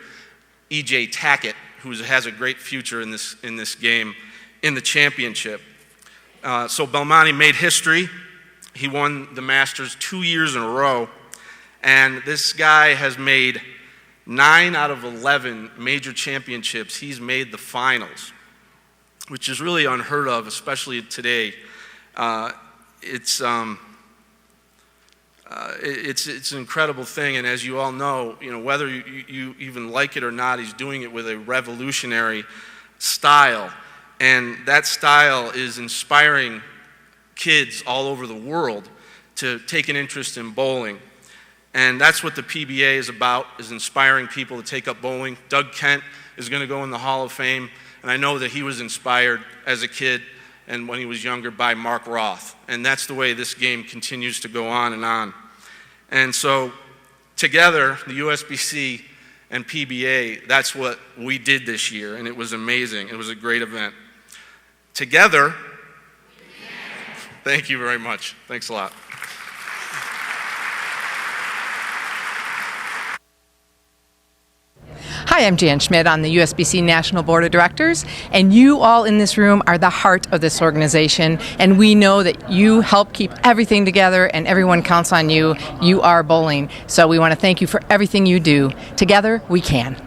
E.J. Tackett, who has a great future in this game, in the championship. So Belmonte made history. He won the Masters 2 years in a row, and this guy has made 9 out of 11 major championships. He's made the finals, which is really unheard of, especially today. It's an incredible thing, and as you all know, whether you even like it or not, he's doing it with a revolutionary style, and that style is inspiring kids all over the world to take an interest in bowling. And that's what the PBA is about, is inspiring people to take up bowling. Doug Kent is going to go in the Hall of Fame, and I know that he was inspired as a kid and when he was younger by Mark Roth. And that's the way this game continues to go on and on. And so together, the USBC and PBA, that's what we did this year, and it was amazing. It was a great event. Together, thank you very much. Thanks a lot. Hi, I'm Jan Schmidt on the USBC National Board of Directors, and you all in this room are the heart of this organization, and we know that you help keep everything together and everyone counts on you. You are bowling, so we want to thank you for everything you do. Together, we can.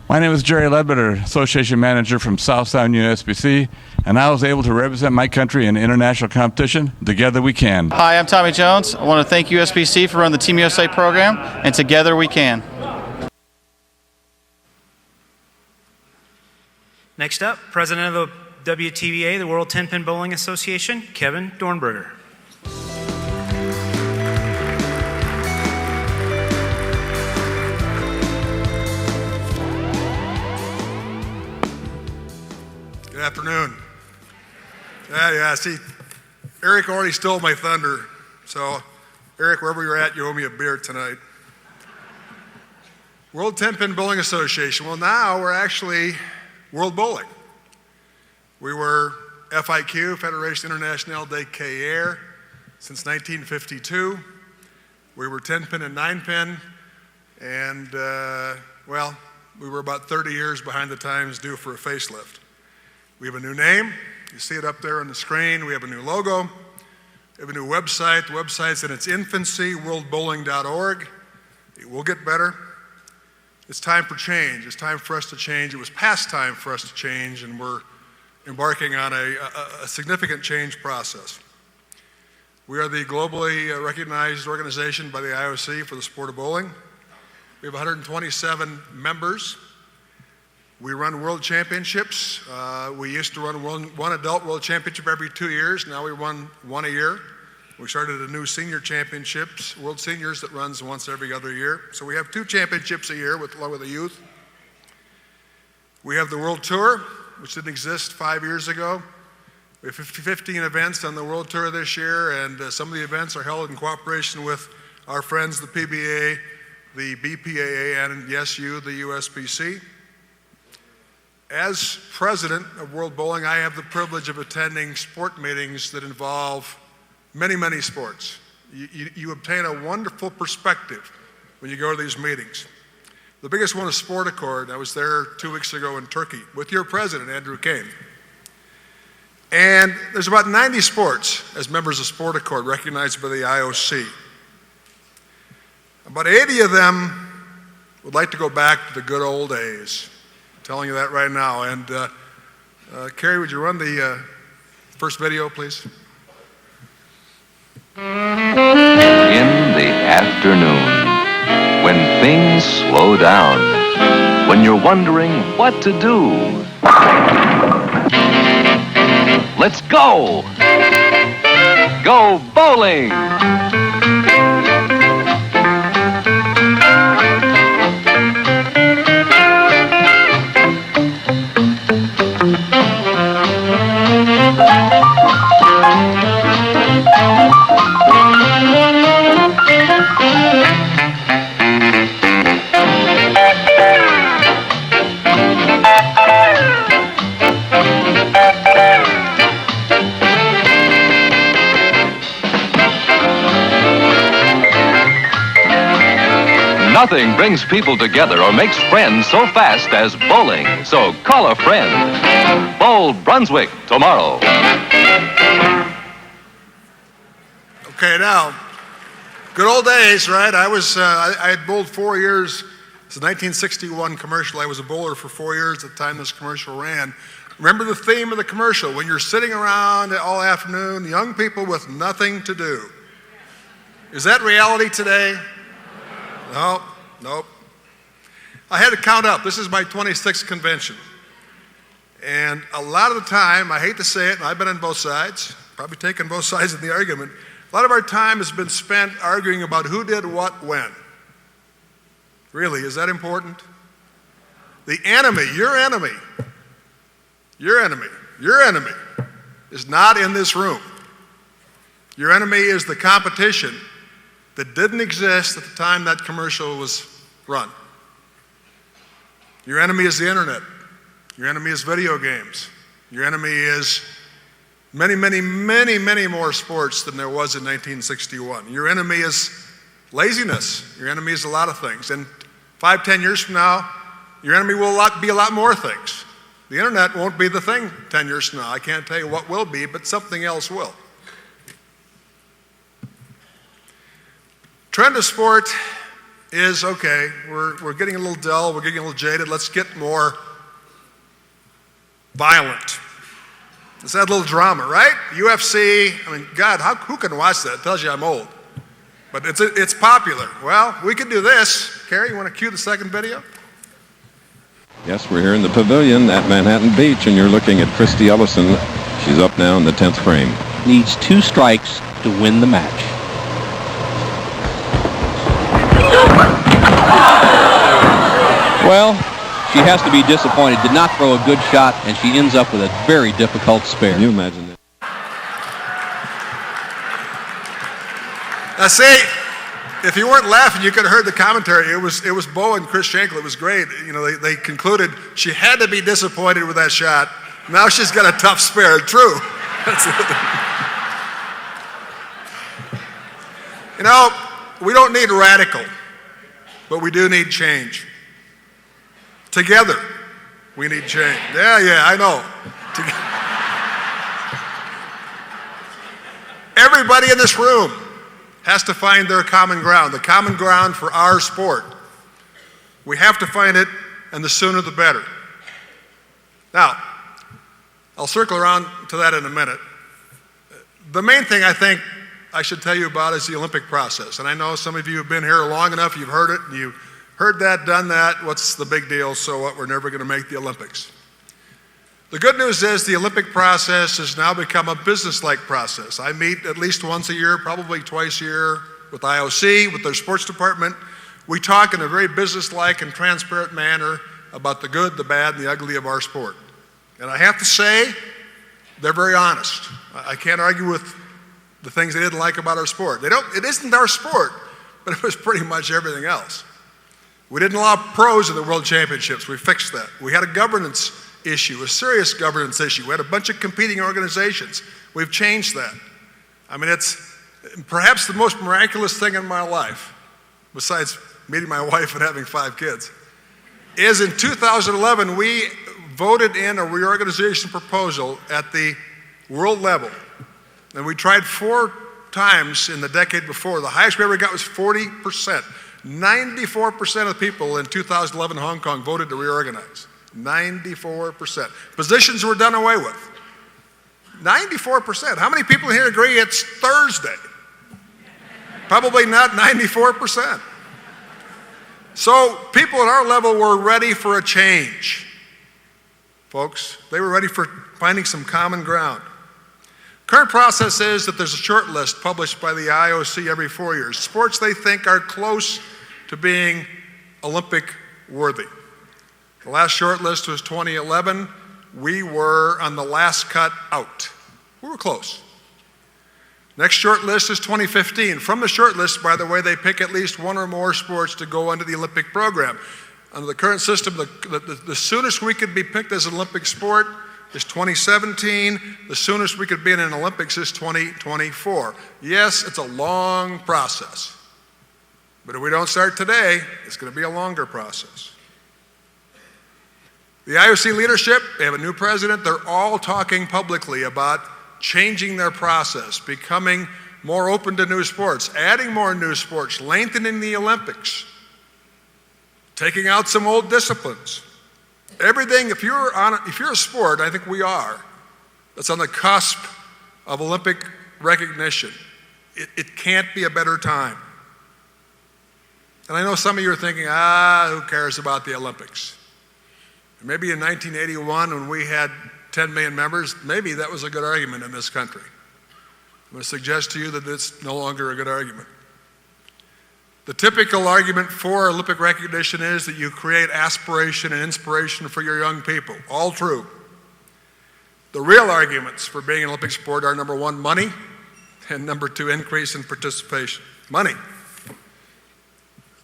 My name is Jerry Ledbetter, Association Manager from Southtown USBC, and I was able to represent my country in international competition. Together we can. Hi, I'm Tommy Jones. I want to thank USBC for running the Team USA program, and together we can. Next up, President of the WTBA, the World 10-Pin Bowling Association, Kevin Dornberger. Good afternoon. Yeah, see, Eric already stole my thunder. So, Eric, wherever you're at, you owe me a beer tonight. World 10-Pin Bowling Association. Well, now we're actually World Bowling. We were FIQ, Fédération Internationale de Quilles, since 1952. We were 10-pin and 9-pin, and, well, we were about 30 years behind the times due for a facelift. We have a new name. You see it up there on the screen. We have a new logo. We have a new website. The website's in its infancy, worldbowling.org. It will get better. It's time for change. It's time for us to change. It was past time for us to change, and we're embarking on a significant change process. We are the globally recognized organization by the IOC for the sport of bowling. We have 127 members. We run world championships. We used to run one adult world championship every 2 years. Now we run one a year. We started a new senior championships, World Seniors, that runs once every other year. So we have 2 championships a year along with the youth. We have the World Tour, which didn't exist 5 years ago. We have 15 events on the World Tour this year, and some of the events are held in cooperation with our friends, the PBA, the BPAA, and yes, you, the USBC. As president of World Bowling, I have the privilege of attending sport meetings that involve many, many sports. You obtain a wonderful perspective when you go to these meetings. The biggest one is Sport Accord. I was there 2 weeks ago in Turkey with your president, Andrew Komen. And there's about 90 sports as members of Sport Accord recognized by the IOC. About 80 of them would like to go back to the good old days. I'm telling you that right now. And Carrie, would you run the first video, please? In the afternoon, when things slow down, when you're wondering what to do, let's go! Go bowling! Nothing brings people together or makes friends so fast as bowling. So call a friend. Bowl Brunswick tomorrow. Okay, now, good old days, right? I had bowled 4 years. It's a 1961 commercial. I was a bowler for 4 years at the time this commercial ran. Remember the theme of the commercial? When you're sitting around all afternoon, young people with nothing to do. Is that reality today? No, nope. I had to count up. This is my 26th convention. And a lot of the time, I hate to say it, and I've been on both sides, probably taken both sides of the argument, a lot of our time has been spent arguing about who did what when. Really, is that important? The enemy, your enemy, is not in this room. Your enemy is the competition that didn't exist at the time that commercial was run. Your enemy is the internet. Your enemy is video games. Your enemy is many, many, many, many more sports than there was in 1961. Your enemy is laziness. Your enemy is a lot of things. And 5, 10 years from now, your enemy will be a lot more things. The internet won't be the thing 10 years from now. I can't tell you what will be, but something else will. Trend of sport is, okay, we're getting a little dull, we're getting a little jaded, let's get more violent. Let's add a little drama, right? UFC, I mean, God, who can watch that? It tells you I'm old. But it's popular. Well, we could do this. Carrie, you want to cue the second video? Yes, we're here in the pavilion at Manhattan Beach, and you're looking at Christy Ellison. She's up now in the 10th frame. Needs 2 strikes to win the match. Well, she has to be disappointed. Did not throw a good shot, and she ends up with a very difficult spare. Can you imagine that? Now see, if you weren't laughing, you could have heard the commentary. It was Bo and Chris Schenkel. It was great. You know, they concluded she had to be disappointed with that shot. Now she's got a tough spare. True. You know, we don't need radical, but we do need change. Together, we need change. Yeah, I know. Everybody in this room has to find their common ground, the common ground for our sport. We have to find it, and the sooner the better. Now, I'll circle around to that in a minute. The main thing I think I should tell you about is the Olympic process. And I know some of you have been here long enough, you've heard it, and you heard that, done that, what's the big deal, so what, we're never going to make the Olympics. The good news is the Olympic process has now become a business-like process. I meet at least once a year, probably twice a year, with IOC, with their sports department. We talk in a very business-like and transparent manner about the good, the bad, and the ugly of our sport. And I have to say, they're very honest. I can't argue with the things they didn't like about our sport. It isn't our sport, but it was pretty much everything else. We didn't allow pros in the World Championships. We fixed that. We had a governance issue, a serious governance issue. We had a bunch of competing organizations. We've changed that. I mean, it's perhaps the most miraculous thing in my life, besides meeting my wife and having 5 kids, is in 2011, we voted in a reorganization proposal at the world level. And we tried 4 times in the decade before. The highest we ever got was 40%. 94% of people in 2011 Hong Kong voted to reorganize. 94%. Positions were done away with. 94%. How many people here agree it's Thursday? Probably not 94%. So people at our level were ready for a change. Folks, they were ready for finding some common ground. Current process is that there's a short list published by the IOC every 4 years. Sports they think are close to being Olympic worthy. The last short list was 2011. We were on the last cut out. We were close. Next short list is 2015. From the short list, by the way, they pick at least 1 or more sports to go under the Olympic program. Under the current system, the soonest we could be picked as an Olympic sport is 2017. The soonest we could be in an Olympics is 2024. Yes, it's a long process. But if we don't start today, it's going to be a longer process. The IOC leadership, they have a new president. They're all talking publicly about changing their process, becoming more open to new sports, adding more new sports, lengthening the Olympics, taking out some old disciplines. Everything, if you're a sport, I think we are, that's on the cusp of Olympic recognition, it can't be a better time. And I know some of you are thinking, who cares about the Olympics? Maybe in 1981 when we had 10 million members, maybe that was a good argument in this country. I'm going to suggest to you that it's no longer a good argument. The typical argument for Olympic recognition is that you create aspiration and inspiration for your young people. All true. The real arguments for being an Olympic sport are, number 1, money, and number 2, increase in participation. Money.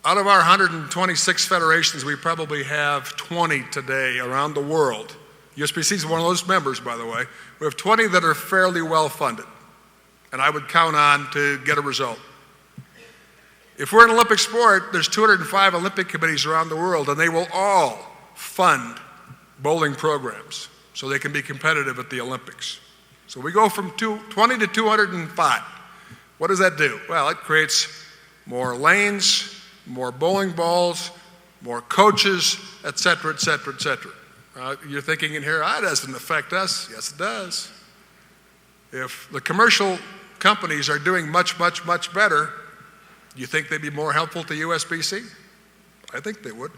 Out of our 126 federations, we probably have 20 today around the world. USBC is one of those members, by the way. We have 20 that are fairly well funded, and I would count on to get a result. If we're an Olympic sport, there's 205 Olympic committees around the world, and they will all fund bowling programs so they can be competitive at the Olympics. So we go from 20 to 205. What does that do? Well, it creates more lanes, more bowling balls, more coaches, et cetera, et cetera, et cetera. You're thinking in here, that doesn't affect us. Yes, it does. If the commercial companies are doing much, much, much better, you think they'd be more helpful to USBC? I think they would.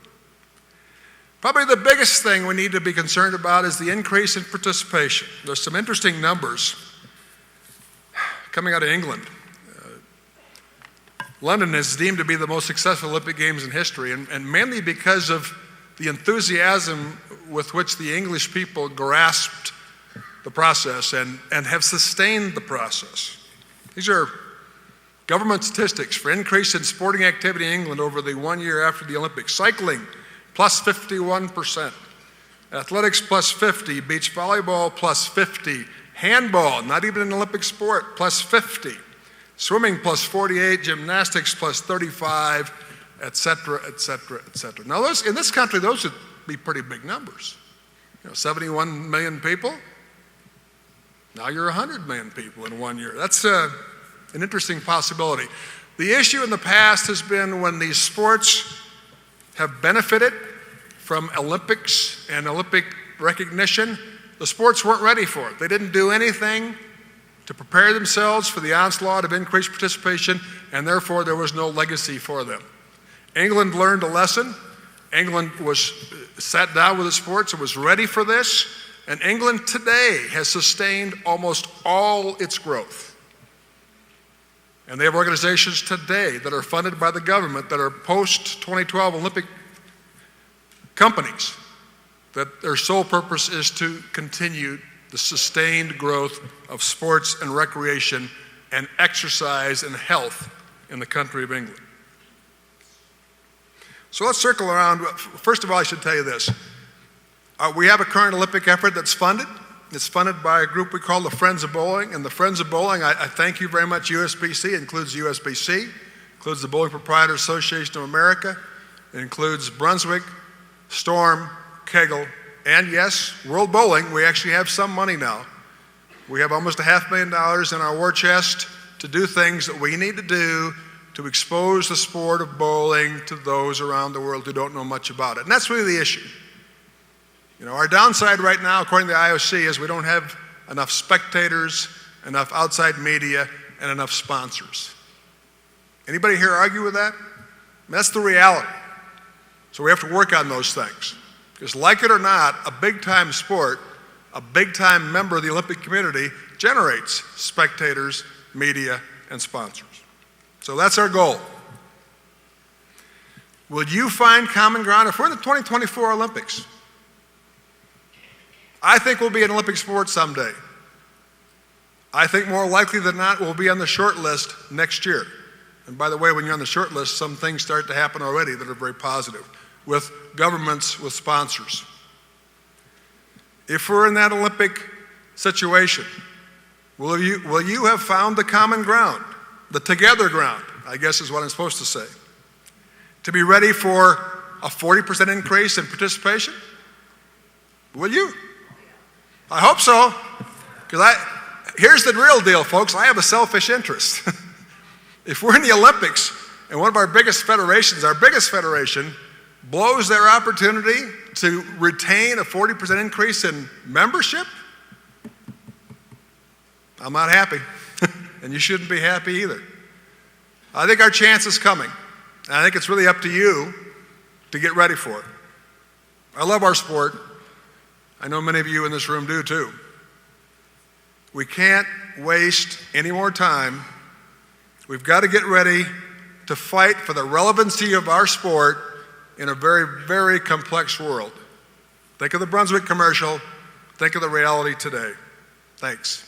Probably the biggest thing we need to be concerned about is the increase in participation. There's some interesting numbers coming out of England. London is deemed to be the most successful Olympic Games in history, and mainly because of the enthusiasm with which the English people grasped the process and have sustained the process. These are government statistics for increase in sporting activity in England over the 1 year after the Olympics. Cycling, plus 51%. Athletics, plus 50. Beach volleyball, plus 50. Handball, not even an Olympic sport, plus 50. Swimming, plus 48. Gymnastics, plus 35, et cetera, et cetera, et cetera. Now, in this country, those would be pretty big numbers. 71 million people. Now you're 100 million people in 1 year. That's an interesting possibility. The issue in the past has been when these sports have benefited from Olympics and Olympic recognition, the sports weren't ready for it. They didn't do anything to prepare themselves for the onslaught of increased participation, and therefore there was no legacy for them. England learned a lesson. England sat down with the sports and was ready for this, and England today has sustained almost all its growth. And they have organizations today that are funded by the government that are post-2012 Olympic companies that their sole purpose is to continue the sustained growth of sports and recreation and exercise and health in the country of England. So let's circle around. First of all, I should tell you this. We have a current Olympic effort that's funded. It's funded by a group we call the Friends of Bowling. And the Friends of Bowling, I thank you very much, USBC. It includes USBC, includes the Bowling Proprietors Association of America. It includes Brunswick, Storm, Kegel, and yes, World Bowling. We actually have some money now. We have almost $500,000 in our war chest to do things that we need to do to expose the sport of bowling to those around the world who don't know much about it. And that's really the issue. Our downside right now, according to the IOC, is we don't have enough spectators, enough outside media, and enough sponsors. Anybody here argue with that? That's the reality. So we have to work on those things. Because like it or not, a big-time sport, a big-time member of the Olympic community generates spectators, media, and sponsors. So that's our goal. Will you find common ground? If we're in the 2024 Olympics, I think we'll be an Olympic sport someday. I think more likely than not we'll be on the short list next year. And by the way, when you're on the short list, some things start to happen already that are very positive with governments, with sponsors. If we're in that Olympic situation, will you have found the common ground, the together ground, I guess is what I'm supposed to say, to be ready for a 40% increase in participation? Will you? I hope so, because here's the real deal, folks. I have a selfish interest. If we're in the Olympics and one of our biggest federations, our biggest federation, blows their opportunity to retain a 40% increase in membership, I'm not happy, and you shouldn't be happy either. I think our chance is coming, and I think it's really up to you to get ready for it. I love our sport. I know many of you in this room do too. We can't waste any more time. We've got to get ready to fight for the relevancy of our sport in a very, very complex world. Think of the Brunswick commercial. Think of the reality today. Thanks.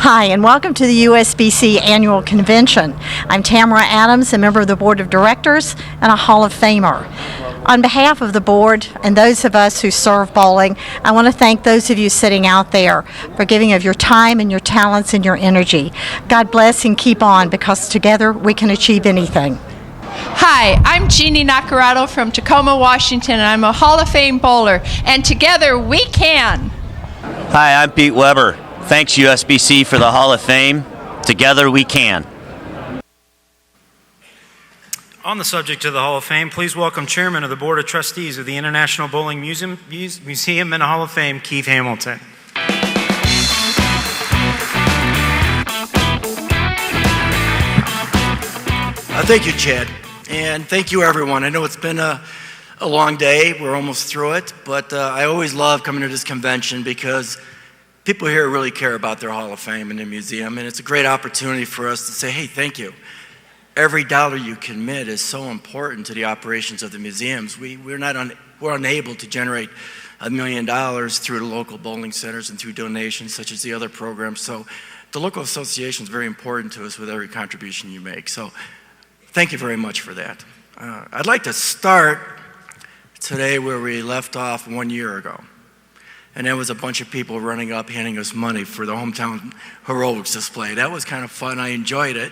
Hi, and welcome to the USBC Annual Convention. I'm Tamara Adams, a member of the Board of Directors and a Hall of Famer. On behalf of the board and those of us who serve bowling, I want to thank those of you sitting out there for giving of your time and your talents and your energy. God bless and keep on, because together we can achieve anything. Hi, I'm Jeannie Nacarado from Tacoma, Washington, and I'm a Hall of Fame bowler, and together we can. Hi, I'm Pete Weber. Thanks, USBC, for the Hall of Fame. Together we can. On the subject of the Hall of Fame, please welcome Chairman of the Board of Trustees of the International Bowling Museum and Hall of Fame, Keith Hamilton. Thank you, Chad, and thank you, everyone. I know it's been a long day. We're almost through it, but I always love coming to this convention because people here really care about their Hall of Fame and the museum, and it's a great opportunity for us to say, hey, thank you. Every dollar you commit is so important to the operations of the museums. We're unable to generate $1 million through the local bowling centers and through donations such as the other programs. So the local association is very important to us with every contribution you make. So thank you very much for that. I'd like to start today where we left off 1 year ago. And there was a bunch of people running up handing us money for the Hometown Heroics display. That was kind of fun. I enjoyed it.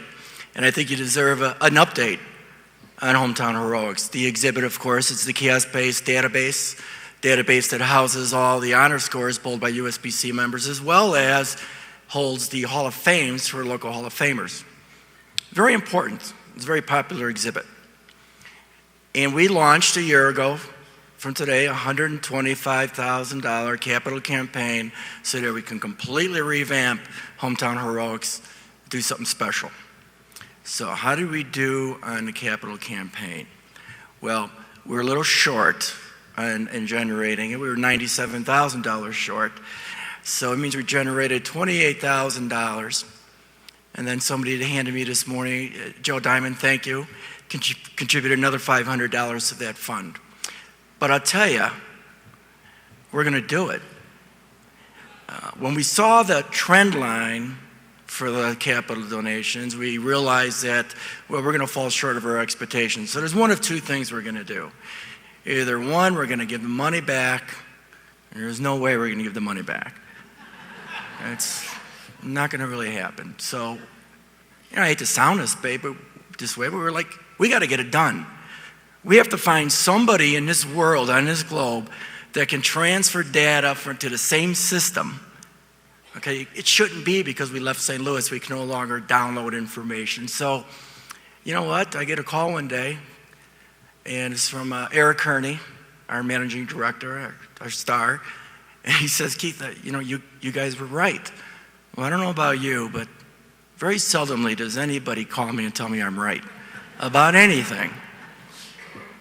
And I think you deserve an update on Hometown Heroics. The exhibit, of course, is the kiosk-based database that houses all the honor scores bowled by USBC members, as well as holds the Hall of Fames for local Hall of Famers. Very important. It's a very popular exhibit. And we launched a year ago from today a $125,000 capital campaign so that we can completely revamp Hometown Heroics, do something special. So how did we do on the capital campaign? Well, we were a little short in generating it. We were $97,000 short. So it means we generated $28,000. And then somebody handed me this morning, Joe Diamond, thank you, contributed another $500 to that fund. But I'll tell you, we're going to do it. When we saw the trend line for the capital donations, we realized that, well, we're going to fall short of our expectations. So there's one of two things we're going to do. Either one, we're going to give the money back, and there's no way we're going to give the money back. It's not going to really happen. So, I hate to sound this way, but we were like, we got to get it done. We have to find somebody in this world, on this globe, that can transfer data to the same system. Okay, it shouldn't be because we left St. Louis, we can no longer download information. So, you know what? I get a call one day, and it's from Eric Kearney, our managing director, our star, and he says, Keith, you guys were right. Well, I don't know about you, but very seldomly does anybody call me and tell me I'm right about anything.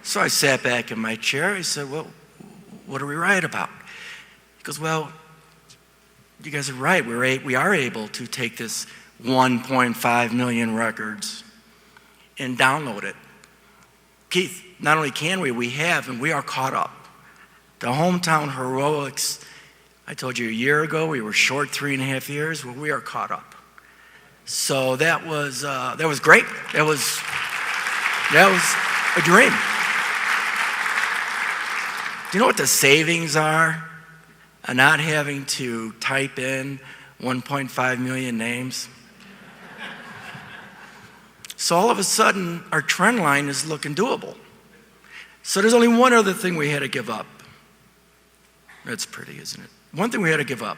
So I sat back in my chair. I said, well, what are we right about? He goes, well, you guys are right. We are able to take this 1.5 million records and download it. Keith, not only can we have, and we are caught up. The Hometown Heroics, I told you a year ago, we were short 3.5 years. Well, we are caught up. So that was great. That was a dream. Do you know what the savings are on not having to type in 1.5 million names? So all of a sudden, our trend line is looking doable. So there's only one other thing we had to give up. That's pretty, isn't it? One thing we had to give up.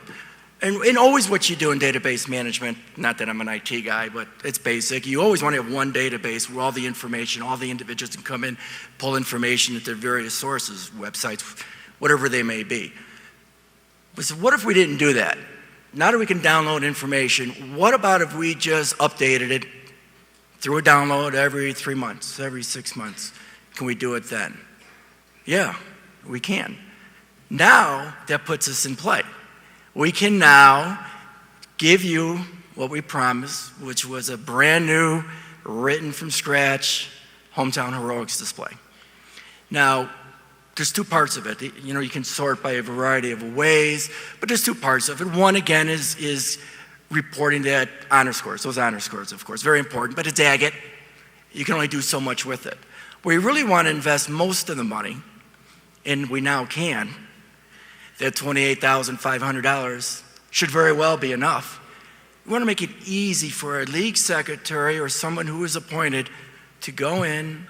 And always what you do in database management, not that I'm an IT guy, but it's basic. You always want to have one database where all the information, all the individuals can come in, pull information at their various sources, websites, whatever they may be. But so what if we didn't do that? Now that we can download information, what about if we just updated it through a download every 3 months, every 6 months? Can we do it then? Yeah, we can. Now that puts us in play. We can now give you what we promised, which was a brand new, written from scratch, Hometown Heroics display. Now, there's two parts of it. You can sort by a variety of ways, but there's two parts of it. One, again, is reporting that honor scores, those honor scores, of course, very important, but it's agate. You can only do so much with it. We really want to invest most of the money, and we now can. That $28,500 should very well be enough. We want to make it easy for a league secretary or someone who is appointed to go in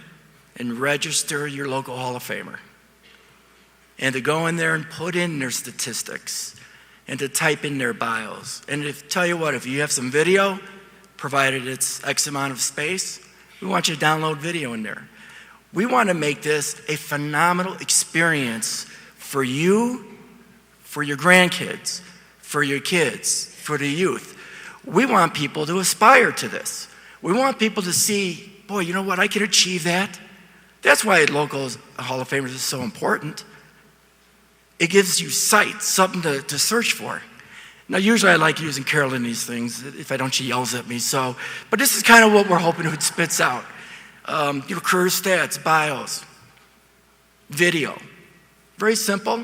and register your local Hall of Famer. And to go in there and put in their statistics and to type in their bios. And tell you what, if you have some video, provided it's X amount of space, we want you to download video in there. We want to make this a phenomenal experience for you, for your grandkids, for your kids, for the youth. We want people to aspire to this. We want people to see boy, you know what, I can achieve that. That's why local Hall of Famers is so important. It gives you sight, something to search for. Now, usually I like using Carol in these things. If I don't, she yells at me. But this is kind of what we're hoping it spits out. Career stats, bios, video. Very simple,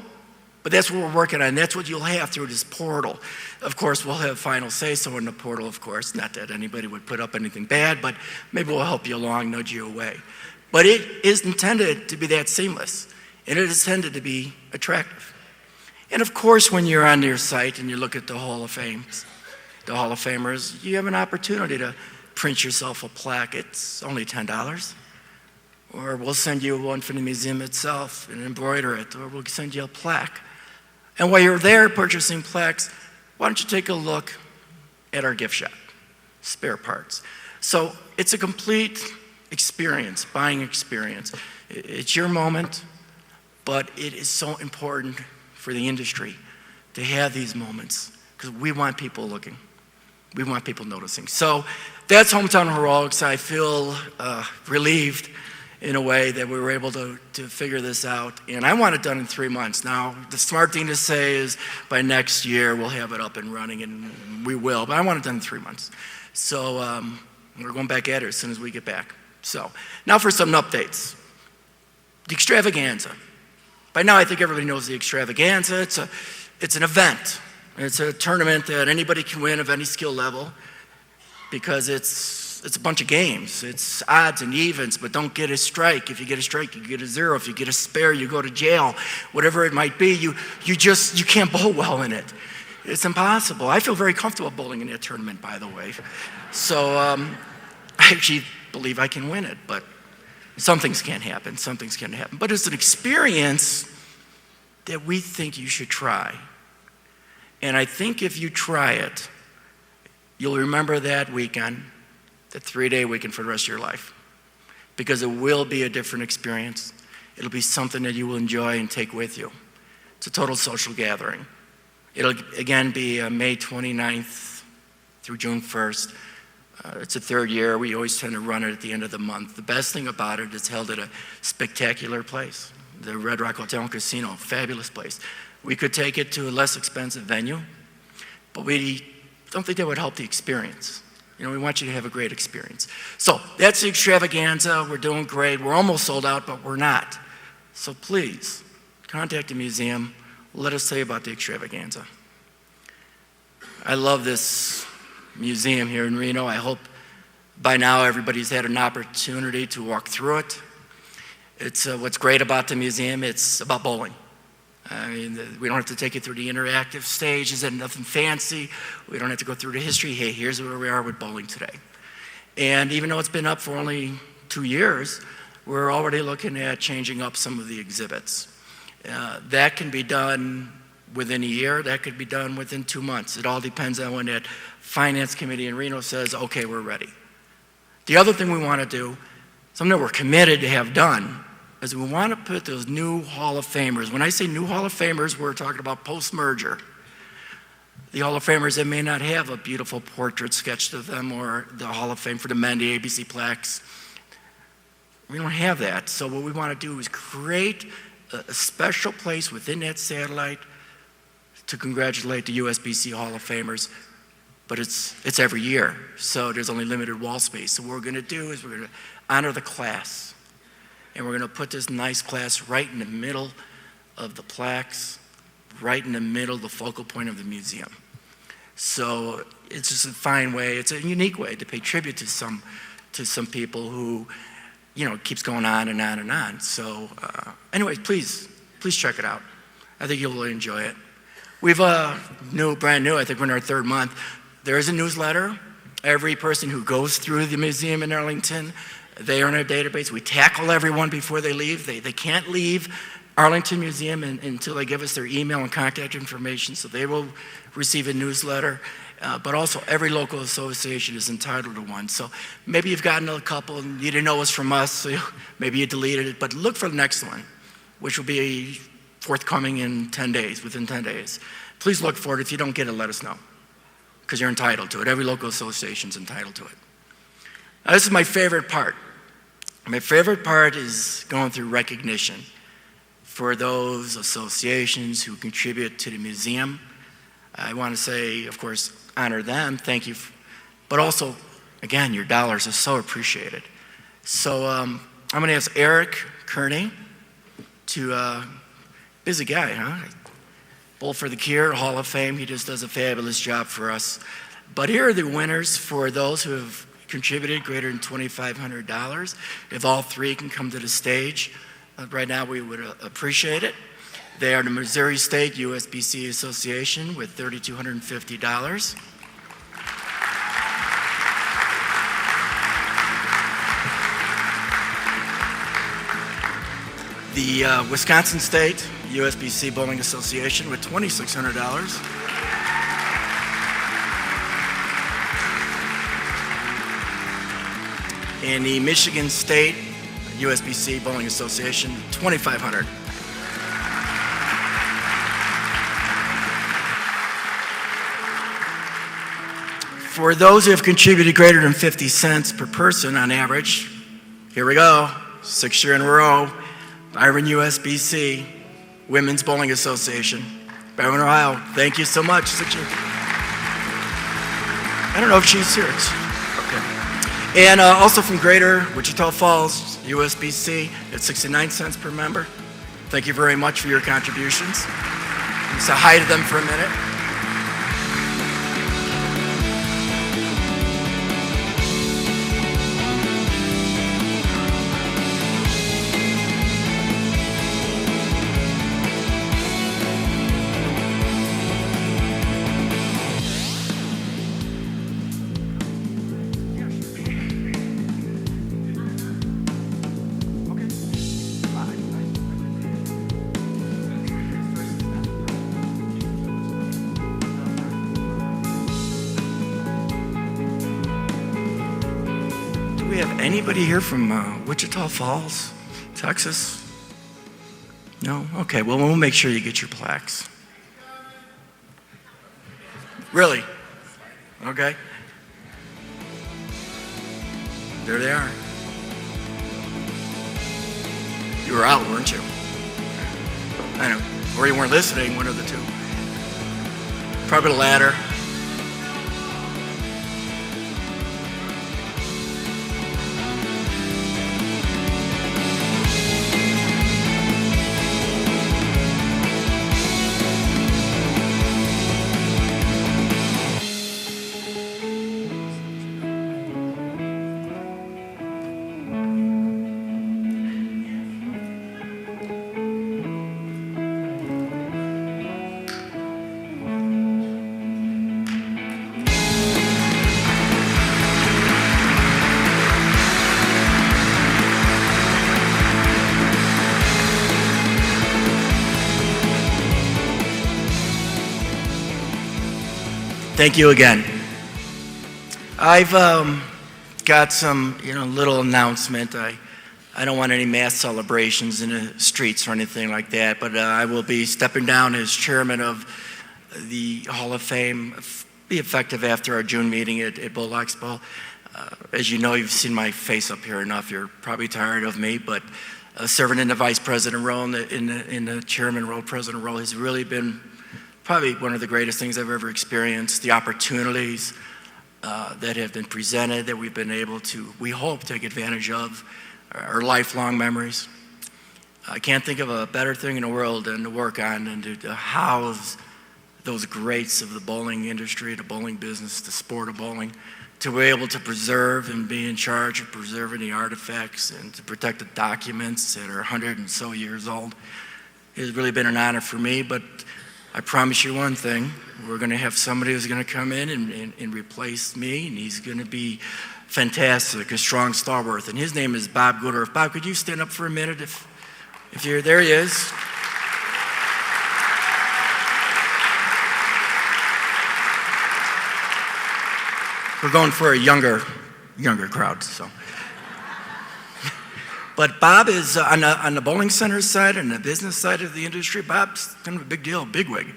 but that's what we're working on. That's what you'll have through this portal. Of course, we'll have final say-so in the portal, of course. Not that anybody would put up anything bad, but maybe we'll help you along, nudge you away. But it is intended to be that seamless, and it is intended to be attractive. And of course, when you're on your site and you look at the Hall of Famers, you have an opportunity to print yourself a plaque. It's only $10. Or we'll send you one from the museum itself and embroider it, or we'll send you a plaque. And while you're there purchasing plaques, why don't you take a look at our gift shop, spare parts. So it's a complete experience, buying experience. It's your moment, but it is so important for the industry to have these moments because we want people looking. We want people noticing. So that's Hometown Heroics. I feel relieved in a way that we were able to figure this out. And I want it done in 3 months. Now, the smart thing to say is by next year we'll have it up and running, and we will. But I want it done in 3 months. So we're going back at it as soon as we get back. So now for some updates. The extravaganza. By now, I think everybody knows the extravaganza. It's an event. It's a tournament that anybody can win of any skill level because it's a bunch of games. It's odds and evens, but don't get a strike. If you get a strike, you get a 0. If you get a spare, you go to jail. Whatever it might be, you can't bowl well in it. It's impossible. I feel very comfortable bowling in that tournament, by the way. So I actually believe I can win it, but some things can't happen. Some things can't happen. But it's an experience that we think you should try. And I think if you try it, you'll remember that weekend, that 3-day weekend for the rest of your life. Because it will be a different experience. It'll be something that you will enjoy and take with you. It's a total social gathering. It'll again be May 29th through June 1st. It's a third year. We always tend to run it at the end of the month. The best thing about it, it's held at a spectacular place, the Red Rock Hotel and Casino, fabulous place. We could take it to a less expensive venue, but we don't think that would help the experience. We want you to have a great experience. So that's the extravaganza. We're doing great. We're almost sold out, but we're not. So please, contact the museum. Let us tell you about the extravaganza. I love this museum here in Reno. I hope by now everybody's had an opportunity to walk through it. It's what's great about the museum, it's about bowling. I mean, we don't have to take you through the interactive stages and nothing fancy. We don't have to go through the history. Hey, here's where we are with bowling today. And even though it's been up for only 2 years, we're already looking at changing up some of the exhibits. That can be done within a year. That could be done within 2 months. It all depends on when that finance committee in Reno says, okay, we're ready. The other thing we want to do, something that we're committed to have done, is we want to put those new Hall of Famers. When I say new Hall of Famers, we're talking about post-merger. The Hall of Famers that may not have a beautiful portrait sketched of them or the Hall of Fame for the men, the ABC plaques. We don't have that. So what we want to do is create a special place within that satellite to congratulate the USBC Hall of Famers. But it's every year, so there's only limited wall space. So what we're going to do is we're going to honor the class. And we're going to put this nice class right in the middle of the plaques, right in the middle, the focal point of the museum. So it's just a fine way, it's a unique way to pay tribute to some people who, it keeps going on and on and on. So anyway, please check it out. I think you'll really enjoy it. We've brand new, I think we're in our 3rd month. There is a newsletter. Every person who goes through the museum in Arlington, they are in our database. We tackle everyone before they leave. They can't leave Arlington Museum until they give us their email and contact information, so they will receive a newsletter. But also, every local association is entitled to one. So maybe you've gotten a couple and you didn't know it was from us, so maybe you deleted it. But look for the next one, which will be forthcoming in 10 days, within 10 days. Please look for it. If you don't get it, let us know, because you're entitled to it. Every local association is entitled to it. Now, this is my favorite part. My favorite part is going through recognition for those associations who contribute to the museum. I want to say, of course, honor them, thank you, but also, again, your dollars are so appreciated. So I'm going to ask Eric Kearney to, busy guy, huh? Bowl for the Cure, Hall of Fame, he just does a fabulous job for us. But here are the winners for those who have contributed greater than $2,500. If all three can come to the stage, right now we would appreciate it. They are the Missouri State USBC Association with $3,250. The Wisconsin State USBC Bowling Association with $2,600. And the Michigan State USBC Bowling Association, $2,500. For those who have contributed greater than 50 cents per person on average, here we go, 6th year in a row, Byron USBC, Women's Bowling Association, Byron, Ohio. Thank you so much. 6 years. I don't know if she's here. Okay. And also from Greater Wichita Falls, USBC at 69 cents per member. Thank you very much for your contributions. Say hi to them for a minute. Anybody here from Wichita Falls, Texas? No? Okay, well, we'll make sure you get your plaques. Really? Okay. There they are. You were out, weren't you? I know. Or you weren't listening, one of the two. Probably the latter. Thank you again. I've got some, little announcement. I don't want any mass celebrations in the streets or anything like that, but I will be stepping down as chairman of the Hall of Fame, be effective after our June meeting at Bowl Expo. As you know, you've seen my face up here enough. You're probably tired of me, but serving in the vice president role, in the chairman role, president role, has really been probably one of the greatest things I've ever experienced. The opportunities that have been presented, that we've been able to, we hope, take advantage of, are lifelong memories. I can't think of a better thing in the world than to work on and to house those greats of the bowling industry, the bowling business, the sport of bowling, to be able to preserve and be in charge of preserving the artifacts and to protect the documents that are 100 and so years old. It has really been an honor for me, but I promise you one thing, we're going to have somebody who's going to come in and replace me, and he's going to be fantastic, a strong stalwart, and his name is Bob Goodorf. Bob, could you stand up for a minute if you're, there he is. We're going for a younger crowd, so. But Bob is on the bowling center side and the business side of the industry. Bob's kind of a big deal, bigwig.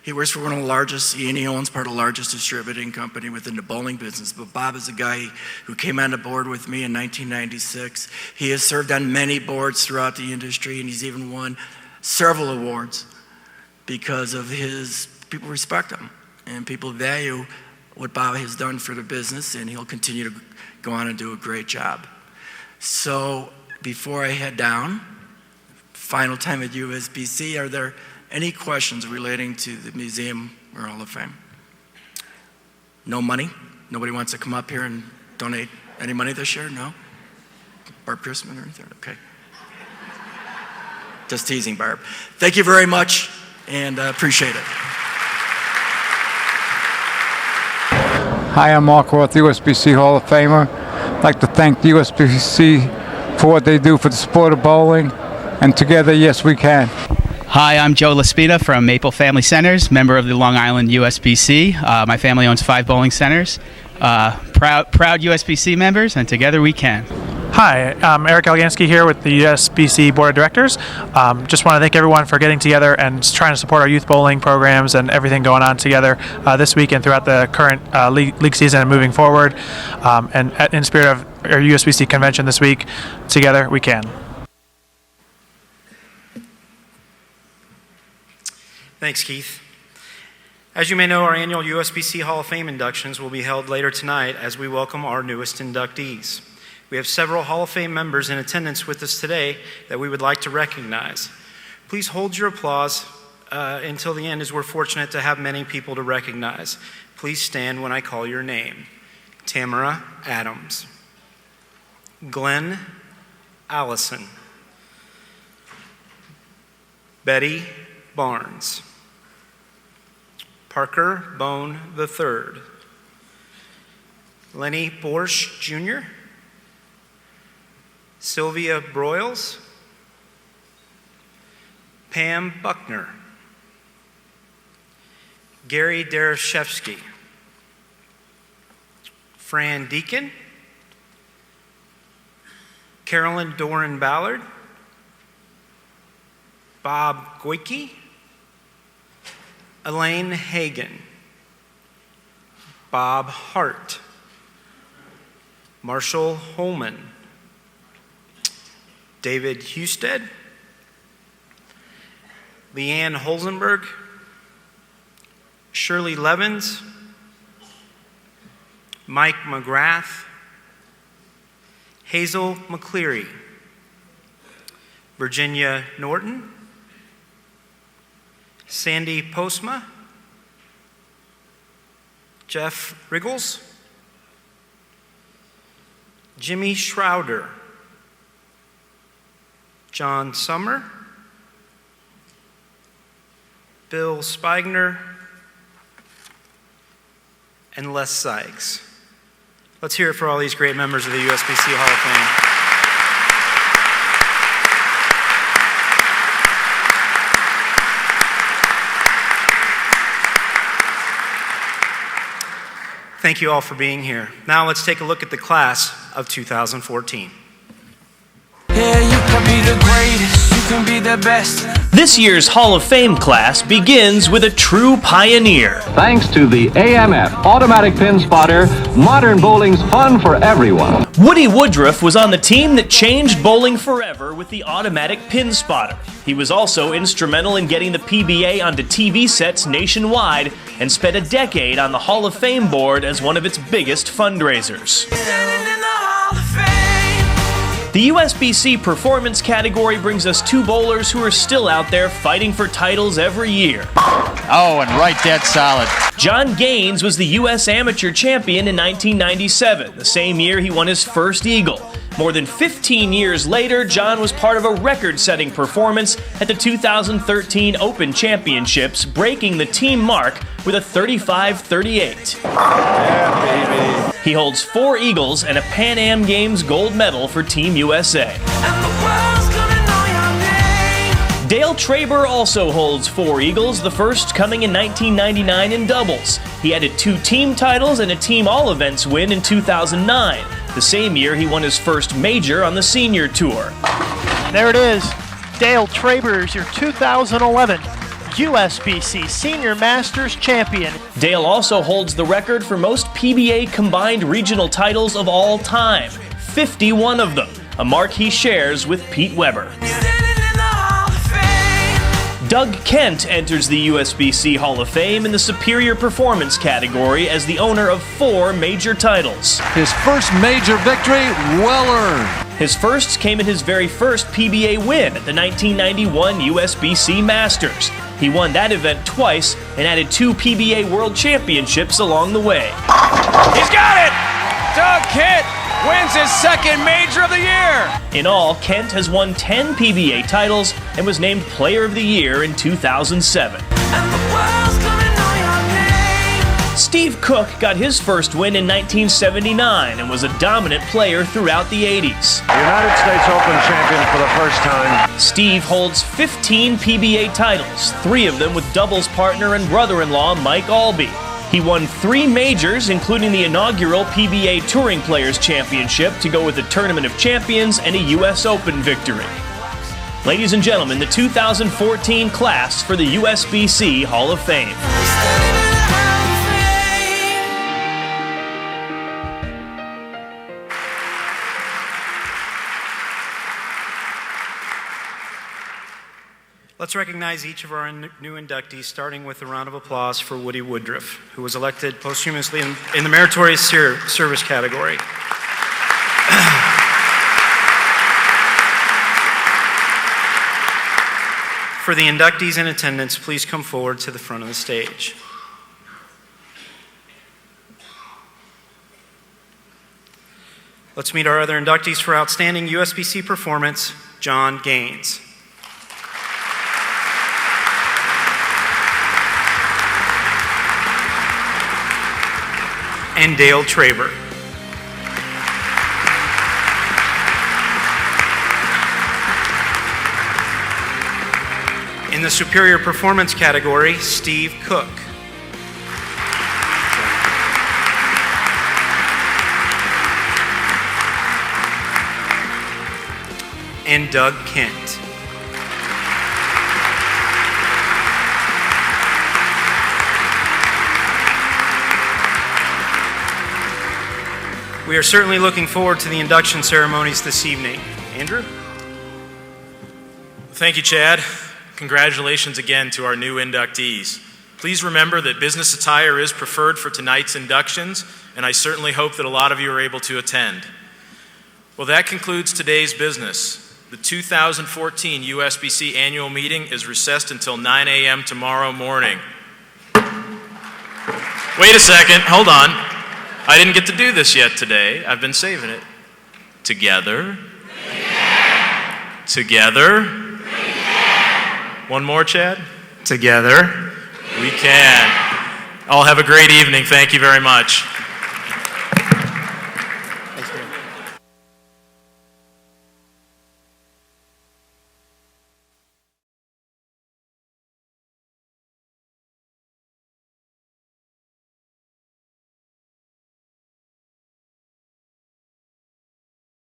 He works for one of the largest, he owns part of the largest distributing company within the bowling business. But Bob is a guy who came on the board with me in 1996. He has served on many boards throughout the industry, and he's even won several awards because of people respect him, and people value what Bob has done for the business, and he'll continue to go on and do a great job. So before I head down, final time at USBC, are there any questions relating to the museum or Hall of Fame? No money? Nobody wants to come up here and donate any money this year? No? Barb Christman or anything? Okay. Just teasing, Barb. Thank you very much, and appreciate it. Hi, I'm Mark Roth, USBC Hall of Famer. I'd like to thank the USBC for what they do for the sport of bowling, and together, yes, we can. Hi, I'm Joe Laspina from Maple Family Centers, member of the Long Island USBC. My family owns 5 bowling centers. Proud USBC members, and together we can. Hi, I'm Eric Algansky here with the USBC Board of Directors. Just want to thank everyone for getting together and trying to support our youth bowling programs and everything going on together this week and throughout the current league season and moving forward. And in spirit of our USBC convention this week, together we can. Thanks, Keith. As you may know, our annual USBC Hall of Fame inductions will be held later tonight as we welcome our newest inductees. We have several Hall of Fame members in attendance with us today that we would like to recognize. Please hold your applause until the end, as we're fortunate to have many people to recognize. Please stand when I call your name. Tamara Adams. Glenn Allison. Betty Barnes. Parker Bone III. Lenny Borsch Jr. Sylvia Broyles. Pam Buckner. Gary Dereshevsky. Fran Deacon. Carolyn Doran Ballard. Bob Goyke. Elaine Hagan. Bob Hart. Marshall Holman. David Husted. Leanne Holzenberg. Shirley Levins. Mike McGrath. Hazel McCleary. Virginia Norton. Sandy Postma. Jeff Riggles. Jimmy Schrouder. John Summer. Bill Spigner. And Les Sykes. Let's hear it for all these great members of the USBC Hall of Fame. Thank you all for being here. Now let's take a look at the class of 2014. Yeah, you can be the greatest, you can be the best. This year's Hall of Fame class begins with a true pioneer. Thanks to the AMF Automatic Pin Spotter, modern bowling's fun for everyone. Woody Woodruff was on the team that changed bowling forever with the automatic pin spotter. He was also instrumental in getting the PBA onto TV sets nationwide and spent a decade on the Hall of Fame board as one of its biggest fundraisers. The USBC performance category brings us 2 bowlers who are still out there fighting for titles every year. Oh, and right dead solid. John Gaines was the U.S. Amateur Champion in 1997, the same year he won his first Eagle. More than 15 years later, John was part of a record-setting performance at the 2013 Open Championships, breaking the team mark with a 35-38. Yeah, baby. He holds 4 Eagles and a Pan Am Games gold medal for Team USA. Dale Traber also holds 4 Eagles, the first coming in 1999 in doubles. He added 2 team titles and a team all-events win in 2009. The same year he won his first major on the senior tour. There it is. Dale Traber is your 2011 USBC Senior Masters champion. Dale also holds the record for most PBA combined regional titles of all time, 51 of them, a mark he shares with Pete Weber. Doug Kent enters the USBC Hall of Fame in the Superior Performance category as the owner of 4 major titles. His first major victory, well earned. His first came in his very first PBA win at the 1991 USBC Masters. He won that event twice and added 2 PBA World Championships along the way. He's got it! Doug Kent wins his second major of the year! In all, Kent has won 10 PBA titles and was named Player of the Year in 2007. Steve Cook got his first win in 1979 and was a dominant player throughout the 80s. United States Open champion for the first time. Steve holds 15 PBA titles, 3 of them with doubles partner and brother-in-law Mike Albee. He won 3 majors, including the inaugural PBA Touring Players Championship to go with the Tournament of Champions and a US Open victory. Ladies and gentlemen, the 2014 class for the USBC Hall of Fame. Let's recognize each of our new inductees, starting with a round of applause for Woody Woodruff, who was elected posthumously in the Meritorious Service category. For the inductees in attendance, please come forward to the front of the stage. Let's meet our other inductees for outstanding USBC performance, John Gaines. And Dale Traber. In the Superior Performance category, Steve Cook. And Doug Kent. We are certainly looking forward to the induction ceremonies this evening. Andrew? Thank you, Chad. Congratulations again to our new inductees. Please remember that business attire is preferred for tonight's inductions, and I certainly hope that a lot of you are able to attend. Well, that concludes today's business. The 2014 USBC Annual Meeting is recessed until 9 a.m. tomorrow morning. Wait a second, hold on. I didn't get to do this yet today. I've been saving it. Together. Together. One more, Chad? Together. We can. All have a great evening. Thank you very much.